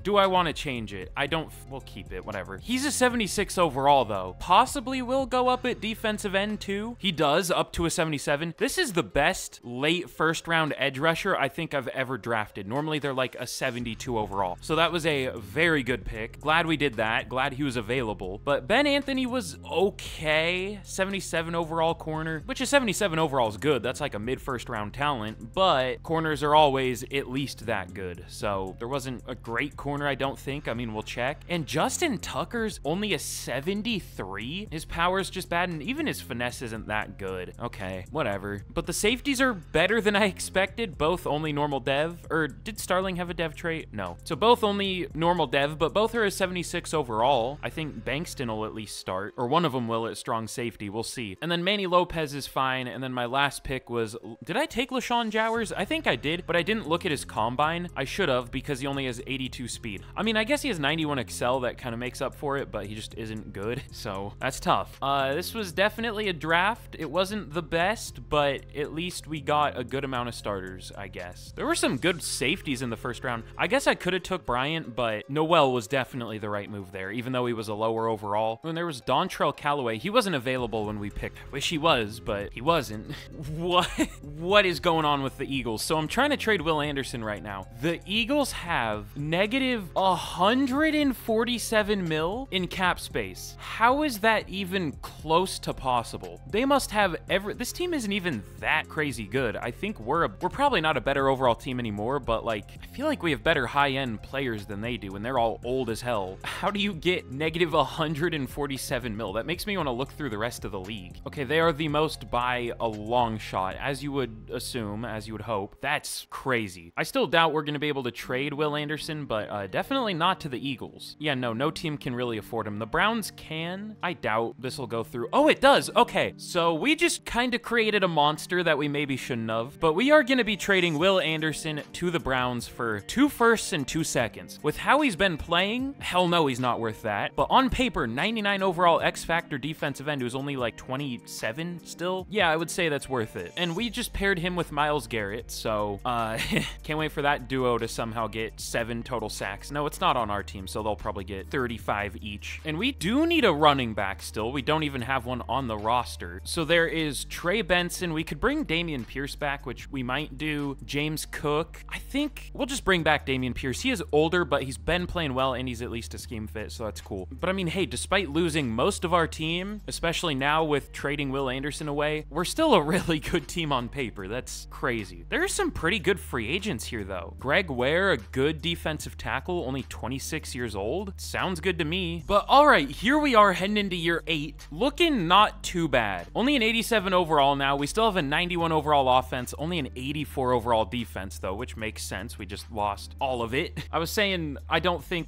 Do I want to change it? I don't. We'll keep it, whatever. He's a 76 overall, though. Possibly will go up at defensive end, too. He does, up to a 77. This is the best late first-round edge rusher I think I've ever drafted. Normally, they're like a 72 overall. So that was a very good pick. Glad we did that. Glad he was available. But Ben Anthony was okay. 77 overall corner, which is 77 overall is good. That's like a mid-first round talent, but corners are always at least that good. So there wasn't a great corner, I don't think. I mean, we'll check. And Justin Tucker's only a 73. His power's just bad, and even his finesse isn't that good. Okay, whatever. But the safeties are better than I expected. Both only normal dev. Or did Starling have a dev trait? No. So both only normal dev, but both are a 76 overall. I think Bankston will at least start, or one of them will at strong safety. We'll see. And then Manny Lopez is fine. And then my last pick was, did I take LaShawn Jowers? I think I did, but I didn't look at his combine. I should have, because he only has 82 speed. I mean, I guess he has 91 excel. That kind of makes up for it, but he just isn't good. So that's tough. This was definitely a draft. It wasn't the best, but at least we got a good amount of starters, I guess. There were some good safeties in the first round. I guess I could have took Bryant, but Noel was definitely the right move there, even though he was a lower overall. And there was Dontrell Callaway. He wasn't available when we picked. Wish he was, but he wasn't. What is going on with the Eagles? So I'm trying to trade Will Anderson right now. The Eagles have negative 147 mil in cap space. How is that even close to possible? They must have this team isn't even that crazy good. I think we're probably not a better overall team anymore, but like, I feel like we have better high-end players than they do, and they're all old as hell. How do you get negative 147 mil? That makes me want to look through the rest of the league. Okay, they are the most by a long shot, as you would assume, as you would hope. That's crazy. I still doubt we're going to be able to trade Will Anderson, but definitely not to the Eagles. Yeah, no team can really afford him. The Browns can. I doubt this will go through. Oh, it does. Okay, so we just kind of created a monster that we maybe shouldn't have, but we are going to be trading Will Anderson to the Browns for 2 firsts and 2 seconds. With how he's been playing, hell no, he's not worth that. But on paper, 99 overall X-Factor defensive end who's only like 27 still. Yeah, I would say that's worth it. And we just paired him with Myles Garrett, so can't wait for that duo to somehow get 7 total sacks. No, it's not on our team, so they'll probably get 35 each. And we do need a running back still. We don't even have one on the roster. So there is Trey Benson. We could bring Dameon Pierce back, which we might do. James Cook. I think we'll just bring back Dameon Pierce. He is older, but he's been playing well, and he's at least a scheme fit, so that's cool. But I mean, hey, despite losing most of our team, especially now with trading Will Anderson away, we're still a really good team on paper. That's crazy. There are some pretty good free agents here, though. Greg Ware, a good defensive tackle, only 26 years old. Sounds good to me. But all right, here we are heading into year 8. Looking not too bad. Only an 87 overall now. We still have a 91 overall offense, only an 84 overall defense, though, which makes sense. We just lost all of it. I was saying, I don't think,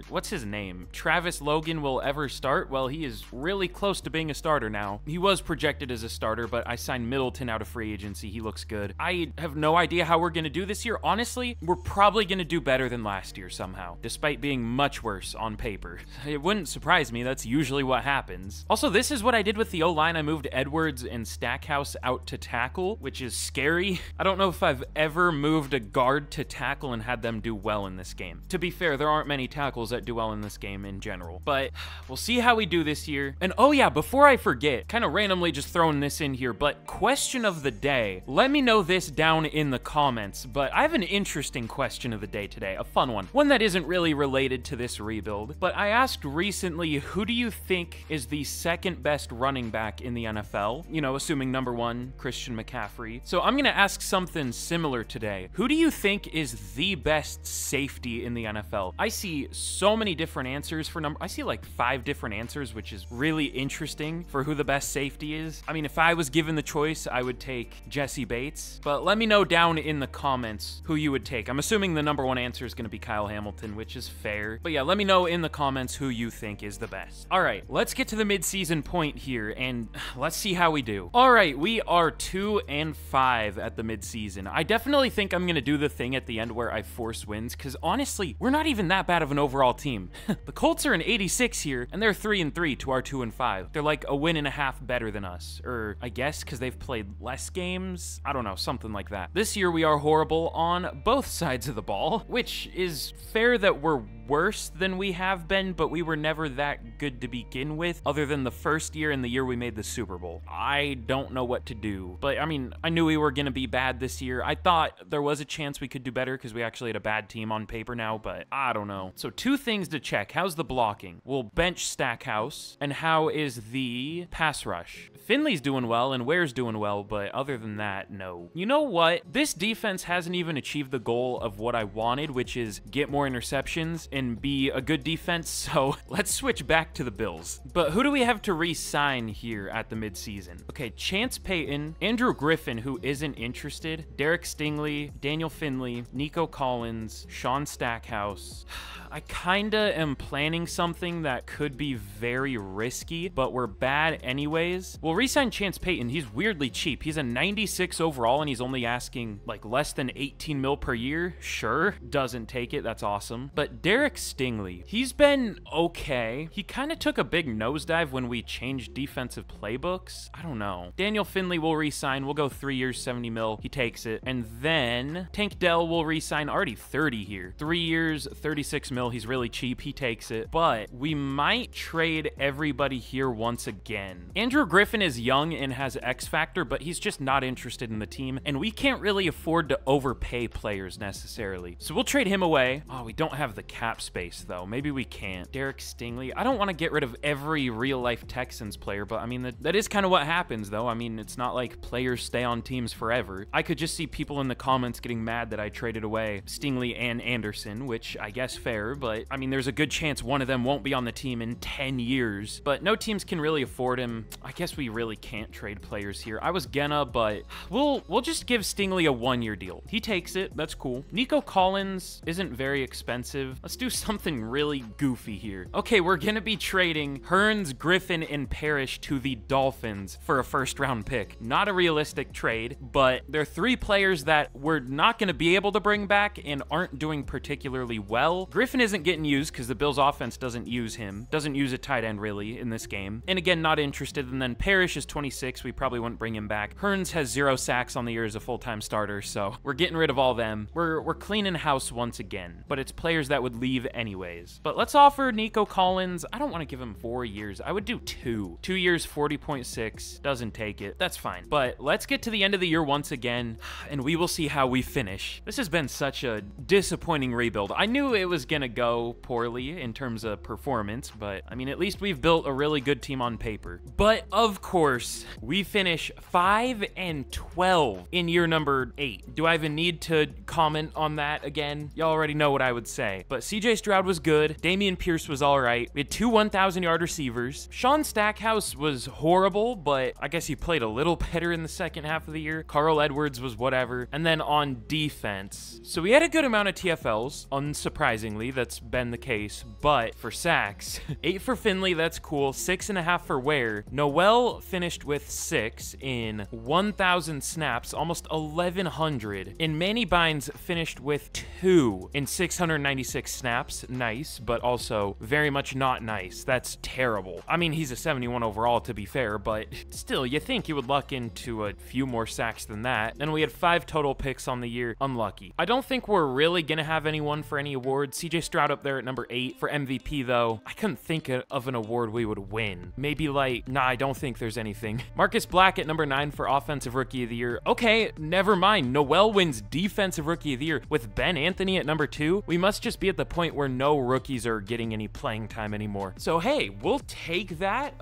what's his name? Travis Logan will ever start. Well, he is really close to being a starter now. He was projected as a starter, but I signed Middleton out of free agency. He looks good. I have no idea how we're going to do this year. Honestly, we're probably going to do better than last year somehow, despite being much worse on paper. It wouldn't surprise me. That's usually what happens. Also, this is what I did with the O-line. I moved Edwards and Stackhouse out to tackle, which is scary. I don't know if I've ever moved a guard to tackle and had them do well in this game. To be fair, there aren't many tackles that do well in this game in general, but we'll see how we do this year. And oh yeah, before I forget, kind of randomly just throwing this in here, but question of the day. Let me know this down in the comments, but I have an interesting interesting question of the day today, a fun one that isn't really related to this rebuild, but I asked recently, who do you think is the second best running back in the NFL? You know, assuming number one, Christian McCaffrey. So I'm gonna ask something similar today. Who do you think is the best safety in the NFL? I see so many different answers for I see like 5 different answers, which is really interesting for who the best safety is. I mean, if I was given the choice, I would take Jesse Bates, but let me know down in the comments who you would take. I'm assuming the number one answer is gonna be Kyle Hamilton, which is fair. But yeah, let me know in the comments who you think is the best. All right, let's get to the midseason point here and let's see how we do. All right, we are 2-5 at the midseason. I definitely think I'm gonna do the thing at the end where I force wins, because honestly, we're not even that bad of an overall team. The Colts are an 86 here, and they're 3-3 to our 2-5. They're like a win and a half better than us, or I guess because they've played less games. I don't know, something like that. This year we are horrible on both sides of the ball, which is fair that we're worse than we have been, but we were never that good to begin with, other than the first year and the year we made the Super Bowl. I don't know what to do, but I mean, I knew we were gonna be bad this year. I thought there was a chance we could do better because we actually had a bad team on paper now, but I don't know. So 2 things to check. How's the blocking? We'll bench Stackhouse, and how is the pass rush? Finley's doing well and Ware's doing well, but other than that, no. You know what? This defense hasn't even achieved the goal of what I wanted, which is get more interceptions and be a good defense, so let's switch back to the Bills. But who do we have to re-sign here at the midseason? Okay, Chance Payton, Andrew Griffin, who isn't interested, Derek Stingley, Daniel Finley, Nico Collins, Sean Stackhouse. I kinda am planning something that could be very risky, but we're bad anyways. We'll re-sign Chance Payton. He's weirdly cheap. He's a 96 overall, and he's only asking like less than 18 mil per year. Sure, doesn't take it. That's awesome. But Derek Stingley, he's been okay. He kind of took a big nosedive when we changed defensive playbooks. I don't know. Daniel Finley will re-sign. We'll go 3 years, 70 mil. He takes it. And then Tank Dell will re-sign. Already 30 here. 3 years, 36 mil. He's really cheap. He takes it. But we might trade everybody here once again. Andrew Griffin is young and has X factor, but he's just not interested in the team, and we can't really afford to overpay players necessarily. So we'll trade him away. Oh, we don't have the cap space though. Maybe we can't. Derek Stingley. I don't want to get rid of every real life Texans player, but I mean, that is kind of what happens though. I mean, it's not like players stay on teams forever. I could just see people in the comments getting mad that I traded away Stingley and Anderson, which I guess fair, but I mean, there's a good chance one of them won't be on the team in 10 years, but no teams can really afford him. I guess we really can't trade players here. I was gonna, but we'll just give Stingley a 1-year deal. He takes it. That's cool. Nico Collins isn't very expensive. Let's do something really goofy here. Okay, we're gonna be trading Hearns, Griffin, and Parrish to the Dolphins for a 1st-round pick. Not a realistic trade, but they're 3 players that we're not gonna be able to bring back and aren't doing particularly well. Griffin isn't getting used because the Bills offense doesn't use him. Doesn't use a tight end really in this game. And again, not interested. And then Parrish is 26. We probably wouldn't bring him back. Hearns has 0 sacks on the year as a full-time starter, so we're getting rid of all them. We're cleaning house once again, but it's players that would leave anyways. But let's offer Nico Collins. I don't want to give him 4 years. I would do 2. 2 years, 40.6. Doesn't take it. That's fine. But let's get to the end of the year once again, and we will see how we finish. This has been such a disappointing rebuild. I knew it was gonna go poorly in terms of performance, but I mean, at least we've built a really good team on paper. But of course, we finish 5-12 in year number 8. Do I even need to comment on that again? Y'all already know what I would say. But CJ Stroud was good. Dameon Pierce was all right. We had 2 1,000-yard receivers. Sean Stackhouse was horrible, but I guess he played a little better in the second half of the year. Carl Edwards was whatever. And then on defense, so we had a good amount of TFLs. Unsurprisingly, that's been the case. But for sacks, 8 for Finley, that's cool. 6.5 for Ware. Noel finished with 6 in 1,000 snaps, almost 1,100. And Manny Bynes finished with 2 in 696 snaps. Nice, but also very much not nice. That's terrible. I mean, he's a 71 overall to be fair, but still, you think he would luck into a few more sacks than that. And we had 5 total picks on the year. Unlucky. I don't think we're really gonna have anyone for any awards. CJ Stroud up there at number 8 for MVP though. I couldn't think of an award we would win. Maybe like, nah, I don't think there's anything. Marcus Black at number 9 for Offensive Rookie of the Year. Okay, never mind. Noel wins Defensive Rookie Rookie of the Year. With Ben Anthony at number 2, we must just be at the point where no rookies are getting any playing time anymore. So hey, we'll take that.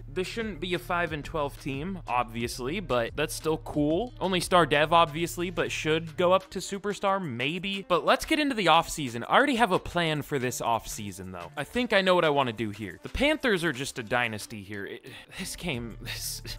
This shouldn't be a 5-12 team, obviously, but that's still cool. Only star dev, obviously, but should go up to superstar, maybe. But let's get into the offseason. I already have a plan for this offseason, though. I think I know what I want to do here. The Panthers are just a dynasty here.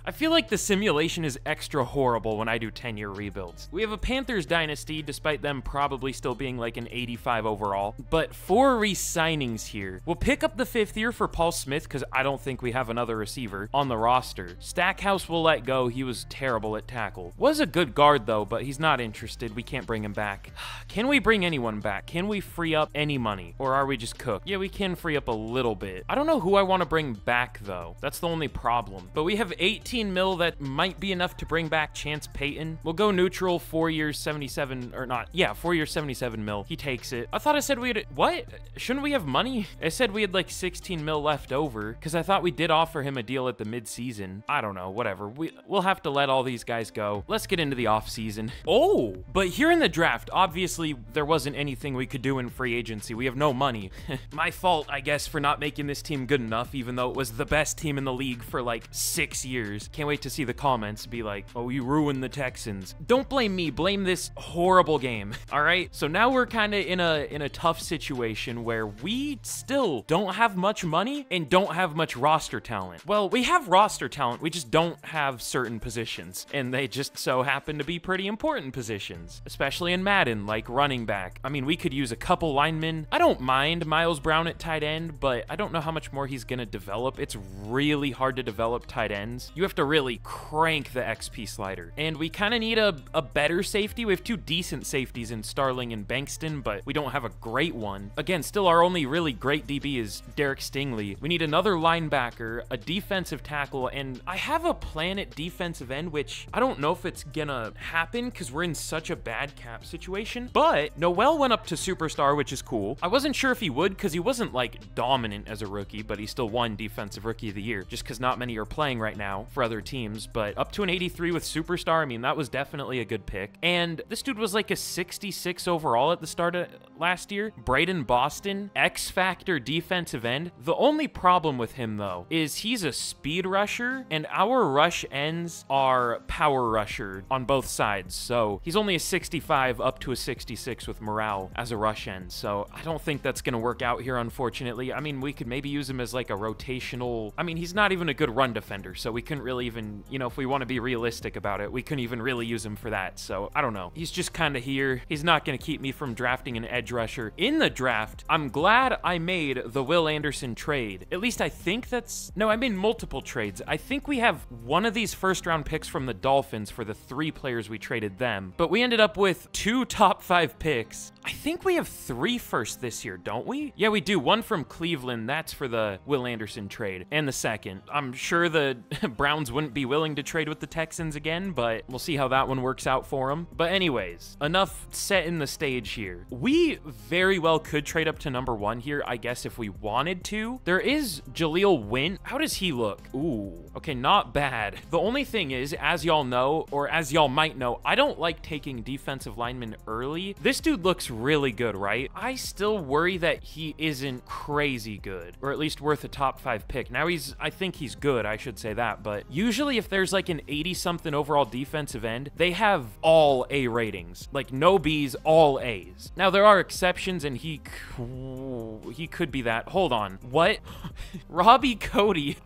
I feel like the simulation is extra horrible when I do 10-year rebuilds. We have a Panthers dynasty, despite them probably still being like an 85 overall, but 4 re-signings here. We'll pick up the 5th year for Paul Smith, because I don't think we have another receiver on the roster. Stackhouse will let go. He was terrible at tackle. Was a good guard, though, but he's not interested. We can't bring him back. Can we bring anyone back? Can we free up any money? Or are we just cooked? Yeah, we can free up a little bit. I don't know who I want to bring back, though. That's the only problem. But we have 18 mil that might be enough to bring back Chance Payton. We'll go neutral, 4 years, 77, or not. Yeah, 4 years, 77 mil. He takes it. I thought I said we had, what? Shouldn't we have money? I said we had like 16 mil left over, because I thought we did offer him a deal at the mid-season. I don't know, whatever. We'll have to let all these guys go. Let's get into the off-season. Oh, but here in the draft, obviously there wasn't anything we could do in free agency. We have no money. My fault, I guess, for not making this team good enough, even though it was the best team in the league for like 6 years. Can't wait to see the comments be like, oh, you ruined the Texans. Don't blame me, blame this horrible game. All right, so now we're kind of in a tough situation where we still don't have much money and don't have much roster talent. Well, we have roster talent, we just don't have certain positions, and they just so happen to be pretty important positions, especially in Madden, like running back. I mean, we could use a couple linemen. I don't mind Miles Brown at tight end, but I don't know how much more he's gonna develop. It's really hard to develop tight ends. You have to really crank the XP slider, and we kind of need a better safety. We have 2 decent safeties in Starling and Bankston, but we don't have a great one. Again, still our only really great DB is Derek Stingley. We need another linebacker, a defensive tackle, and I have a plan at defensive end, which I don't know if it's gonna happen because we're in such a bad cap situation, but Noel went up to superstar, which is cool. I wasn't sure if he would because he wasn't like dominant as a rookie, but he still won defensive rookie of the year just because not many are playing right now for other teams. But up to an 83 with superstar, I mean, that was definitely a good pick. And this dude was like a 66 overall at the start of last year. Braden Boston, X Factor defensive end. The only problem with him though is he's a speed rusher, and our rush ends are power rusher on both sides. So he's only a 65 up to a 66 with morale as a rush end. So I don't think that's going to work out here, unfortunately. I mean, we could maybe use him as like a rotational. I mean, he's not even a good run defender, so we couldn't really even, you know, if we want to be realistic about it, we couldn't even really use him for that. So I don't know. He's just kind of here. He's not going to keep me from drafting an edge rusher in the draft. I'm glad I made the Will Anderson trade. At least I think that's, no, I made multiple trades. I think we have one of these first round picks from the Dolphins for the 3 players we traded them, but we ended up with 2 top 5 picks. I think we have 3 firsts this year, don't we? Yeah, we do. One from Cleveland, that's for the Will Anderson trade, and the second. I'm sure the Browns wouldn't be willing to trade with the Texans again, but we'll see how that one works out for them. But anyways, enough setting the stage here. We very well could trade up to number 1 here, I guess, if we wanted to. There is Jaleel Wint. How does he look? Ooh, okay, not bad. The only thing is, as y'all know, or as y'all might know, I don't like taking defensive linemen early. This dude looks really good, right? I still worry that he isn't crazy good, or at least worth a top 5 pick. Now I think he's good, I should say that, but usually if there's like an 80-something overall defensive end, they have all A ratings, like no Bs, all As. Now there are exceptions, and he could be that. Hold on, what? Robbie Cody,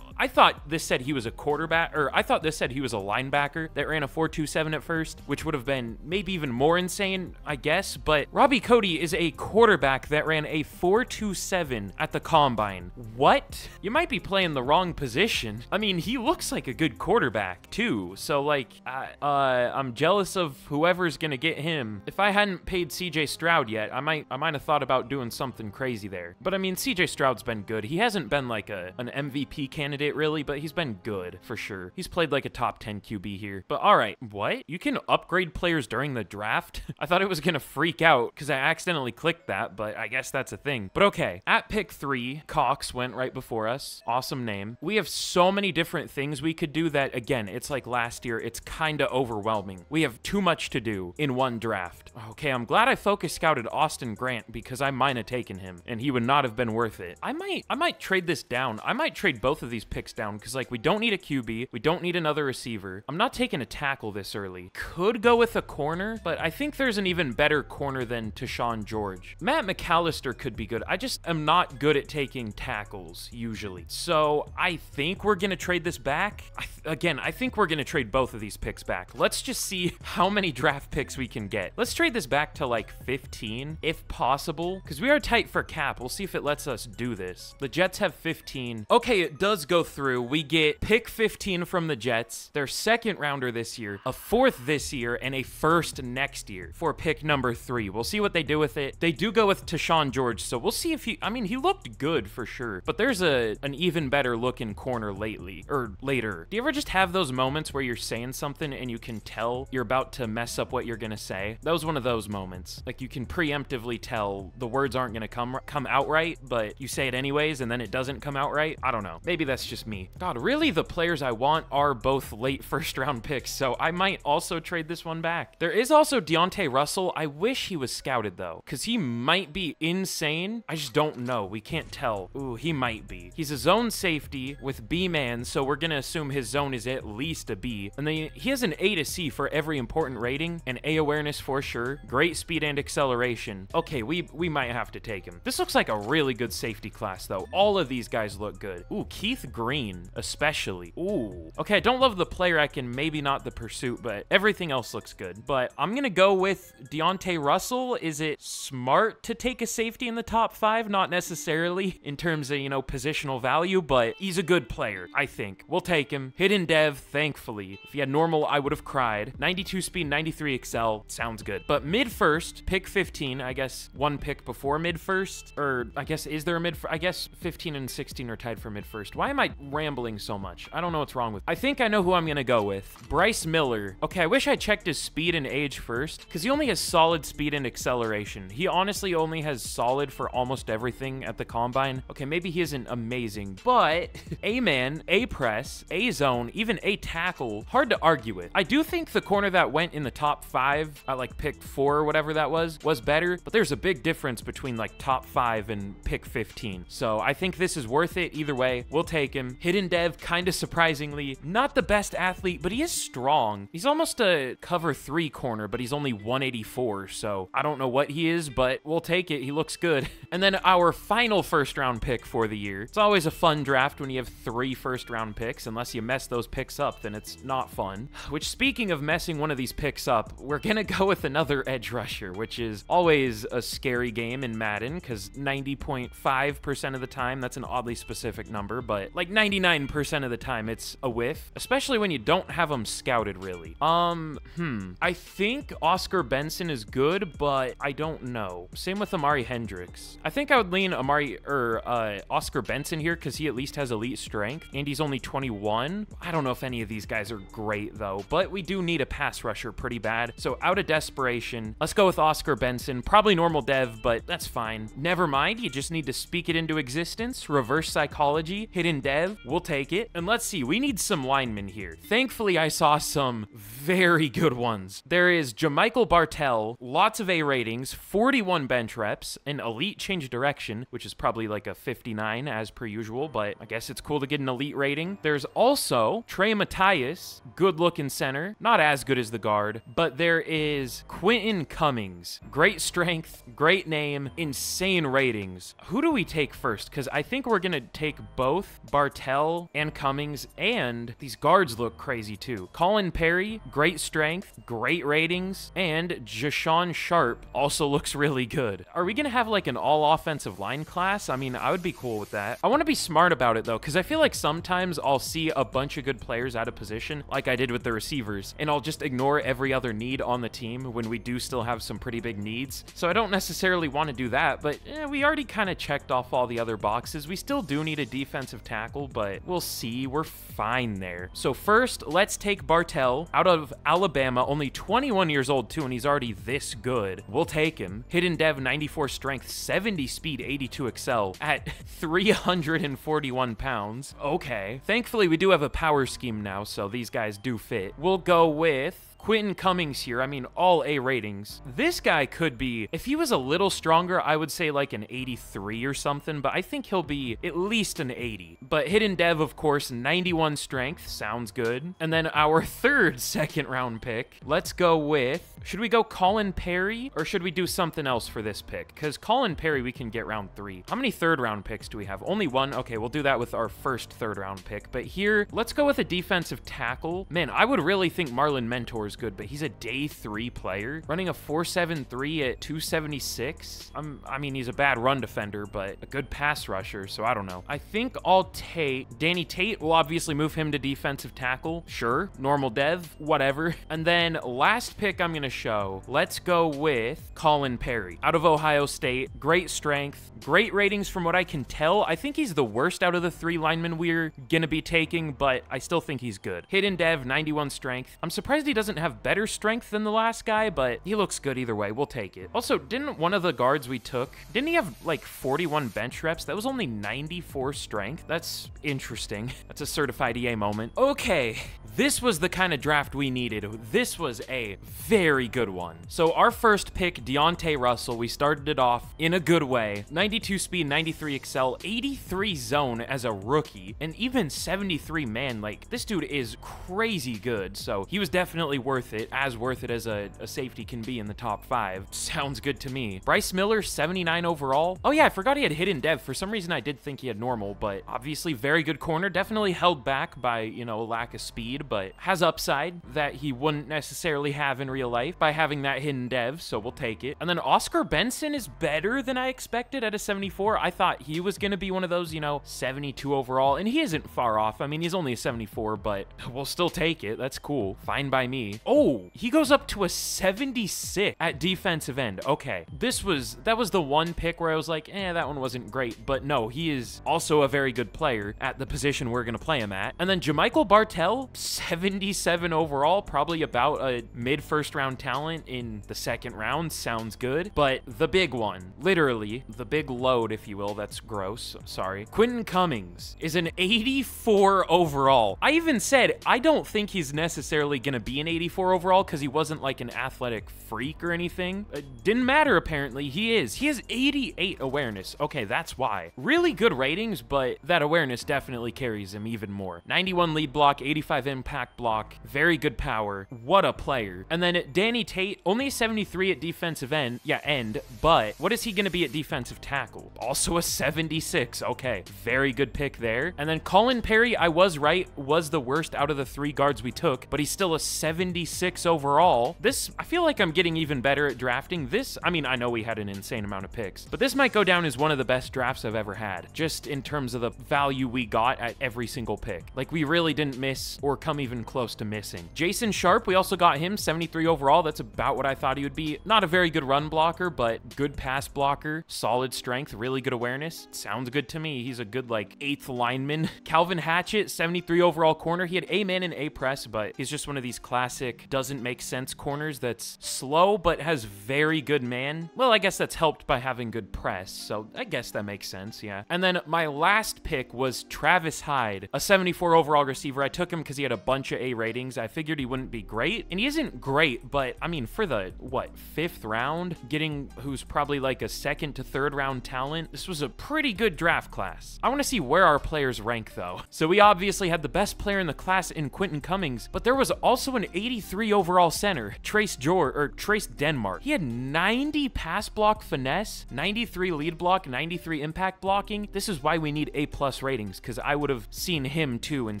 I thought this said he was a quarterback, or I thought this said he was a linebacker that ran a 4.27 at first, which would have been maybe even more insane, I guess. But Robbie Cody is a quarterback that ran a 4.27 at the combine. What? You might be playing the wrong position. I mean, he looks like a good quarterback too. So like, I'm jealous of whoever's gonna get him. If I hadn't paid CJ Stroud yet, I might have thought about doing something crazy there. But I mean, CJ Stroud's been good. He hasn't been like an MVP candidate candidate really, but he's been good for sure. He's played like a top 10 QB here. But all right, what? You can upgrade players during the draft? I thought it was gonna freak out because I accidentally clicked that, but I guess that's a thing. But okay, at pick 3, Cox went right before us. Awesome name. We have so many different things we could do that, again, it's like last year, it's kind of overwhelming. We have too much to do in one draft. Okay, I'm glad I focus scouted Austin Grant because I might have taken him and he would not have been worth it. I might trade this down. I might trade both of these picks down because like we don't need a QB. We don't need another receiver. I'm not taking a tackle this early. Could go with a corner, but I think there's an even better corner than Tashawn George. Matt McAllister could be good. I just am not good at taking tackles usually. So I think we're going to trade this back. I think we're going to trade both of these picks back. Let's just see how many draft picks we can get. Let's trade this back to like 15 if possible because we are tight for cap. We'll see if it lets us do this. The Jets have 15. Okay, it does go through. We get pick 15 from the Jets, their second rounder this year, a fourth this year, and a first next year for pick number 3. We'll see what they do with it. They do go with Tashawn George, so we'll see if he looked good for sure, but there's an even better looking corner lately, or later. Do you ever just have those moments where you're saying something and you can tell you're about to mess up what you're gonna say? That was one of those moments. Like you can preemptively tell the words aren't gonna come out right, but you say it anyways and then it doesn't come out right. I don't know. Maybe that's just me. God, really the players I want are both late first round picks, so I might also trade this one back. There is also Deontay Russell. I wish he was scouted though, because he might be insane. I just don't know. We can't tell. Ooh, he might be. He's a zone safety with B-man, so we're gonna assume his zone is at least a B. And then he has an A to C for every important rating, and A awareness for sure, great speed and acceleration. Okay, we might have to take him. This looks like a really good safety class though. All of these guys look good. Ooh, Keith Green especially. Ooh. Okay, I don't love the player icon, maybe not the pursuit, but everything else looks good. But I'm gonna go with Deontay Russell. Is it smart to take a safety in the top 5? Not necessarily in terms of, you know, positional value, but he's a good player, I think. We'll take him. Hidden dev, thankfully. If he had normal, I would have cried. 92 speed, 93 excel. Sounds good. But mid-first, pick 15, I guess one pick before mid-first, or I guess, is there a mid-first? I guess 15 and 16 are tied for mid-first. Why am I rambling so much? I don't know what's wrong with. I think I know who I'm gonna go with. Bryce Miller. Okay, I wish I checked his speed and age first, because he only has solid speed and acceleration. He honestly only has solid for almost everything at the combine. Okay, maybe he isn't amazing, but A-man, A-press, A-zone, even A-tackle, hard to argue with. I do think the corner that went in the top 5 at like pick 4 or whatever that was better, but there's a big difference between like top 5 and pick 15. So I think this is worth it either way. We'll take him. Hidden dev, kind of surprisingly, not the best athlete, but he is strong. He's almost a cover 3 corner, but he's only 184, so I don't know what he is, but we'll take it. He looks good. And then our final first round pick for the year. It's always a fun draft when you have 3 first round picks. Unless you mess those picks up, then it's not fun. Which, speaking of messing one of these picks up, we're gonna go with another edge rusher, which is always a scary game in Madden, because 90.5% of the time, that's an oddly specific number, but like 99% of the time, it's a whiff, especially when you don't have them scouted really. I think Oscar Benson is good, but I don't know. Same with Amari Hendricks. I think I would lean Oscar Benson here because he at least has elite strength and he's only 21. I don't know if any of these guys are great though, but we do need a pass rusher pretty bad. So out of desperation, let's go with Oscar Benson. Probably normal dev, but that's fine. Never mind, you just need to speak it into existence. Reverse psychology, hidden dev, we'll take it. And let's see, we need some linemen here. Thankfully, I saw some very good ones. There is Jamichael Bartell, lots of A ratings, 41 bench reps, an elite change direction, which is probably like a 59 as per usual, but I guess it's cool to get an elite rating. There's also Trey Matthias, good looking center, not as good as the guard, but there is Quentin Cummings, great strength, great name, insane ratings. Who do we take first? Because I think we're gonna take both Bartell and Cummings, and these guards look crazy too. Colin Perry, great strength, great ratings, and Jashawn Sharp also looks really good. Are we gonna have like an all offensive line class? I mean, I would be cool with that. I want to be smart about it though, because I feel like sometimes I'll see a bunch of good players out of position, like I did with the receivers, and I'll just ignore every other need on the team when we do still have some pretty big needs. So I don't necessarily want to do that, but we already kind of checked off all the other boxes. We still do need a defensive tackle. tackle, but we'll see. We're fine there. So first, let's take Bartell out of Alabama, only 21 years old too, and he's already this good. We'll take him. Hidden Dev, 94 strength, 70 speed, 82 excel at 341 pounds. Okay. Thankfully, we do have a power scheme now, so these guys do fit. We'll go with Quentin Cummings here. I mean, all A ratings. This guy could be, if he was a little stronger, I would say like an 83 or something, but I think he'll be at least an 80. But Hidden Dev, of course, 91 strength. Sounds good. And then our third second round pick, let's go with, should we go Colin Perry or should we do something else for this pick? Because Colin Perry, we can get round 3. How many third round picks do we have? Only one? Okay, we'll do that with our first third round pick. But here, let's go with a defensive tackle. Man, I would really think Marlon Mentor's good, but he's a day 3 player running a 4.73 at 276. I mean, he's a bad run defender, but a good pass rusher, so I don't know. I think I'll take Danny Tate. We'll obviously move him to defensive tackle. Sure. Normal dev, whatever. And then last pick I'm gonna show, let's go with Colin Perry out of Ohio State. Great strength, great ratings from what I can tell. I think he's the worst out of the 3 linemen we're gonna be taking, but I still think he's good. Hidden Dev, 91 strength. I'm surprised he doesn't have better strength than the last guy, but he looks good either way. We'll take it. Also, didn't one of the guards we took, didn't he have like 41 bench reps? That was only 94 strength. That's interesting. That's a certified EA moment. Okay, this was the kind of draft we needed. This was a very good one. So our first pick, Deontay Russell, we started it off in a good way. 92 speed, 93 excel, 83 zone as a rookie, and even 73 man. Like, this dude is crazy good. So he was definitely worth it, as worth it as a safety can be in the top 5. Sounds good to me. Bryce Miller, 79 overall. Oh yeah, I forgot he had Hidden Dev. For some reason, I did think he had normal, but obviously very good corner. Definitely held back by, you know, lack of speed, but has upside that he wouldn't necessarily have in real life by having that Hidden Dev, so we'll take it. And then Oscar Benson is better than I expected at a 74. I thought he was going to be one of those, you know, 72 overall, and he isn't far off. I mean, he's only a 74, but we'll still take it. That's cool. Fine by me. Oh, he goes up to a 76 at defensive end. Okay, that was the one pick where I was like, that one wasn't great, but no, he is also a very good player at the position we're going to play him at. And then Jamichael Bartell, 77 overall, probably about a mid-first round talent in the second round. Sounds good. But the big one, literally, the big load, if you will, that's gross, sorry. Quentin Cummings is an 84 overall. I even said, I don't think he's necessarily going to be an 84 overall because he wasn't like an athletic freak or anything. Didn't matter, apparently. He is. He has 88 awareness. Okay, that's why. Really good ratings, but that awareness definitely carries him even more. 91 lead block, 85 impact block, very good power. What a player. And then Danny Tate, only 73 at defensive end. Yeah, end. But what is he going to be at defensive tackle? Also a 76. Okay, very good pick there. And then Colin Perry, I was right, was the worst out of the 3 guards we took, but he's still a 76 overall. This, I feel like I'm getting even better at drafting. This, I mean, I know we had an insane amount of picks, but this might go down as one of the best drafts I've ever had, just in terms of the value we got at every single pick. Like, we really didn't miss or come even close to missing. Jason Sharp, we also got him, 73 overall. That's about what I thought he would be. Not a very good run blocker, but good pass blocker, solid strength, really good awareness. Sounds good to me. He's a good, like, 8th lineman. Calvin Hatchett, 73 overall corner. He had A-man and A-press, but he's just one of these classic doesn't make sense corners that's slow, but has very good man. Well, I guess that's helped by having good press, so I guess that makes sense, yeah. And then my last pick was Travis Hyde, a 74 overall receiver. I took him because he had a bunch of A ratings. I figured he wouldn't be great, and he isn't great, but I mean, for the, what, 5th round, getting who's probably like a 2nd to 3rd round talent, this was a pretty good draft class. I want to see where our players rank, though. So we obviously had the best player in the class in Quentin Cummings, but there was also an 83 overall center, Trace Denmark. He had 90 pass block finesse, 93 lead block, 93 impact blocking. This is why we need A+ ratings, because I would have seen him too and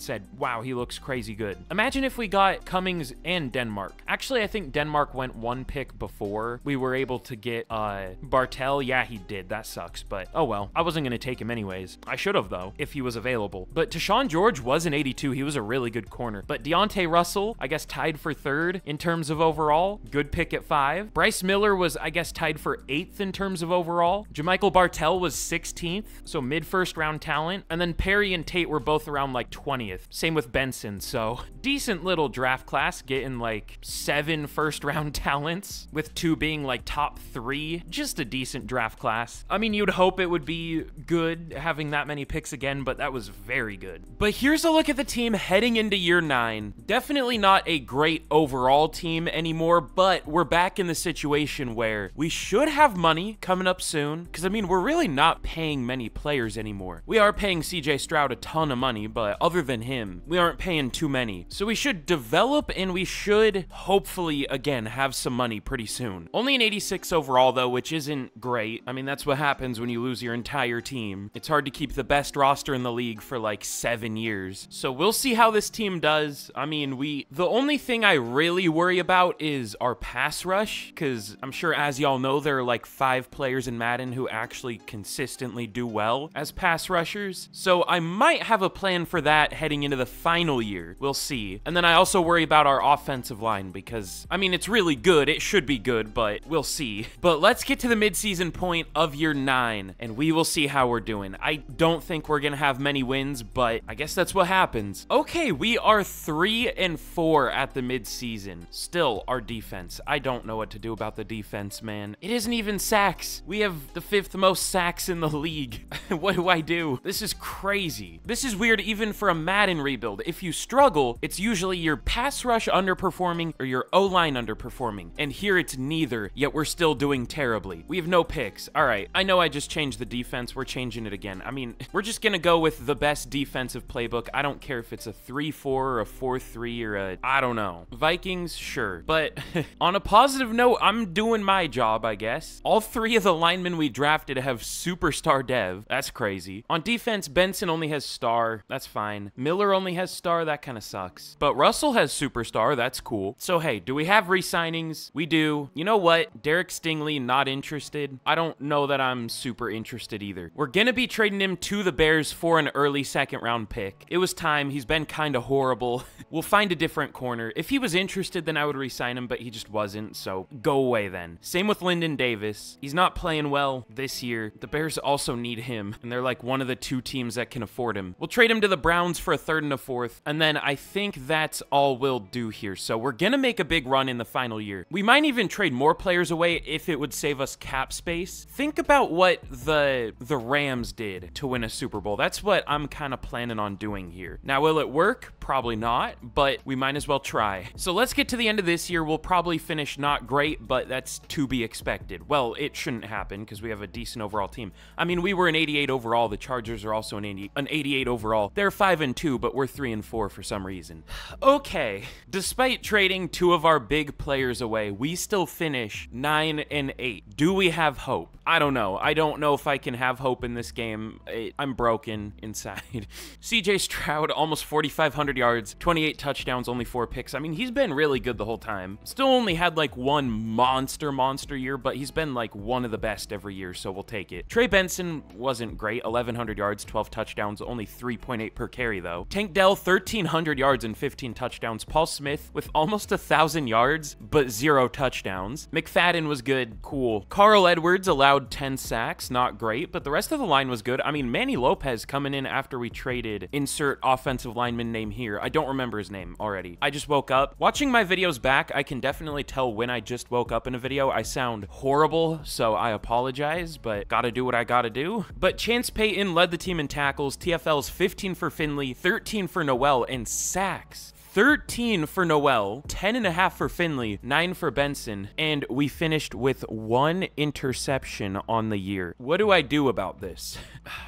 said, wow, he looks crazy good. Imagine if we got Cummings and Denmark. Actually, I think Denmark went 1 pick before we were able to get Bartell. Yeah, he did. That sucks, but oh well. I wasn't going to take him anyways. I should have, though, if he was available. But Tashawn George was an 82. He was a really good corner. But Deontay Russell, I guess, tied for 3rd in terms of overall. Good pick at 5. Bryce Miller was, I guess, tied for 8th in terms of overall. Jamichael Bartell was 16th, so mid-first round talent. And then Perry and Tate were both around like 20th. Same with Benson, so decent little draft class, getting like 7 first-round talents, with 2 being like top 3. Just a decent draft class. I mean, you'd hope it would be good having that many picks again, but that was very good. But here's a look at the team heading into year 9. Definitely not a great overall team anymore, but we're back in the situation where we should have money coming up soon, because I mean, we're really not paying many players anymore. We are paying CJ Stroud a ton of money, but other than him, we aren't paying too many. So we should develop, and we should hopefully, again, have some money pretty soon. Only an 86 overall, though, which isn't great. I mean, that's what happens when you lose your entire team. It's hard to keep the best roster in the league for like 7 years. So we'll see how this team does. I mean, the only thing I really worry about is our pass rush, because I'm sure, as y'all know, there are like 5 players in Madden who actually consistently do well as pass rushers. So I might have a plan for that heading into the final year. We'll see. And then I also worry about our offensive line because, I mean, it's really good. It should be good, but we'll see. But let's get to the midseason point of year 9, and we will see how we're doing. I don't think we're gonna have many wins, but I guess that's what happens. Okay, we are 3-4 at the midseason. Still, our defense. I don't know what to do about the defense, man. It isn't even sacks. We have the 5th most sacks in the league. What do I do? This is crazy. This is weird even for a Madden rebuild. If you struggle, it's usually your pass rush underperforming or your O-line underperforming. And here it's neither, yet we're still doing terribly. We have no picks. All right, I know I just changed the defense. We're changing it again. I mean, we're just gonna go with the best defensive playbook. I don't care if it's a 3-4 or a 4-3 or a, I don't know. Vikings, sure. But on a positive note, I'm doing my job, I guess. All 3 of the linemen we drafted have superstar dev. That's crazy. On defense, Benson only has star. That's fine. Miller only has star. That kind of sucks. But Russell has superstar. That's cool. So, hey, do we have re-signings? We do. You know what? Derek Stingley, not interested. I don't know that I'm super interested either. We're gonna be trading him to the Bears for an early 2nd round pick. It was time. He's been kind of horrible. We'll find a different corner. If he was interested, then I would re-sign him, but he just wasn't, so go away then. Same with Lyndon Davis. He's not playing well this year. The Bears also need him, and they're like one of the 2 teams that can afford him. We'll trade him to the Browns for a 3rd and a 4th, and then I think that's all we'll do here. So we're gonna make a big run in the final year. We might even trade more players away if it would save us cap space. Think about what the Rams did to win a Super Bowl. That's what I'm kind of planning on doing here. Now, will it work? Probably not, but we might as well try. So let's get to the end of this year. We'll probably finish not great, but that's to be expected. Well, it shouldn't happen because we have a decent overall team. I mean, we were an 88 overall. The Chargers are also an 88 overall. They're 5-2, but we're 3-4 for some reason. Okay, despite trading 2 of our big players away, we still finish 9-8. Do we have hope? I don't know. I don't know if I can have hope in this game. I'm broken inside. CJ Stroud, almost 4,500 yards, 28 touchdowns, only 4 picks. I mean, he's been really good the whole time. Still only had like 1 monster year, but he's been like one of the best every year, so we'll take it. Trey Benson wasn't great. 1,100 yards, 12 touchdowns, only 3.8 per carry though. Tank Dell, 1,300 yards and 15 touchdowns. Paul Smith with almost 1,000 yards, but 0 touchdowns. McFadden was good. Cool. Carl Edwards allowed 10 sacks. Not great, but the rest of the line was good. I mean, Manny Lopez coming in after we traded. Insert offensive lineman name here. I don't remember his name already. I just woke up. Watching my videos back, I can definitely tell when I just woke up in a video. I sound horrible, so I apologize, but gotta do what I gotta do. But Chance Payton led the team in tackles. TFL's 15 for Finley, 13 for Noel, and sacks. 13 for Noel, 10.5 for Finley, 9 for Benson, and we finished with 1 interception on the year. What do I do about this?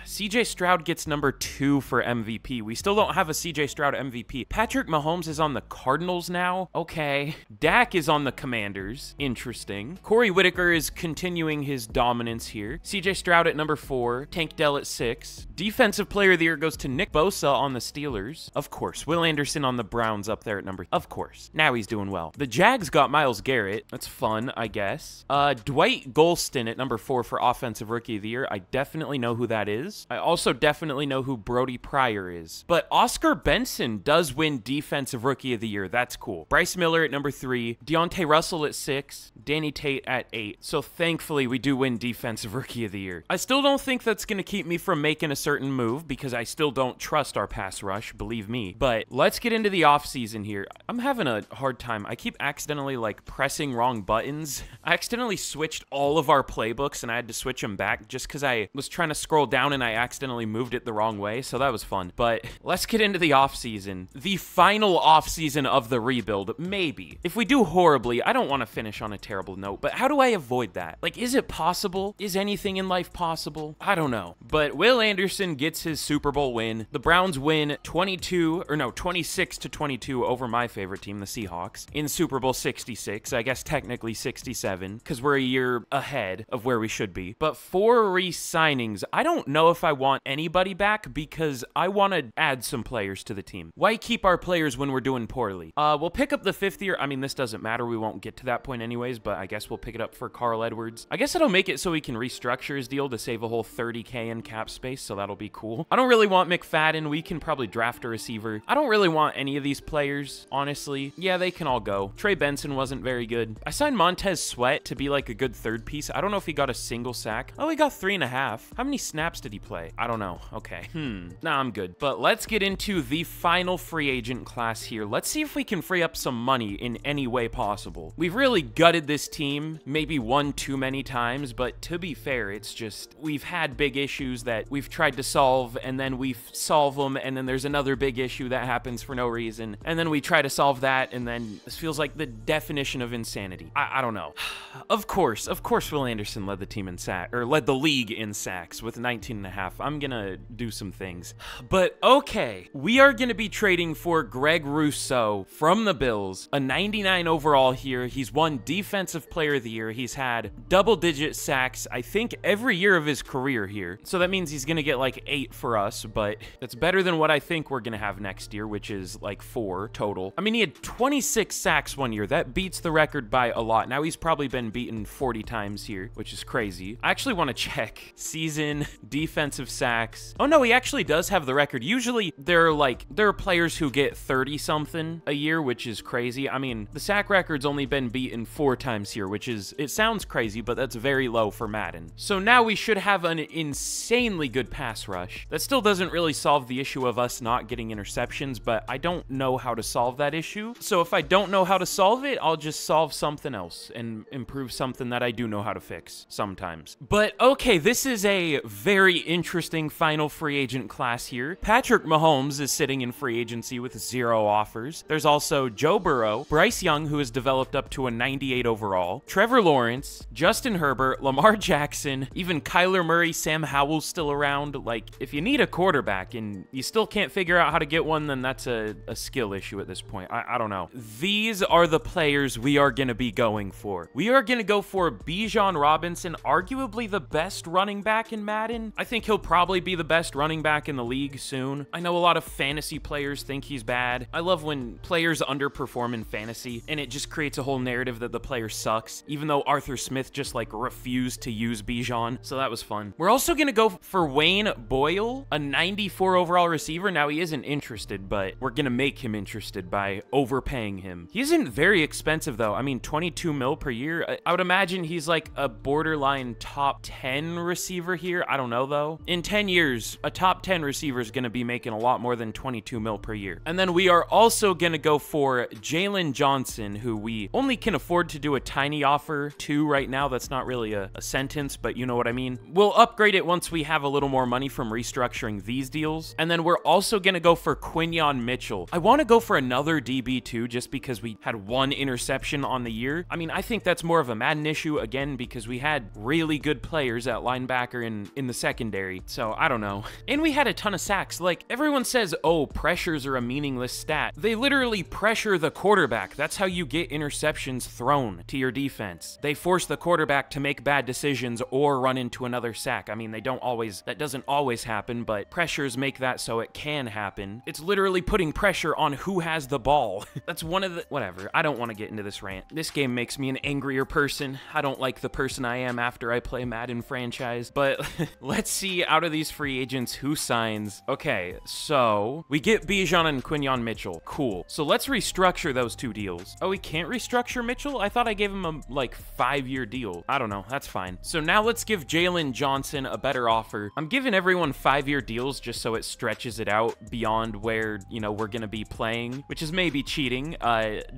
CJ Stroud gets number 2 for MVP. We still don't have a CJ Stroud MVP. Patrick Mahomes is on the Cardinals now. Okay. Dak is on the Commanders. Interesting. Corey Whitaker is continuing his dominance here. CJ Stroud at number 4. Tank Dell at 6. Defensive Player of the Year goes to Nick Bosa on the Steelers. Of course. Will Anderson on the Browns. Browns up there at number, of course. Now he's doing well. The Jags got Myles Garrett. That's fun, I guess. Dwight Golston at number 4 for Offensive Rookie of the Year. I definitely know who that is. I also definitely know who Brody Pryor is. But Oscar Benson does win Defensive Rookie of the Year. That's cool. Bryce Miller at number 3. Deontay Russell at 6. Danny Tate at 8. So thankfully, we do win Defensive Rookie of the Year. I still don't think that's going to keep me from making a certain move because I still don't trust our pass rush, believe me. But let's get into the offseason here. I'm having a hard time. I keep accidentally like pressing wrong buttons. I accidentally switched all of our playbooks and I had to switch them back just because I was trying to scroll down and I accidentally moved it the wrong way. So that was fun. But let's get into the offseason. The final offseason of the rebuild, maybe. If we do horribly, I don't want to finish on a terrible note, but how do I avoid that? Like, is it possible? Is anything in life possible? I don't know. But Will Anderson gets his Super Bowl win. The Browns win 26-22 over my favorite team, the Seahawks, in Super Bowl 66. I guess technically 67, because we're a year ahead of where we should be. But for re-signings, I don't know if I want anybody back because I want to add some players to the team. Why keep our players when we're doing poorly? We'll pick up the 5th year. I mean, this doesn't matter. We won't get to that point anyways, but I guess we'll pick it up for Carl Edwards. I guess it'll make it so we can restructure his deal to save a whole $30K in cap space, so that'll be cool. I don't really want McFadden. We can probably draft a receiver. I don't really want any of these players, honestly. Yeah, they can all go. Trey Benson wasn't very good. I signed Montez Sweat to be like a good third piece. I don't know if he got a single sack. Oh, he got 3.5. How many snaps did he play? I don't know. Okay. Nah, I'm good. But let's get into the final free agent class here. Let's see if we can free up some money in any way possible. We've really gutted this team, maybe one too many times, but to be fair, it's just we've had big issues that we've tried to solve, and then we solve them, and then there's another big issue that happens for no reason, and then we try to solve that, and then this feels like the definition of insanity. I don't know. Of course, Will Anderson led the team in led the league in sacks with 19.5. I'm gonna do some things. But okay, we are gonna be trading for Greg Rousseau from the Bills, a 99 overall here. He's won Defensive Player of the Year. He's had double-digit sacks, I think, every year of his career here. So that means he's gonna get like 8 for us, but that's better than what I think we're gonna have next year, which is like 4 total. I mean, he had 26 sacks one year. That beats the record by a lot. Now he's probably been beaten 40 times here, which is crazy. I actually want to check season defensive sacks. Oh no, he actually does have the record. Usually there are players who get 30 something a year, which is crazy. I mean, the sack record's only been beaten 4 times here, which is, it sounds crazy, but that's very low for Madden. So now we should have an insanely good pass rush. That still doesn't really solve the issue of us not getting interceptions, but I don't know how to solve that issue. So if I don't know how to solve it, I'll just solve something else and improve something that I do know how to fix sometimes. But okay, this is a very interesting final free agent class here. Patrick Mahomes is sitting in free agency with 0 offers. There's also Joe Burrow, Bryce Young, who has developed up to a 98 overall, Trevor Lawrence, Justin Herbert, Lamar Jackson, even Kyler Murray, Sam Howell's still around. Like, if you need a quarterback and you still can't figure out how to get one, then that's a skill issue at this point. I don't know. These are the players we are going to be going for. We are going to go for Bijan Robinson, arguably the best running back in Madden. I think he'll probably be the best running back in the league soon. I know a lot of fantasy players think he's bad. I love when players underperform in fantasy, and it just creates a whole narrative that the player sucks, even though Arthur Smith just like refused to use Bijan, so that was fun. We're also going to go for Wayne Boyle, a 94 overall receiver. Now, he isn't interested, but we're going to make him interested by overpaying him. He isn't very expensive, though. I mean, 22 mil per year. I would imagine he's like a borderline top 10 receiver here. I don't know, though. In 10 years, a top 10 receiver is going to be making a lot more than 22 mil per year. And then we are also going to go for Jalen Johnson, who we only can afford to do a tiny offer to right now. That's not really a sentence, but you know what I mean. We'll upgrade it once we have a little more money from restructuring these deals. And then we're also going to go for Quinyon Mitchell. I want to go for another DB too, just because we had 1 interception on the year. I mean, I think that's more of a Madden issue, again, because we had really good players at linebacker in the secondary. So I don't know. And we had a ton of sacks. Like, everyone says, oh, pressures are a meaningless stat. They literally pressure the quarterback. That's how you get interceptions thrown to your defense. They force the quarterback to make bad decisions or run into another sack. I mean, that doesn't always happen, but pressures make that so it can happen. It's literally putting pressure on on who has the ball. That's one of the... Whatever. I don't want to get into this rant. This game makes me an angrier person. I don't like the person I am after I play Madden franchise. But let's see out of these free agents who signs. Okay, so we get Bijan and Quinyon Mitchell. Cool. So let's restructure those two deals. Oh, we can't restructure Mitchell? I thought I gave him a, like, 5-year deal. I don't know. That's fine. So now let's give Jalen Johnson a better offer. I'm giving everyone 5-year deals just so it stretches it out beyond where, you know, we're gonna be playing, which is maybe cheating.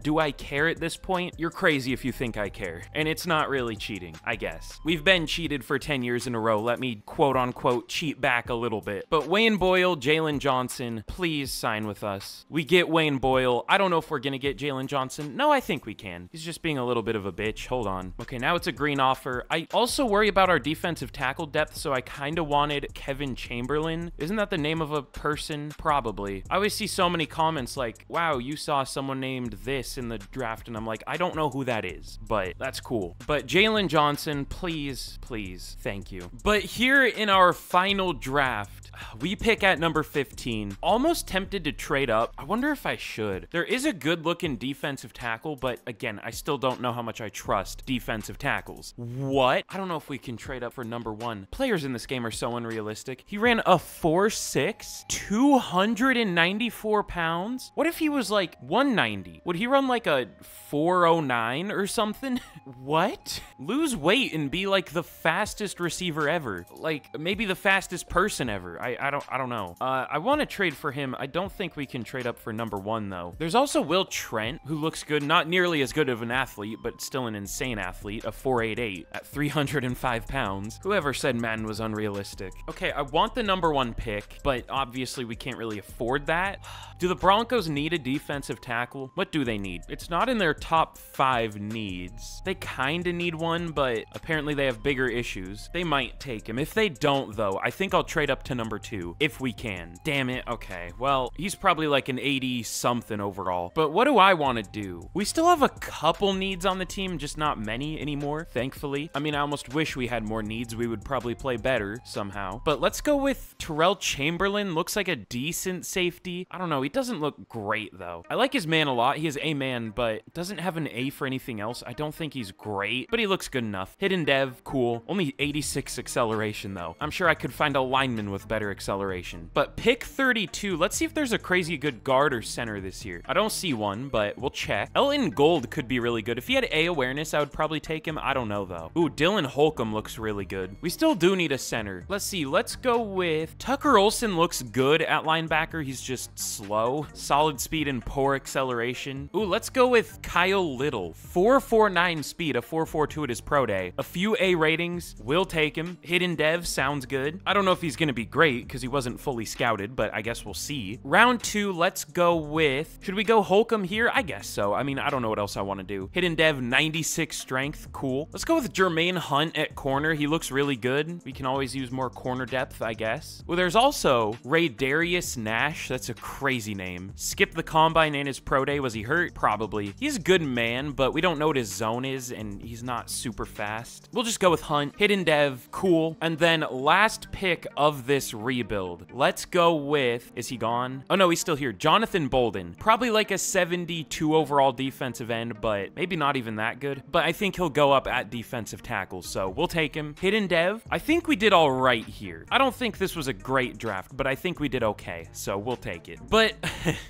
Do I care at this point? You're crazy if you think I care. And it's not really cheating, I guess. We've been cheated for 10 years in a row. Let me quote-unquote cheat back a little bit. But Wayne Boyle, Jalen Johnson, please sign with us. We get Wayne Boyle. I don't know if we're gonna get Jalen Johnson. No, I think we can. He's just being a little bit of a bitch. Hold on. Okay, now it's a green offer. I also worry about our defensive tackle depth, so I kind of wanted Kevin Chamberlain. Isn't that the name of a person? Probably. I always see so many comments like, wow, you saw someone named this in the draft, and I'm like, I don't know who that is, but that's cool. But Jalen Johnson, please, please, thank you. But here in our final draft, we pick at number 15. Almost tempted to trade up. I wonder if I should. There is a good looking defensive tackle, but again, I still don't know how much I trust defensive tackles. What? I don't know if we can trade up for number 1. Players in this game are so unrealistic. He ran a 4'6", 294 pounds. What if he was like 190? Would he run like a 409 or something? What? Lose weight and be like the fastest receiver ever. Like maybe the fastest person ever. I don't know. I want to trade for him. I don't think we can trade up for number 1 though. There's also Will Trent, who looks good. Not nearly as good of an athlete, but still an insane athlete. A 4'8" at 305 pounds. Whoever said Madden was unrealistic. Okay, I want the number 1 pick, but obviously we can't really afford that. Do the Broncos need a defensive tackle? What do they need? It's not in their top 5 needs. They kind of need one, but apparently they have bigger issues. They might take him. If they don't though, I think I'll trade up to number 2 if we can. Damn it. Okay, well, he's probably like an 80 something overall. But what do I want to do? We still have a couple needs on the team, just not many anymore, thankfully. I mean, I almost wish we had more needs. We would probably play better somehow. But let's go with Terrell Chamberlain. Looks like a decent safety. I don't know. He doesn't look great though. I like his man a lot. He is a man, but doesn't have an A for anything else. I don't think he's great, but he looks good enough. Hidden dev, cool. Only 86 acceleration though. I'm sure I could find a lineman with better acceleration. But pick 32. Let's see if there's a crazy good guard or center this year. I don't see one, but we'll check. Elton Gold could be really good. If he had A awareness, I would probably take him. I don't know though. Ooh, Dylan Holcomb looks really good. We still do need a center. Let's see. Let's go with Tucker Olson. Looks good at linebacker. He's just slow. Solid speed and poor acceleration. Ooh, let's go with Kyle Little. 4.49 speed, a 4.42 at his pro day. A few A ratings. We'll take him. Hidden dev sounds good. I don't know if he's gonna be great because he wasn't fully scouted, but I guess we'll see. Round 2, let's go with... Should we go Holcomb here? I guess so. I mean, I don't know what else I want to do. Hidden dev, 96 strength. Cool. Let's go with Jermaine Hunt at corner. He looks really good. We can always use more corner depth, I guess. Well, there's also Ray Darius Nash. That's a crazy name. Skipped the combine and his pro day. Was he hurt? Probably. He's a good man, but we don't know what his zone is, and he's not super fast. We'll just go with Hunt. Hidden dev, cool. And then last pick of this rebuild. Let's go with... Is he gone? Oh, no, he's still here. Jonathan Bolden. Probably like a 72 overall defensive end, but maybe not even that good. But I think he'll go up at defensive tackle, so we'll take him. Hidden dev. I think we did all right here. I don't think this was a great draft, but I think we did okay, so we'll take it. But,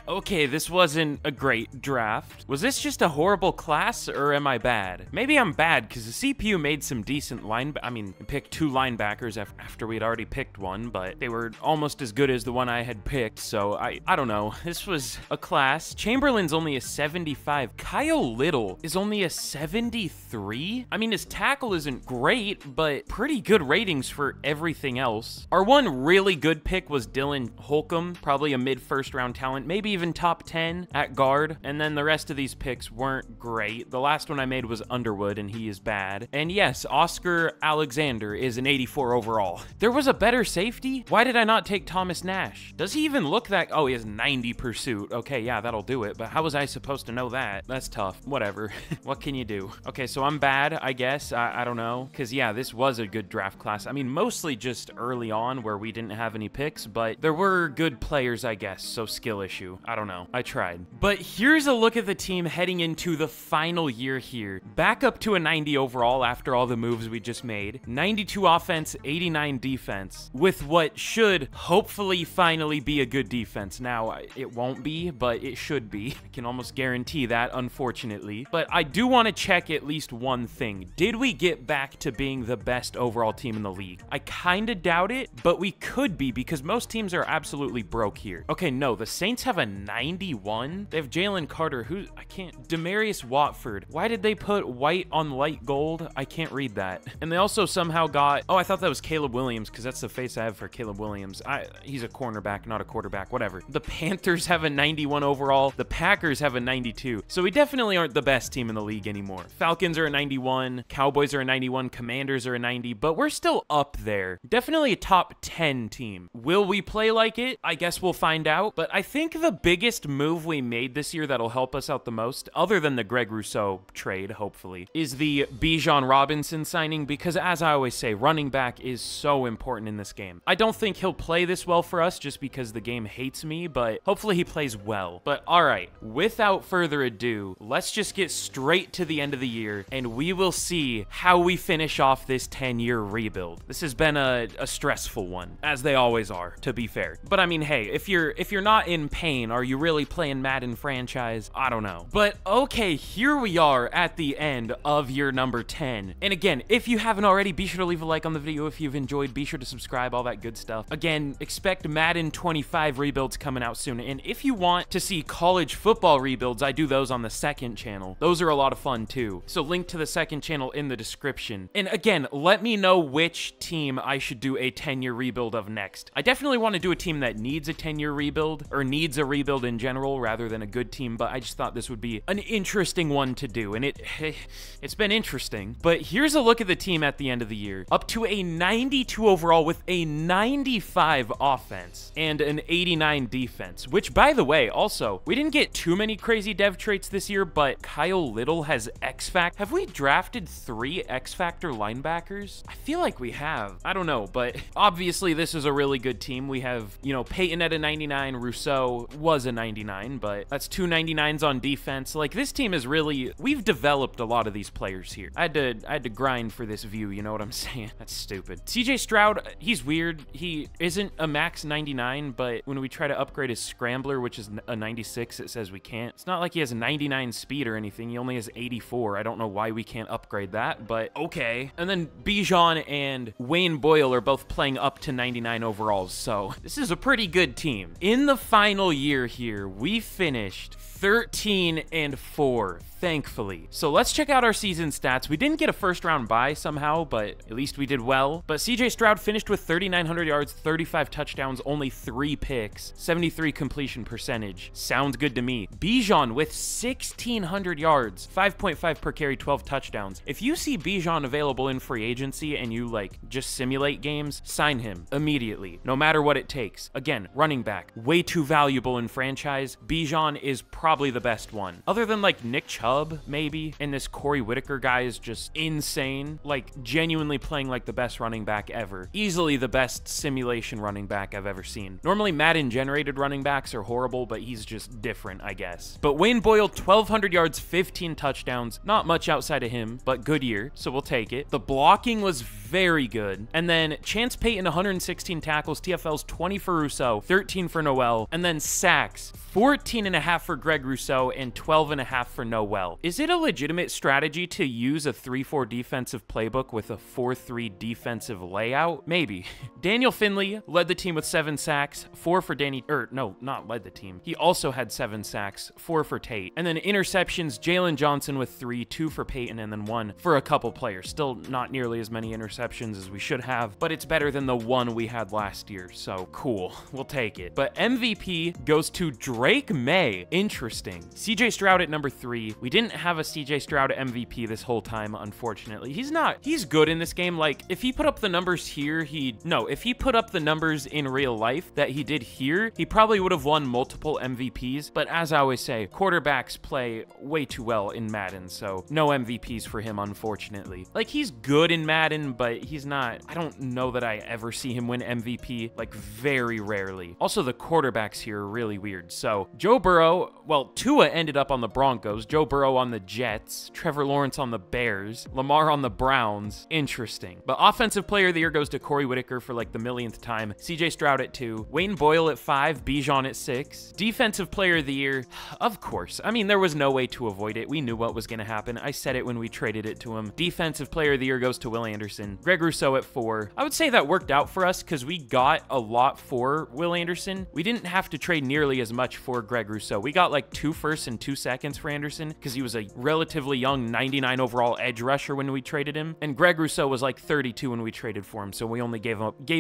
okay, this wasn't a great draft. Was this just a horrible class, or am I bad? Maybe I'm bad, because the CPU made some decent we picked 2 linebackers after we had already picked one, but they were almost as good as the one I had picked, so I don't know. This was a class. Chamberlain's only a 75. Kyle Little is only a 73? I mean, his tackle isn't great, but pretty good ratings for everything else. Our one really good pick was Dylan Holcomb, probably a mid-first round talent, maybe even top 10 at guard, and then the rest of these picks weren't great. The last one I made was Underwood, and he is bad. And yes, Oscar Alexander is an 84 overall. There was a better safety? Why did I not take Thomas Nash? Does he even look that? Oh, he has 90 pursuit. Okay, yeah, that'll do it. But how was I supposed to know that? That's tough. Whatever. What can you do? Okay, so I'm bad, I guess. I don't know. Because, yeah, this was a good draft class. I mean, mostly just early on where we didn't have any picks, but there were good players, I guess. So skill issue. I don't know. I tried. But here's a look at the team heading into the final year here. Back up to a 90 overall after all the moves we just made. 92 offense, 89 defense. With what should hopefully finally be a good defense. Now, it won't be, but it should be. I can almost guarantee that, unfortunately. But I do want to check at least one thing. Did we get back to being the best overall team in the league? I kind of doubt it, but we could be because most teams are absolutely broke here. Okay, no, the Saints have a 91. They have Jalen Carter, who I can't. Demarius Watford. Why did they put white on light gold? I can't read that. And they also somehow got, oh, I thought that was Caleb Williams because that's the face I have for Caleb Williams. He's a cornerback, not a quarterback, whatever. The Panthers have a 91 overall. The Packers have a 92. So we definitely aren't the best team in the league anymore. Falcons are a 91. Cowboys are a 91. Commanders are a 90, but we're still up there. Definitely a top 10 team. Will we play like it? I guess we'll find out. But I think the biggest move we made this year that'll help us out the most, other than the Greg Rousseau trade, hopefully, is the Bijan Robinson signing, because as I always say, running back is so important in this game. I don't think he'll play this well for us just because the game hates me, but hopefully he plays well. But all right, without further ado, let's just get straight to the end of the year and we will see how we finish off this 10-year rebuild. This has been a stressful one, as they always are, to be fair. But I mean, hey, if you're not in pain, are you really playing Madden franchise? I don't know. But okay, here we are at the end of year number 10. And again, if you haven't already, be sure to leave a like on the video. If you've enjoyed, be sure to subscribe, all that good stuff. Again, expect Madden 25 rebuilds coming out soon. And if you want to see college football rebuilds, I do those on the second channel. Those are a lot of fun too. So link to the second channel in the description. And again, let me know which team I should do a 10-year rebuild of next. I definitely want to do a team that needs a 10-year rebuild, or needs a rebuild in general rather than a good team, but I just thought this would be an interesting one to do, and it's been interesting. But here's a look at the team at the end of the year. Up to a 92 overall with a 95 offense and an 89 defense, which, by the way, also, we didn't get too many crazy dev traits this year, but Kyle Little has X-Factor. Have we drafted 3 X-Factor linebackers? I feel like we have. I don't know, but obviously this is a really good team. We have, you know, Peyton at a 99, Rousseau was a 99, but that's 2 99s on defense. Like, this team is really, we've developed a lot of these players here. I had to grind for this view, you know what I'm saying? That's stupid. CJ Stroud, he's weird. He isn't a max 99, but when we try to upgrade his scrambler, which is a 96, it says we can't. It's not like he has a 99 speed or anything. He only has 84. I don't know why we can't upgrade that, but okay. And then Bijan and Wayne Boyle are both playing up to 99 overalls, so this is a pretty good team. In the final year here, we finished 13-4, thankfully. So let's check out our season stats. We didn't get a first round bye somehow, but at least we did well. But CJ Stroud finished with 3,900 yards, 35 touchdowns, only 3 picks, 73 completion percentage. Sounds good to me. Bijan with 1,600 yards, 5.5 per carry, 12 touchdowns. If you see Bijan available in free agency and you like just simulate games, sign him immediately, no matter what it takes. Again, running back, way too valuable in franchise. Bijan is probably the best one. Other than like Nick Chubb, maybe, and this Corey Whitaker guy is just insane. Like, genuinely playing like the best running back ever. Easily the best simulation running back I've ever seen. Normally Madden generated running backs are horrible, but he's just different, I guess. But Wayne Boyle, 1,200 yards, 15 touchdowns. Not much outside of him, but good year, so we'll take it. The blocking was very good. And then Chance Payton, 116 tackles, TFLs, 20 for Rousseau, 13 for Noel, and then sacks, 14.5 for Greg Rousseau, and 12.5 for Noel. Is it a legitimate strategy to use a 3-4 defensive playbook with a 4-3 defensive layout? Maybe. Daniel Finley led the team with 7 sacks, 4 for Danny, no, not led the team. He also had 7 sacks, 4 for Tate. And then interceptions, Jalen Johnson with 3, 2 for Peyton, and then 1 for a couple players. Still not nearly as many interceptions as we should have, but it's better than the 1 we had last year, so cool. We'll take it. But MVP goes to Drake May. Interesting. CJ Stroud at number 3. We didn't have a CJ Stroud MVP this whole time, unfortunately. He's good in this game. Like, if he put up the numbers here, if he put put up the numbers in real life that he did here, he probably would have won multiple MVPs, but as I always say, quarterbacks play way too well in Madden, so no MVPs for him, unfortunately. Like, he's good in Madden, but he's not, I don't know that I ever see him win MVP, like, very rarely. Also, the quarterbacks here are really weird. So, Joe Burrow, well, Tua ended up on the Broncos, Joe Burrow on the Jets, Trevor Lawrence on the Bears, Lamar on the Browns. Interesting. But Offensive Player of the Year goes to Corey Whitaker for like the millionth time, CJ Stroud at 2, Wayne Boyle at 5, Bijan at 6. Defensive Player of the Year, of course. I mean, there was no way to avoid it. We knew what was going to happen. I said it when we traded it to him. Defensive Player of the Year goes to Will Anderson, Greg Rousseau at 4. I would say that worked out for us because we got a lot for Will Anderson. We didn't have to trade nearly as much for Greg Rousseau. We got like 2 firsts and 2 seconds for Anderson because he was a relatively young 99 overall edge rusher when we traded him, and Greg Rousseau was like 32 when we traded for him, so we only gave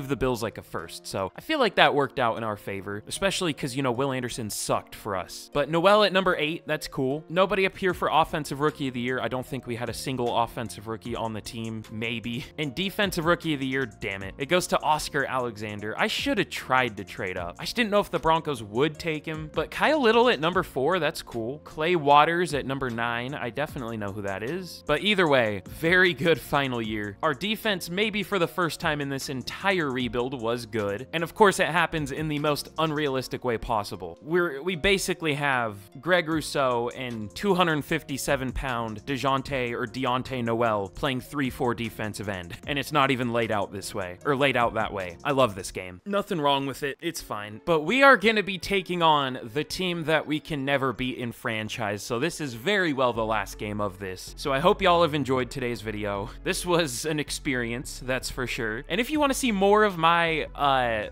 the Bills like a first. So I feel like that worked out in our favor, especially because, you know, Will Anderson sucked for us. But Noel at number 8, that's cool. Nobody up here for Offensive Rookie of the Year. I don't think we had a single offensive rookie on the team, maybe. And Defensive Rookie of the Year, damn it, it goes to Oscar Alexander. I should have tried to trade up. I just didn't know if the Broncos would take him, but Kyle Little at number 4, that's cool. Clay Waters at number 9, I definitely know who that is. But either way, very good final year. Our defense, maybe for the first time in this entire rebuild, was good. And of course, it happens in the most unrealistic way possible. We basically have Greg Rousseau and 257-pound Deontay Noel playing 3-4 defensive end. And it's not even laid out this way, or laid out that way. I love this game. Nothing wrong with it. It's fine. But we are going to be taking on the team that we can never beat in franchise. So this is very well the last game of this. So I hope y'all have enjoyed today's video. This was an experience, that's for sure. And if you want to see more of my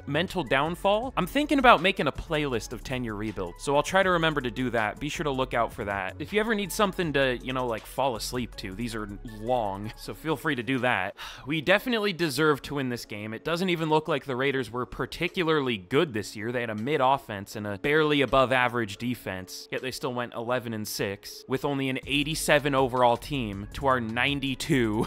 mental downfall, I'm thinking about making a playlist of 10-year rebuild. So I'll try to remember to do that. Be sure to look out for that. If you ever need something to, you know, like fall asleep to, these are long, so feel free to do that. We definitely deserve to win this game. It doesn't even look like the Raiders were particularly good this year. They had a mid offense and a barely above average defense, yet they still went 11-6 with only an 87 overall team to our 92.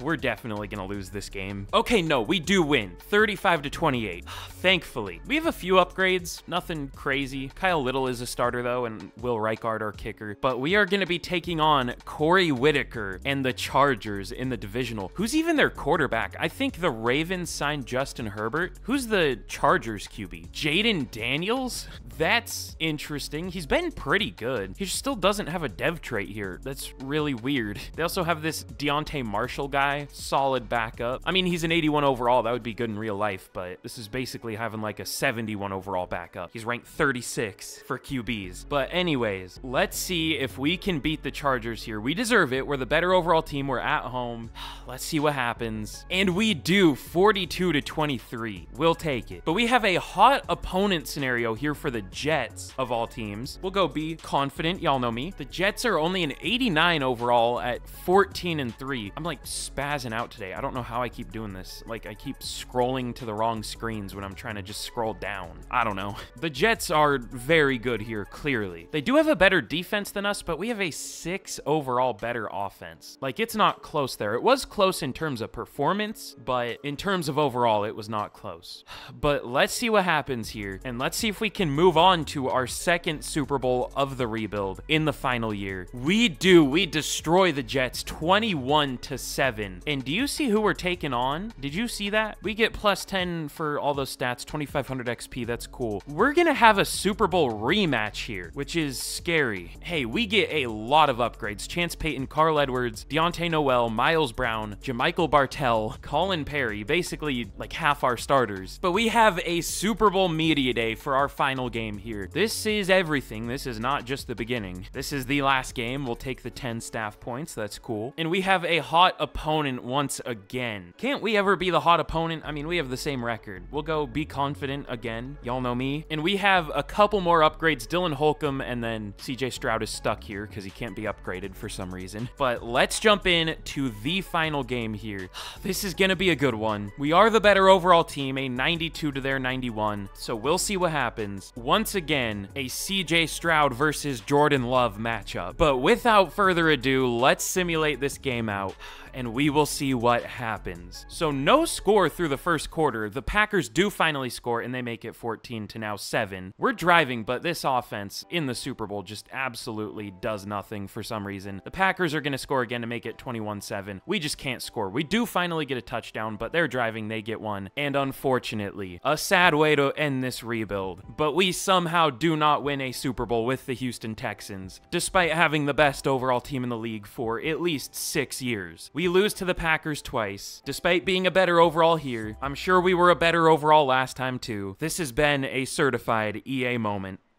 We're definitely gonna lose this game. Okay, no, we do win 35-28. Thankfully, we have a few upgrades, nothing crazy. Kyle Little is a starter though, and Will Reichard our kicker. But we are gonna be taking on Corey Whitaker and the Chargers in the divisional. Who's even their quarterback? I think the Ravens signed Justin Herbert. Who's the Chargers QB? Jaden Daniels? That's interesting. He's been pretty good. He still doesn't have a dev trait here. That's really weird. They also have this Deontay Marshall guy, solid backup. I mean, he's an 81 overall. That would be good in real life, but this is basically having like a 71 overall backup. He's ranked 36 for QBs. But anyways, let's see if we can beat the Chargers here. We deserve it. We're the better overall team. We're at home. Let's see what happens. And we do, 42-23. We'll take it. But we have a hot opponent scenario here for the Jets of all teams. We'll go be confident. Y'all know me. The Jets are only an 89 overall at 14-3. I'm like spazzing out today. I don't know how I keep doing this. Like, I keep scrolling to the wrong screens when I'm trying to just scroll down. I don't know. The Jets are very good here, clearly. They do have a better defense than us, but we have a 6 overall better offense. Like, it's not close there. It was close in terms of performance, but in terms of overall, it was not close. But let's see what happens here, and let's see if we can move on to our second Super Bowl of the rebuild in the final year. We do. We destroy the Jets 21-7. And do you see who we're taking on? Did you see that? We get plus 10 for all those stats, 2,500 XP. That's cool. We're gonna have a Super Bowl rematch here, which is scary. Hey, we get a lot of upgrades. Chance Payton, Carl Edwards, Deontay Noel, Miles Brown, Jamichael Bartell, Colin Perry, basically like half our starters. But we have a Super Bowl media day for our final game here. This is everything. This is not just the beginning. This is the last game. We'll take the 10 staff points. That's cool. And we have a hot opponent once again. Can't we ever be the hot opponent? I mean, we have the same record. We'll go be confident again. Y'all know me. And we have a couple more upgrades. Dylan Holcomb, and then CJ Stroud is stuck here because he can't be upgraded for some reason. But let's jump in to the final game here. This is gonna be a good one. We are the better overall team, a 92 to their 91. So we'll see what happens. Once again, a CJ Stroud versus Jordan Love matchup. But without further ado, let's simulate this game out. and we will see what happens. So no score through the first quarter. The Packers do finally score, and they make it 14 to now 7. We're driving, but this offense in the Super Bowl just absolutely does nothing for some reason. The Packers are going to score again to make it 21-7. We just can't score. We do finally get a touchdown, but they're driving, they get one. And unfortunately, a sad way to end this rebuild. But we somehow do not win a Super Bowl with the Houston Texans, despite having the best overall team in the league for at least 6 years. We lose to the Packers twice, despite being a better overall here. I'm sure we were a better overall last time too. This has been a certified EA moment.